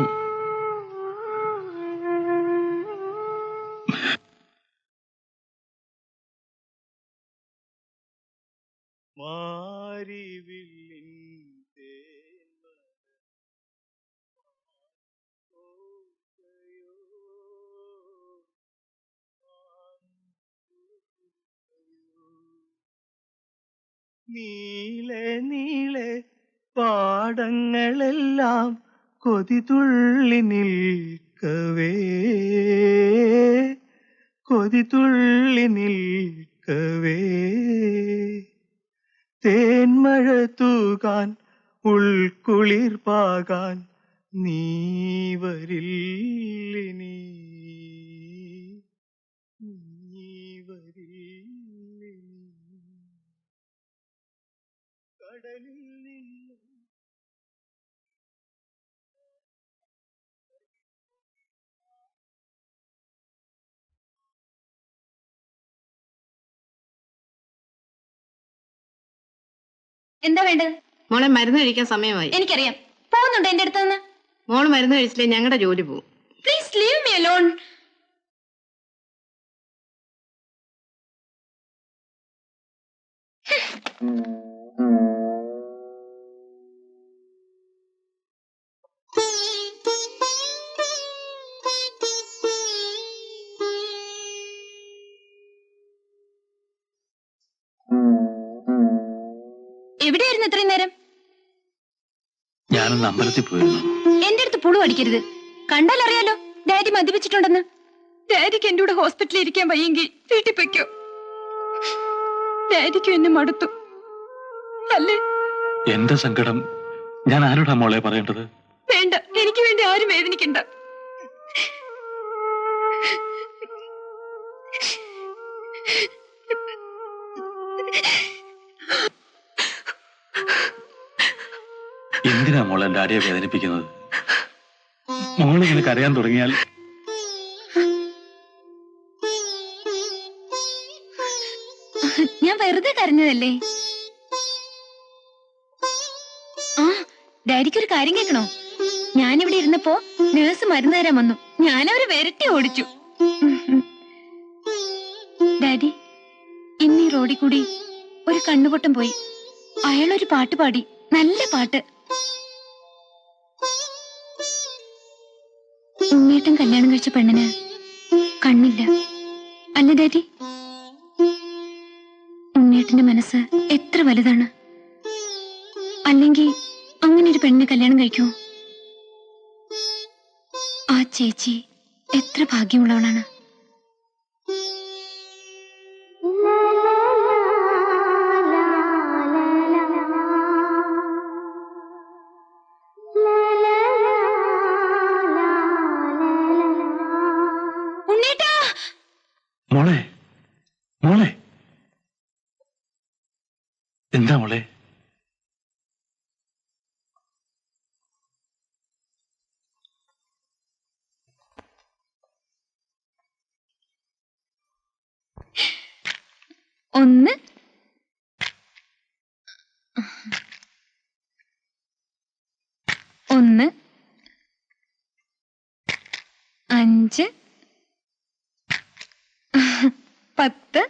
നീളെ നീളെ പാടങ്ങളെല്ലാം കൊതിതുള്ളി നിൽക്കവേ, കൊതിതുള്ളി നിൽക്കവേ, തേന്മഴ തൂകാൻ ഉൾക്കുളിർ പാകാൻ നീ വരില്ലിനി, നീ വരില്ലിനി, കടലിൽ നിന്നും എന്താ വേണ്ടത്? മോളെ മരുന്ന് കഴിക്കാൻ സമയമായി. എനിക്കറിയാം. പോകുന്നുണ്ടോ എന്റെ അടുത്ത് നിന്ന്? മോള് മരുന്ന് കഴിച്ചില്ലേ ഞങ്ങളുടെ ജോലി പോകും. Please leave me alone. എവിടെയായിരുന്നു ഇത്രയും നേരം? ഞാനൊന്ന് അമ്പലത്തിൽ പോയിരുന്നു. എന്റെ അടുത്ത് പുളു അടിക്കരുത്. കണ്ടാൽ അറിയാലോ ഡാഡി മദ്യപിച്ചിട്ടുണ്ടെന്ന്. ഡാഡിക്ക് എന്റെ കൂടെ ഹോസ്പിറ്റലിൽ ഇരിക്കാൻ വയ്യെങ്കിൽ വീട്ടിൽ പൊയ്ക്കോ. ഡാഡിക്കും എന്നെ മടുത്തു അല്ലേ? എന്റെ സങ്കടം ഞാൻ ആരോടാ മോളെ പറയേണ്ടത്? വേണ്ട, എനിക്ക് വേണ്ടി ആരും വേദനിക്കണ്ട. എന്തിനാ മോളെ ഡാഡിയെ വേദനിപ്പിക്കുന്നത്? മോളിങ്ങനെ കരയാൻ തുടങ്ങിയാൽ ഞാൻ വെറുതെ കരഞ്ഞതല്ലേ. ആ, ഡാഡിക്കൊരു കാര്യം കേൾക്കണോ? ഞാനിവിടെ ഇരുന്നപ്പോ നേഴ്സ് മരുന്ന് തരാൻ വന്നു. ഞാനവരെ വിരട്ടി ഓടിച്ചു. ഡാഡി, ഇന്ന് ഈ റോഡിൽ കൂടി ഒരു കണ്ണുപൊട്ടം പോയി. അയാളൊരു പാട്ട് പാടി, നല്ല പാട്ട്. ഉണ്ണേട്ടൻ കല്യാണം കഴിച്ച പെണ്ണിന് കണ്ണില്ല അല്ലേ ഡാഡി? ഉണ്ണേട്ടന്റെ മനസ്സ് എത്ര എത്ര വലുതാണ്. അല്ലെങ്കിൽ അങ്ങനെ ഒരു പെണ്ണിനെ കല്യാണം കഴിക്കുമോ? ആ ചേച്ചി എത്ര ഭാഗ്യമുള്ളവളാണ്. മോളെ മോളെ എന്താ മോളെ? ഒന്ന്, ഒന്ന്, 5, 10,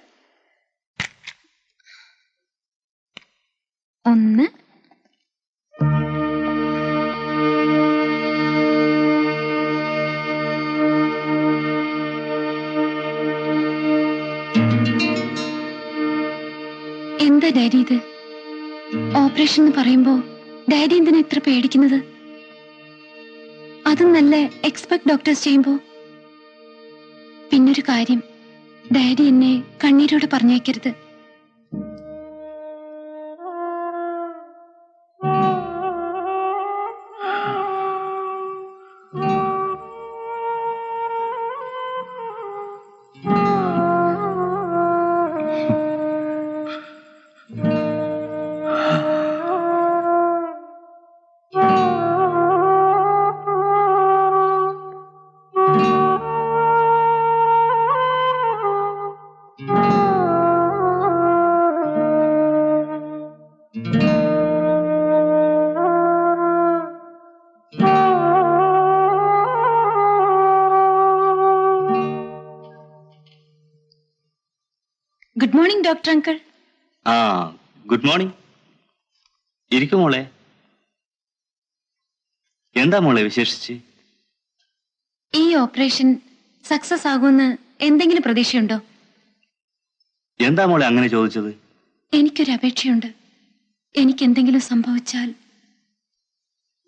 1. എന്താ ഡാഡി ഇത്? ഓപ്പറേഷൻ എന്ന് പറയുമ്പോ ഡാഡി എന്തിനാ ഇത്ര പേടിക്കുന്നത്? അതും നല്ല എക്സ്പെർട്ട് ഡോക്ടേഴ്സ് ചെയ്യുമ്പോ. പിന്നൊരു കാര്യം, ഡാഡി എന്നെ കണ്ണീരോടെ പറഞ്ഞേക്കരുത്. Good morning doctor uncle. ആ ഗുഡ് മോർണിംഗ്. ഇരിക്കും മോളെ. എന്താ മോളെ വിശേഷിച്ച്? ഈ ഓപ്പറേഷൻ സക്സസ് ആകുമെന്ന് എന്തെങ്കിലും പ്രതീക്ഷയുണ്ടോ? എന്താ മോളെ അങ്ങനെ ചോദിച്ചത്? എനിക്കൊരു അപേക്ഷയുണ്ട്. എനിക്ക് എന്തെങ്കിലും സംഭവിച്ചാൽ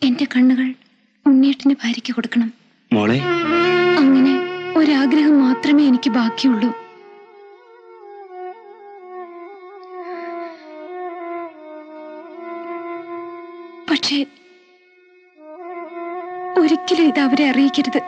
എന്റെ കണ്ണുകൾ ഉണ്ണിയേട്ടന് ഭാര്യയ്ക്ക് കൊടുക്കണം. മോളെ, അങ്ങനെ ഒരാഗ്രഹം മാത്രമേ എനിക്ക് ബാക്കിയുള്ളൂ. പക്ഷേ ഒരിക്കലും ഇത് അവരെ അറിയിക്കരുത്.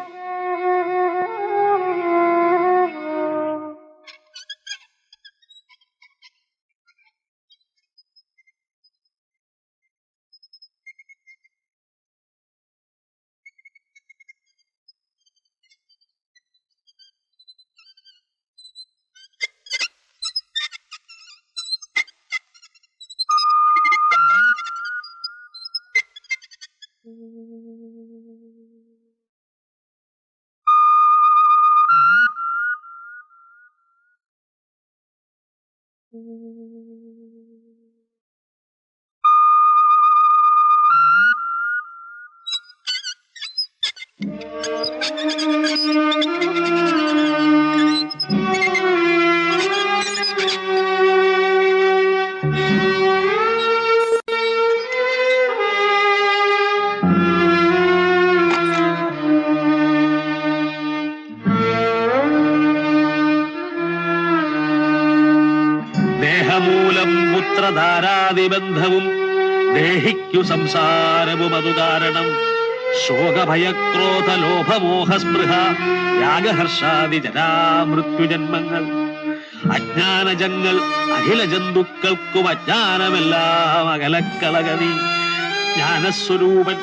ദേഹമൂലം പുത്രധാരാദിബന്ധവും ദേഹിക്കു സംസാരവും അതു കാരണം. ശോകഭയക്രോധ ലോഭമോഹസ്പൃഹ യാഗഹർഷാദി ജരാമൃത്യുജന്മങ്ങൾ. അജ്ഞാനജങ്ങൾ അഖില ജന്തുക്കൾക്കും അജ്ഞാനമെല്ലാം അകലക്കളകനി. ജ്ഞാനസ്വരൂപൻ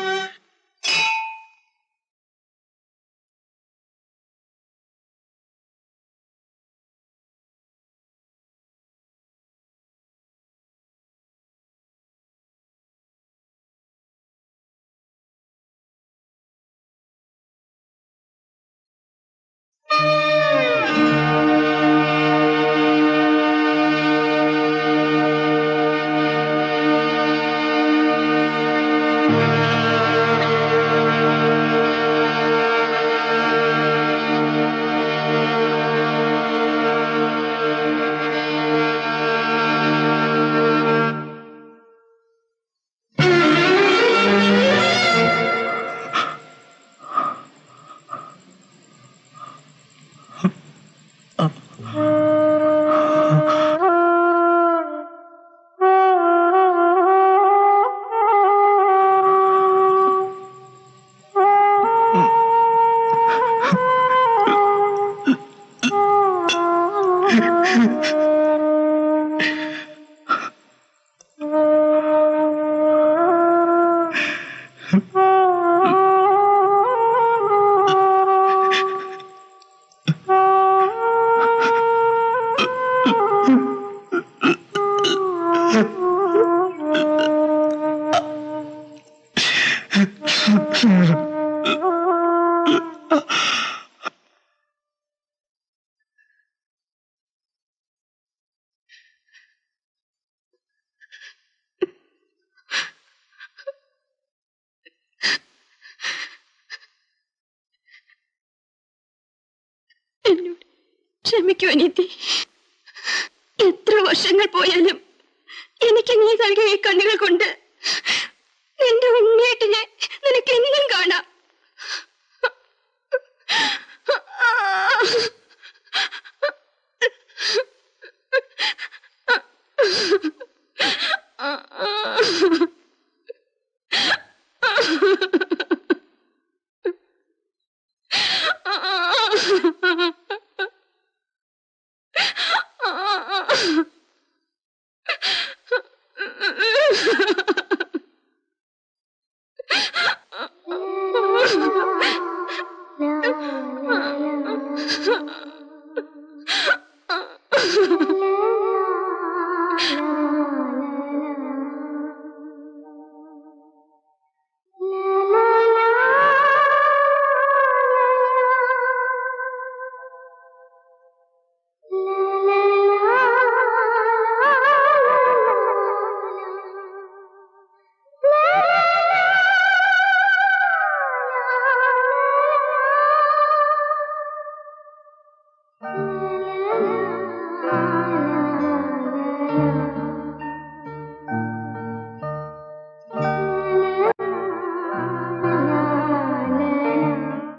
ക്ഷമിക്കൂ അനിയത്തി. എത്ര വർഷങ്ങൾ പോയാലും എനിക്ക് നീ നൽകിയ ഈ കണ്ണുകൾ കൊണ്ട് നിന്റെ ഉണ്ണിയേട്ടിനെ നിനക്ക് എന്നും കാണാം.